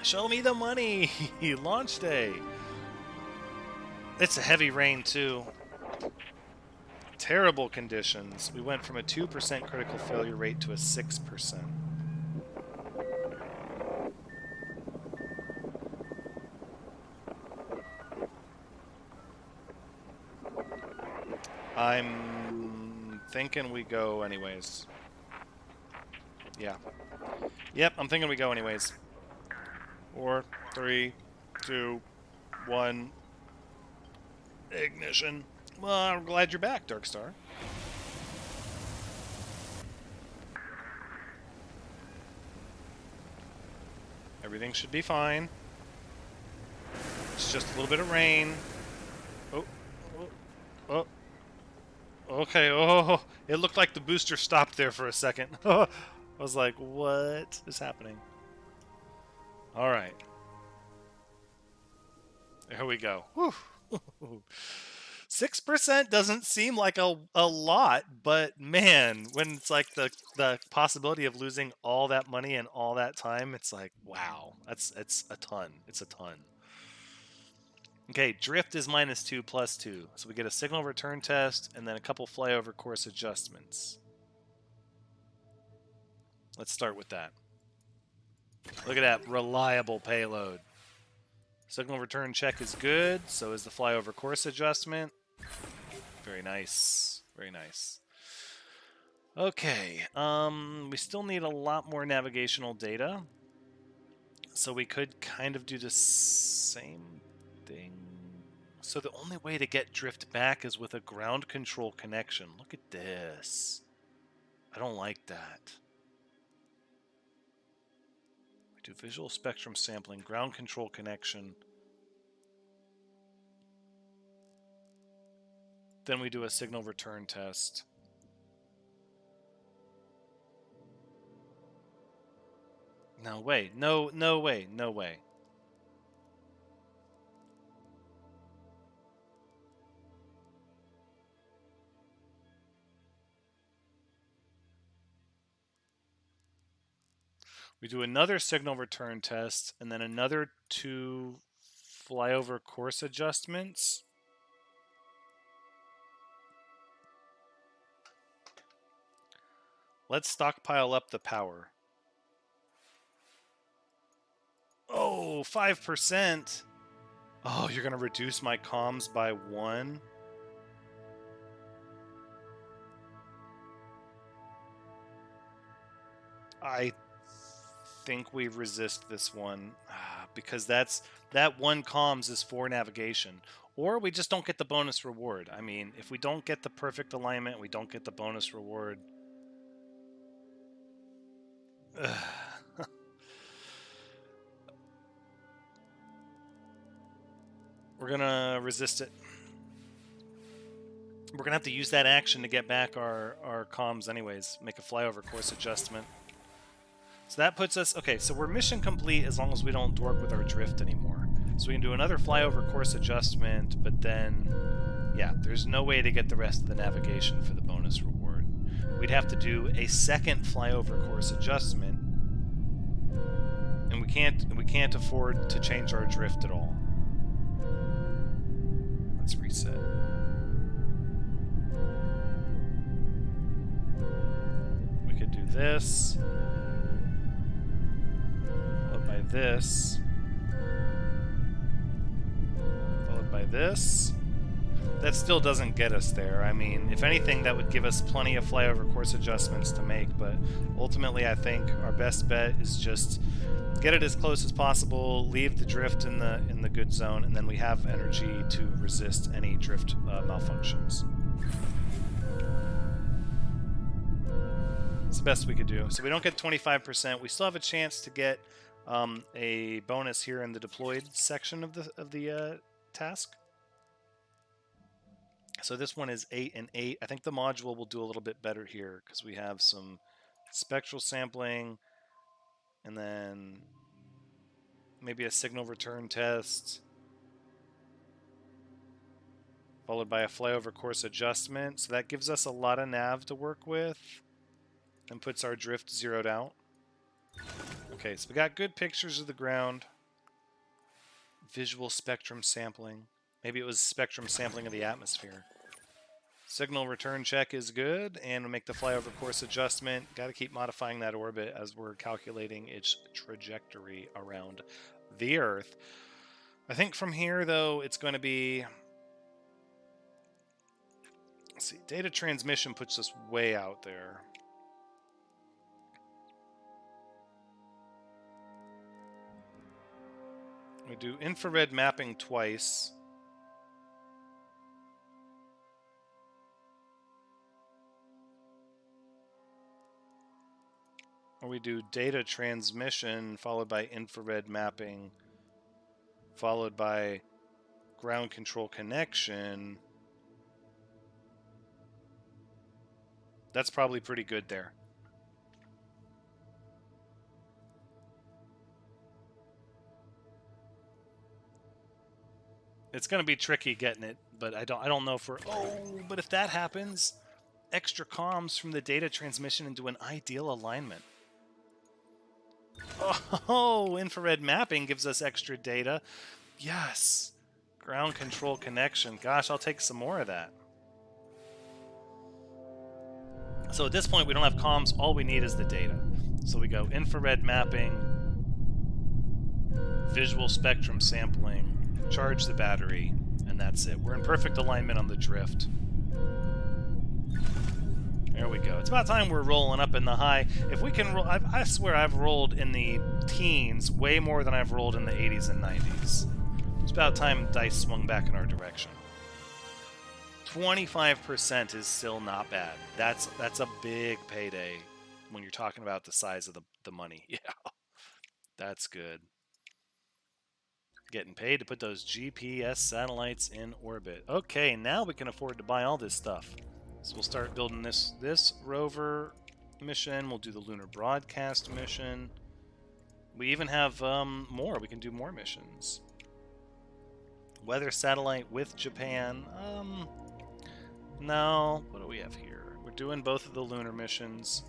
Show me the money! Launch day! It's a heavy rain, too. Terrible conditions. We went from a 2% critical failure rate to a 6%. I'm thinking we go anyways. Yeah. Yep, I'm thinking we go anyways. 4, 3, 2, 1. Ignition. Well, I'm glad you're back, Darkstar. Everything should be fine. It's just a little bit of rain. Oh. Oh. Oh. Okay. Oh. It looked like the booster stopped there for a second. I was like, what is happening? All right. There we go. Whew. 6% doesn't seem like a lot, but man, when it's like the possibility of losing all that money and all that time, it's like, wow, it's a ton. It's a ton. Okay, drift is -2 +2. So we get a signal return test and then a couple flyover course adjustments. Let's start with that. Look at that reliable payload. Signal return check is good. So is the flyover course adjustment. Very nice. Very nice. Okay. We still need a lot more navigational data. So we could kind of do the same thing. So the only way to get drift back is with a ground control connection. Look at this. I don't like that. Do visual spectrum sampling, ground control connection. Then we do a signal return test. No way. No way. No way. We do another signal return test and then another 2 flyover course adjustments. Let's stockpile up the power. Oh, 5%. Oh, you're going to reduce my comms by 1. I think we resist this one because that 1 comms is 4 navigation, or we just don't get the bonus reward. I mean, if we don't get the perfect alignment, we don't get the bonus reward. We're gonna resist it. We're gonna have to use that action to get back our comms anyways. Make a flyover course adjustment. So that puts us... Okay, so we're mission complete as long as we don't dork with our drift anymore. So we can do another flyover course adjustment, but then... Yeah, there's no way to get the rest of the navigation for the bonus reward. We'd have to do a second flyover course adjustment. And we can't afford to change our drift at all. Let's reset. We could do this. this, followed by this. That still doesn't get us there. I mean, if anything, that would give us plenty of flyover course adjustments to make, but ultimately I think our best bet is just get it as close as possible, leave the drift in the good zone, and then we have energy to resist any drift malfunctions. It's the best we could do. So we don't get 25%. We still have a chance to get a bonus here in the deployed section of the task. So this one is 8 and 8. I think the module will do a little bit better here because we have some spectral sampling and then maybe a signal return test, followed by a flyover course adjustment. So that gives us a lot of nav to work with and puts our drift zeroed out. Okay, so we got good pictures of the ground. Visual spectrum sampling. Maybe it was spectrum sampling of the atmosphere. Signal return check is good, and we'll make the flyover course adjustment. Got to keep modifying that orbit as we're calculating its trajectory around the Earth. I think from here, though, it's going to be... Let's see, data transmission puts us way out there. We do infrared mapping twice. Or we do data transmission followed by infrared mapping, followed by ground control connection. That's probably pretty good there. It's going to be tricky getting it, but I don't know if we're... Oh, but if that happens, extra comms from the data transmission into an ideal alignment. Oh, infrared mapping gives us extra data. Yes. Ground control connection. Gosh, I'll take some more of that. So at this point, we don't have comms. All we need is the data. So we go infrared mapping, visual spectrum sampling, charge the battery, and that's it. We're in perfect alignment on the drift. There we go. It's about time we're rolling up in the high. If we can roll... I swear I've rolled in the teens way more than I've rolled in the 80s and 90s. It's about time dice swung back in our direction. 25% is still not bad. That's a big payday when you're talking about the size of the money. Yeah, that's good. Getting paid to put those GPS satellites in orbit. Okay, now we can afford to buy all this stuff. So we'll start building this rover mission. We'll do the lunar broadcast mission. We even have more. We can do more missions. Weather satellite with Japan. No. What do we have here? We're doing both of the lunar missions.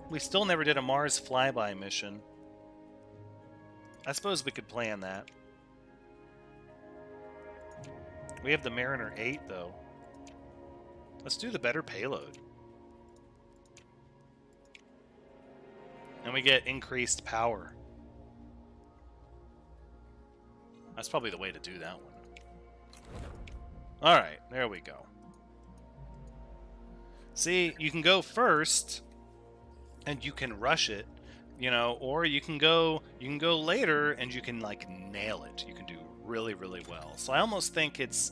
We still never did a Mars flyby mission. I suppose we could plan that. We have the Mariner 8, though. Let's do the better payload. And we get increased power. That's probably the way to do that one. Alright, there we go. See, you can go first, and you can rush it, you know, or you can go later, and you can, like, nail it. You can do really, really well. So I almost think it's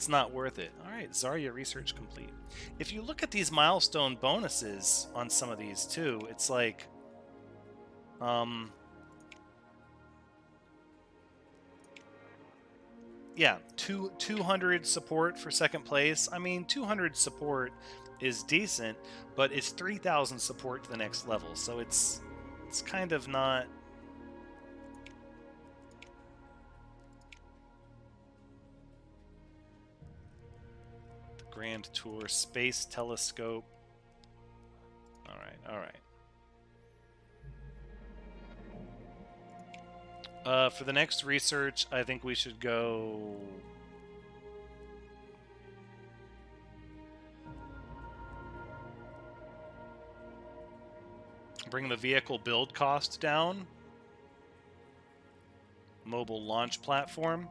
not worth it. All right, Zarya research complete. If you look at these milestone bonuses on some of these too, it's like yeah, 200 support for second place. I mean, 200 support is decent, but it's 3,000 support to the next level. So it's kind of not... Grand Tour, Space Telescope. All right. For the next research, I think we should go... bring the vehicle build cost down. Mobile launch platform.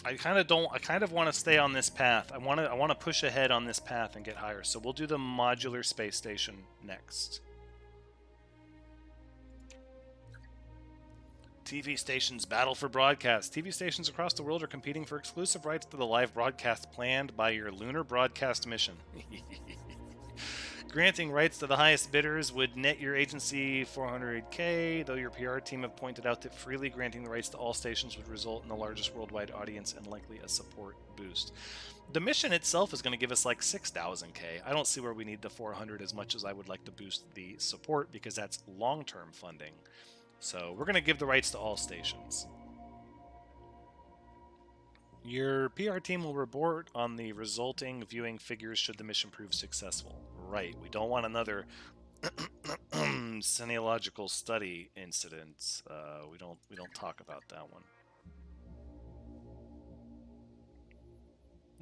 I kind of want to stay on this path. I want to push ahead on this path and get higher. So we'll do the modular space station next. TV stations battle for broadcast. TV stations across the world are competing for exclusive rights to the live broadcast planned by your lunar broadcast mission. Granting rights to the highest bidders would net your agency $400K, though your PR team have pointed out that freely granting the rights to all stations would result in the largest worldwide audience and likely a support boost. The mission itself is going to give us like 6,000K. I don't see where we need the 400 as much as I would like to boost the support because that's long-term funding. So we're going to give the rights to all stations. Your PR team will report on the resulting viewing figures should the mission prove successful. Right, we don't want another Sinological study incident. We don't talk about that one.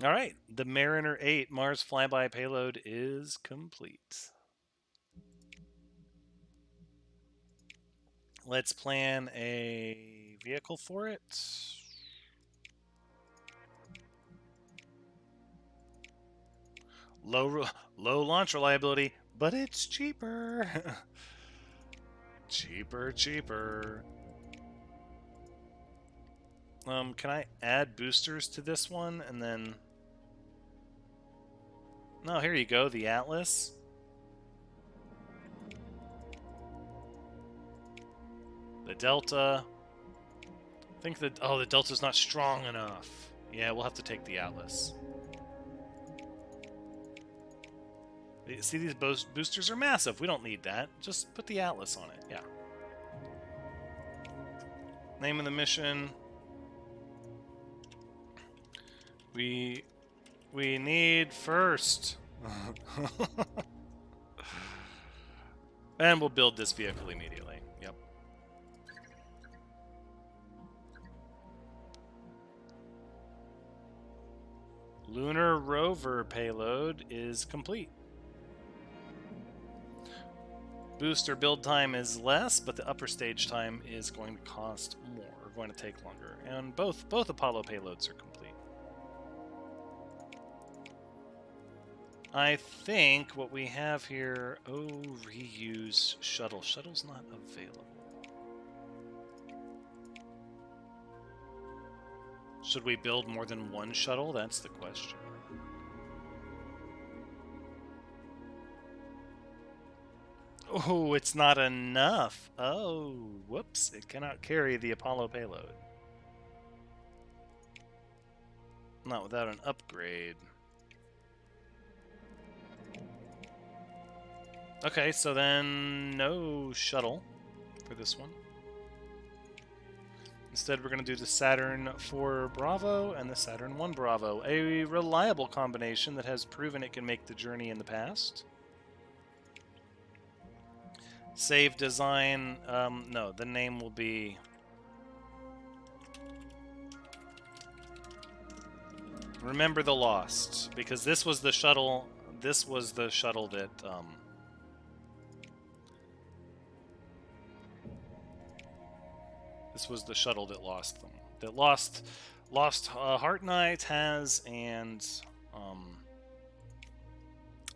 All right, the Mariner 8 Mars flyby payload is complete. Let's plan a vehicle for it. Low launch reliability, but it's cheaper. cheaper. Can I add boosters to this one and then... No, here you go, the Atlas. The Delta. I think that... Oh, the Delta's not strong enough. Yeah, we'll have to take the Atlas. See, these boosters are massive. We don't need that. Just put the Atlas on it. Yeah. Name of the mission. We need first. And we'll build this vehicle immediately. Yep. Lunar rover payload is complete. Booster build time is less, but the upper stage time is going to cost more, or going to take longer. And both Apollo payloads are complete. I think what we have here... Oh, reuse shuttle. Shuttle's not available. Should we build more than one shuttle? That's the question. Oh, it's not enough. Oh, whoops. It cannot carry the Apollo payload. Not without an upgrade. Okay, so then no shuttle for this one. Instead, we're going to do the Saturn IV Bravo and the Saturn I Bravo. A reliable combination that has proven it can make the journey in the past. Save design. No, the name will be... Remember the Lost, because this was the shuttle. This was the shuttle that... This was the shuttle that lost them. That lost Heart Knight, Taz, and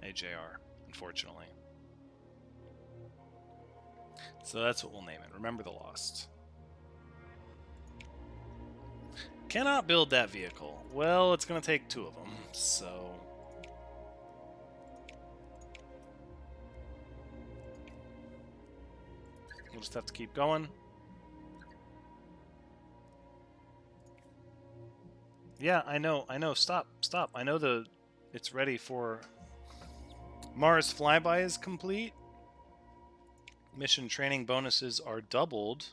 AJR, unfortunately. So that's what we'll name it. Remember the Lost. Cannot build that vehicle. Well, it's going to take two of them, so... We'll just have to keep going. Yeah, I know. Stop. I know it's ready for... Mars flyby is complete. Mission training bonuses are doubled.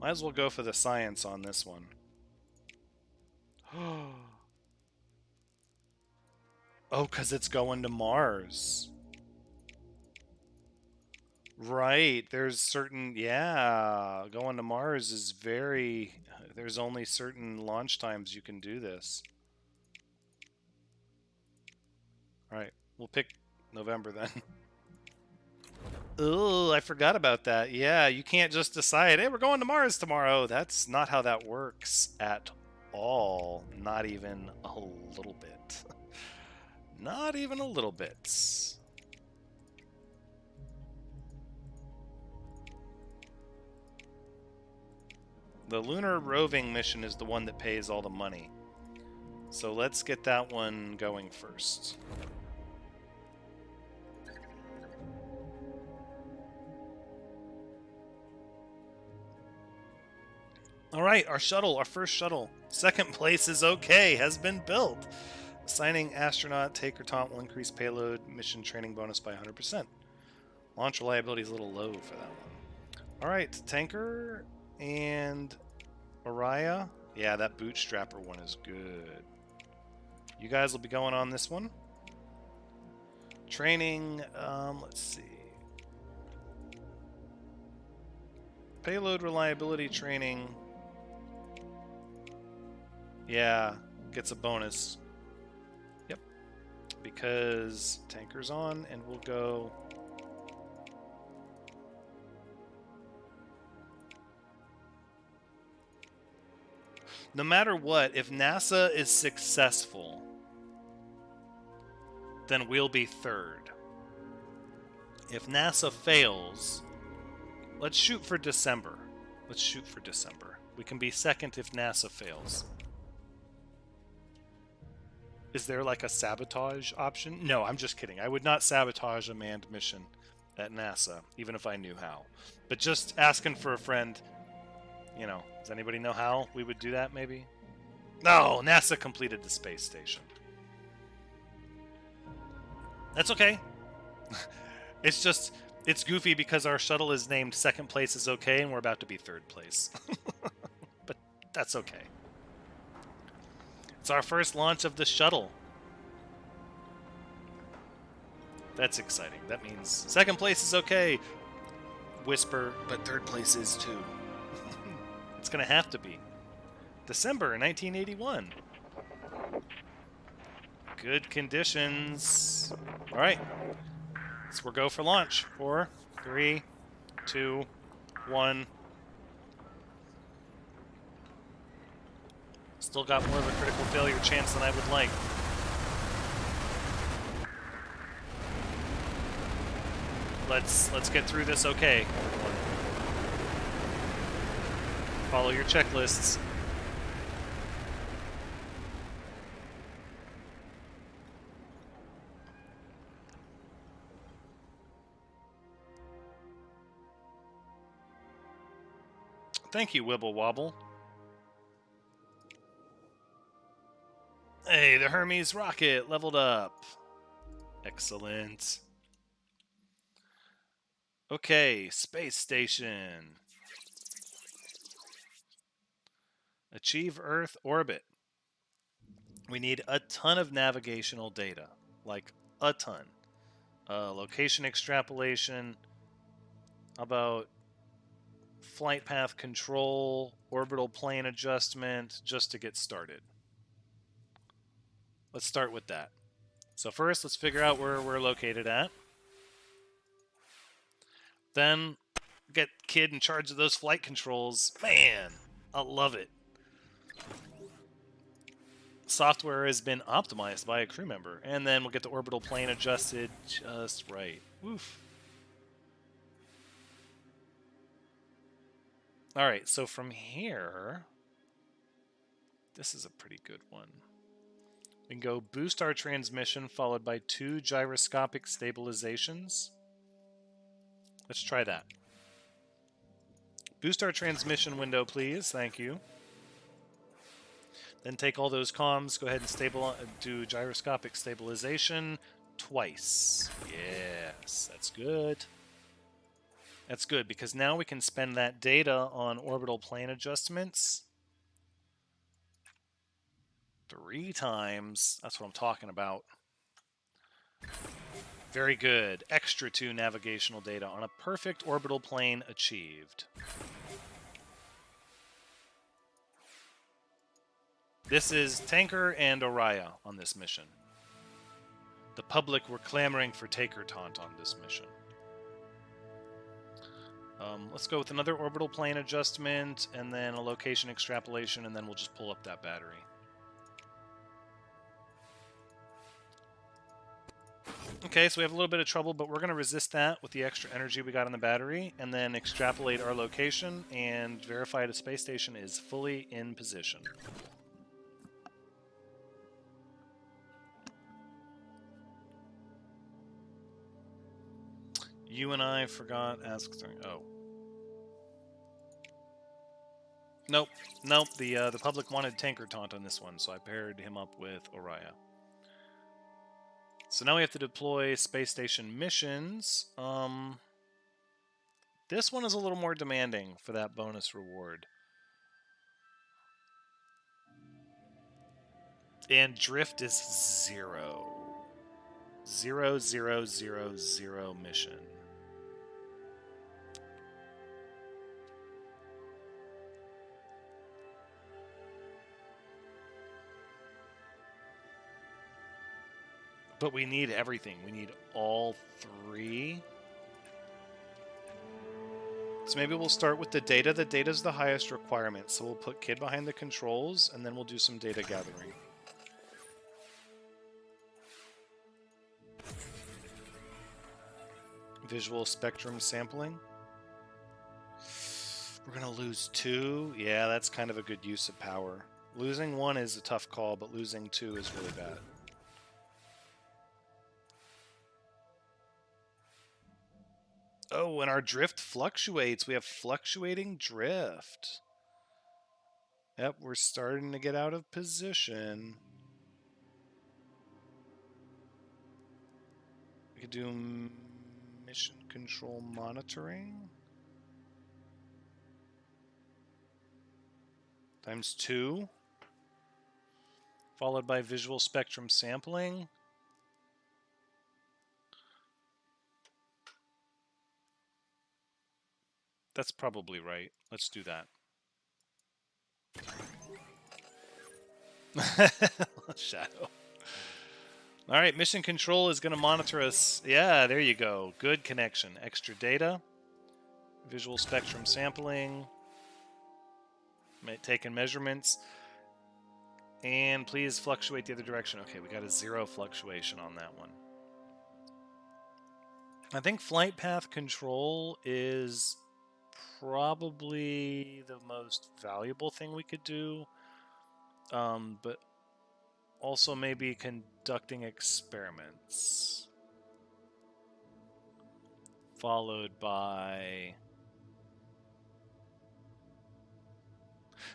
Might as well go for the science on this one. Oh, because it's going to Mars. Right. There's certain, yeah, going to Mars is very, there's only certain launch times you can do this. All right. We'll pick November then. Oh, I forgot about that. Yeah, you can't just decide, hey, we're going to Mars tomorrow. That's not how that works at all. Not even a little bit. Not even a little bit. The lunar roving mission is the one that pays all the money. So let's get that one going first. All right, our shuttle, our first shuttle. Second place is okay, has been built. Assigning astronaut take or taunt will increase payload mission training bonus by 100%. Launch reliability is a little low for that one. All right, tanker and Araya. Yeah, that bootstrapper one is good. You guys will be going on this one. Training, let's see. Payload reliability training. Yeah, gets a bonus. Yep. Because tanker's on, and we'll go. No matter what, if NASA is successful, then we'll be third. If NASA fails, let's shoot for December. Let's shoot for December. We can be second if NASA fails. Is there like a sabotage option? No, I'm just kidding. I would not sabotage a manned mission at NASA, even if I knew how. But just asking for a friend, you know, does anybody know how we would do that maybe? No, NASA completed the space station. That's okay. It's just, it's goofy because our shuttle is named second place is okay and we're about to be third place. But that's okay. It's our first launch of the shuttle. That's exciting. That means second place is okay. Whisper, but third place is too. It's going to have to be. December 1981. Good conditions. All right. So we'll go for launch. 4, 3, 2, 1. Still got more of a critical failure chance than I would like. Let's get through this okay. Follow your checklists. Thank you, Wibble Wobble. Hey, the Hermes rocket leveled up. Excellent. Okay, space station. Achieve Earth orbit. We need a ton of navigational data, like a ton. Location extrapolation. How about flight path control, orbital plane adjustment, just to get started. Let's start with that. So first, let's figure out where we're located at. Then, get kid in charge of those flight controls. Man, I love it. Software has been optimized by a crew member. And then we'll get the orbital plane adjusted just right. Woof. Alright, so from here, this is a pretty good one. We can go boost our transmission followed by 2 gyroscopic stabilizations. Let's try that. Boost our transmission window, please. Thank you. Then take all those comms, go ahead and do gyroscopic stabilization twice. Yes, that's good. That's good, because now we can spend that data on orbital plane adjustments 3 times. That's what I'm talking about. Very good. Extra 2 navigational data on a perfect orbital plane achieved. This is Tanker and Oriah on this mission. The public were clamoring for Taker Taunt on this mission. Let's go with another orbital plane adjustment, and then a location extrapolation, and then we'll just pull up that battery. Okay, so we have a little bit of trouble, but we're going to resist that with the extra energy we got on the battery, and then extrapolate our location and verify the space station is fully in position. You and I forgot ask. Oh. Nope. The public wanted Tanker Taunt on this one, so I paired him up with Oriah. So now we have to deploy space station missions. This one is a little more demanding for that bonus reward. And drift is 0. 0, 0, 0, 0 mission. But we need everything. We need all 3. So maybe we'll start with the data. The data is the highest requirement. So we'll put Kid behind the controls, and then we'll do some data gathering. Visual spectrum sampling. We're going to lose 2. Yeah, that's kind of a good use of power. Losing 1 is a tough call, but losing 2 is really bad. Oh, and our drift fluctuates. We have fluctuating drift. Yep, we're starting to get out of position. We could do mission control monitoring. Times 2. Followed by visual spectrum sampling. That's probably right. Let's do that. Shadow. All right, mission control is going to monitor us. Yeah, there you go. Good connection. Extra data. Visual spectrum sampling. Taking measurements. And please fluctuate the other direction. Okay, we got a 0 fluctuation on that one. I think flight path control is probably the most valuable thing we could do. But also maybe conducting experiments. Followed by...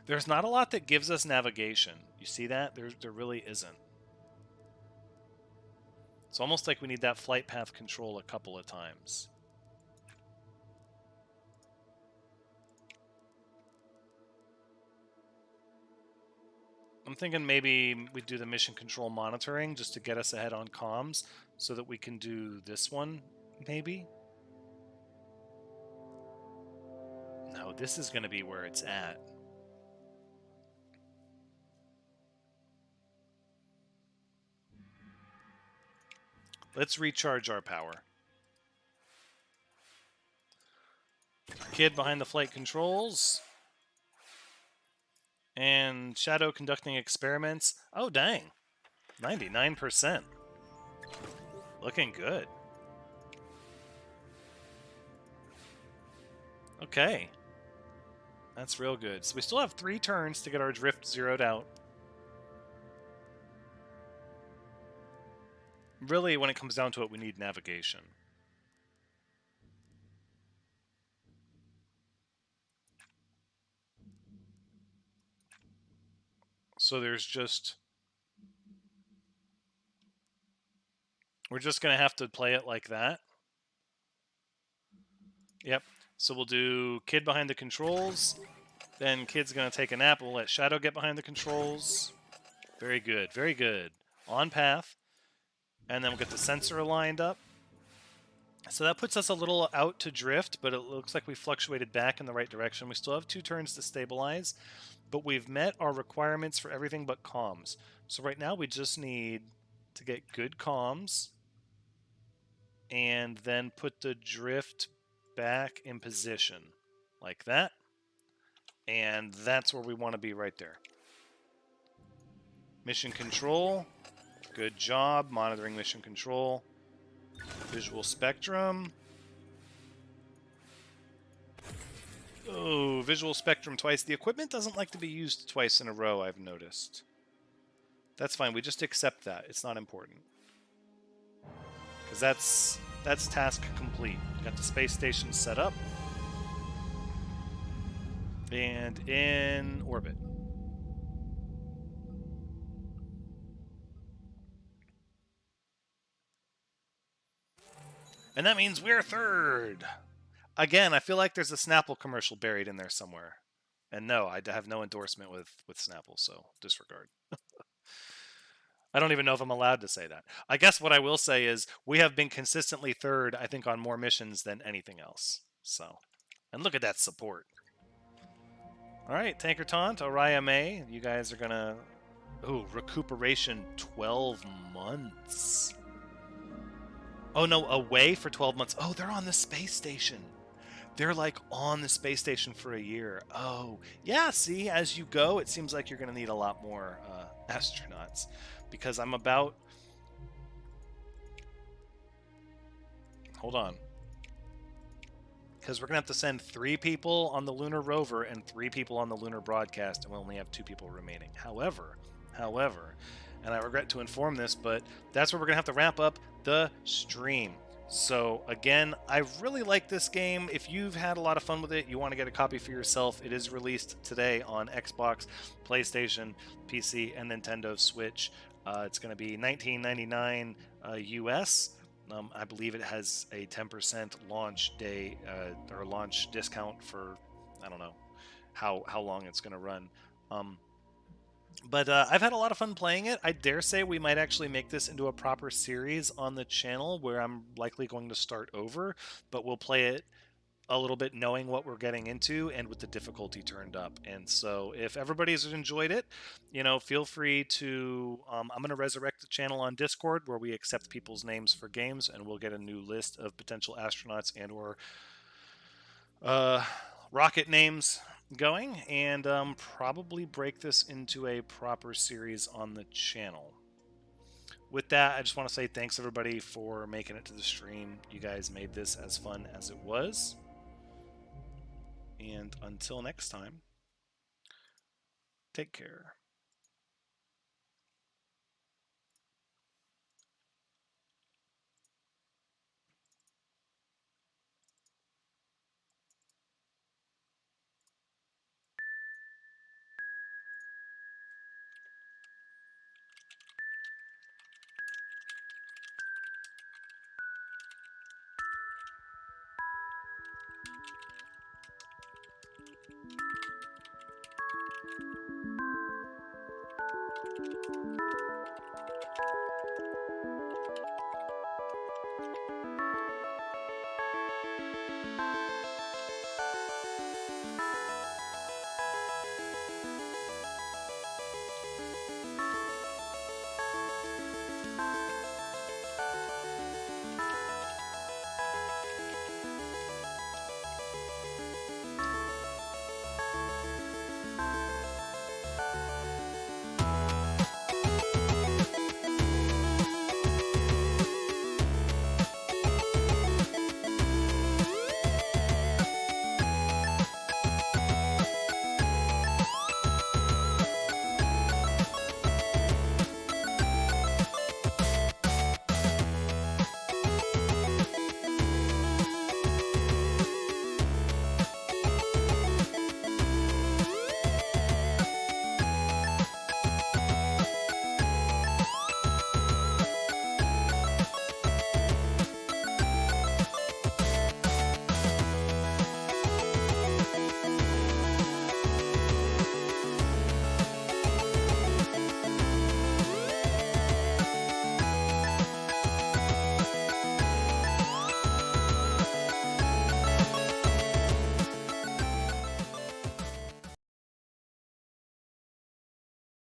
There's not a lot that gives us navigation. You see that? There really isn't. It's almost like we need that flight path control a couple of times. I'm thinking maybe we do the mission control monitoring just to get us ahead on comms so that we can do this one, maybe? No, this is going to be where it's at. Let's recharge our power. Kid behind the flight controls. And Shadow conducting experiments. Oh, dang. 99%. Looking good. Okay. That's real good. So we still have 3 turns to get our drift zeroed out. Really, when it comes down to it, we need navigation. So there's just... We're just going to have to play it like that. Yep. So we'll do Kid behind the controls. Then Kid's going to take a nap. We'll let Shadow get behind the controls. Very good. Very good. On path. And then we'll get the sensor lined up. So that puts us a little out to drift, but it looks like we fluctuated back in the right direction. We still have 2 turns to stabilize, but we've met our requirements for everything but comms. So right now we just need to get good comms and then put the drift back in position like that. And that's where we want to be right there. Mission control. Good job monitoring mission control. Visual spectrum. Oh, visual spectrum twice. The equipment doesn't like to be used twice in a row, I've noticed. That's fine. We just accept that. It's not important. Because that's task complete. Got the space station set up. And in orbit. And that means we're third. Again, I feel like there's a Snapple commercial buried in there somewhere. And no, I have no endorsement with Snapple, so disregard. I don't even know if I'm allowed to say that. I guess what I will say is we have been consistently third, I think, on more missions than anything else. So, and look at that support. All right, Tanker Taunt, Oriya May, you guys are gonna. Ooh, recuperation 12 months. Oh no, away for 12 months. Oh, they're on the space station. They're like on the space station for a year. Oh, yeah, see, as you go, it seems like you're going to need a lot more astronauts. Because I'm about. Hold on. Because we're going to have to send 3 people on the lunar rover and 3 people on the lunar broadcast, and we only have 2 people remaining. However, and I regret to inform this, but that's where we're going to have to wrap up the stream. So again, I really like this game. If you've had a lot of fun with it, you want to get a copy for yourself, it is released today on Xbox, PlayStation, PC, and Nintendo Switch. It's going to be $19.99 US. I believe it has a 10% launch day or launch discount for, I don't know how long it's going to run. But I've had a lot of fun playing it. I dare say we might actually make this into a proper series on the channel where I'm likely going to start over, but we'll play it a little bit knowing what we're getting into and with the difficulty turned up. And so if everybody's enjoyed it, feel free to I'm going to resurrect the channel on Discord where we accept people's names for games, and we'll get a new list of potential astronauts and or rocket names going, and probably break this into a proper series on the channel. With that, I just want to say thanks everybody for making it to the stream. You guys made this as fun as it was. And until next time, take care.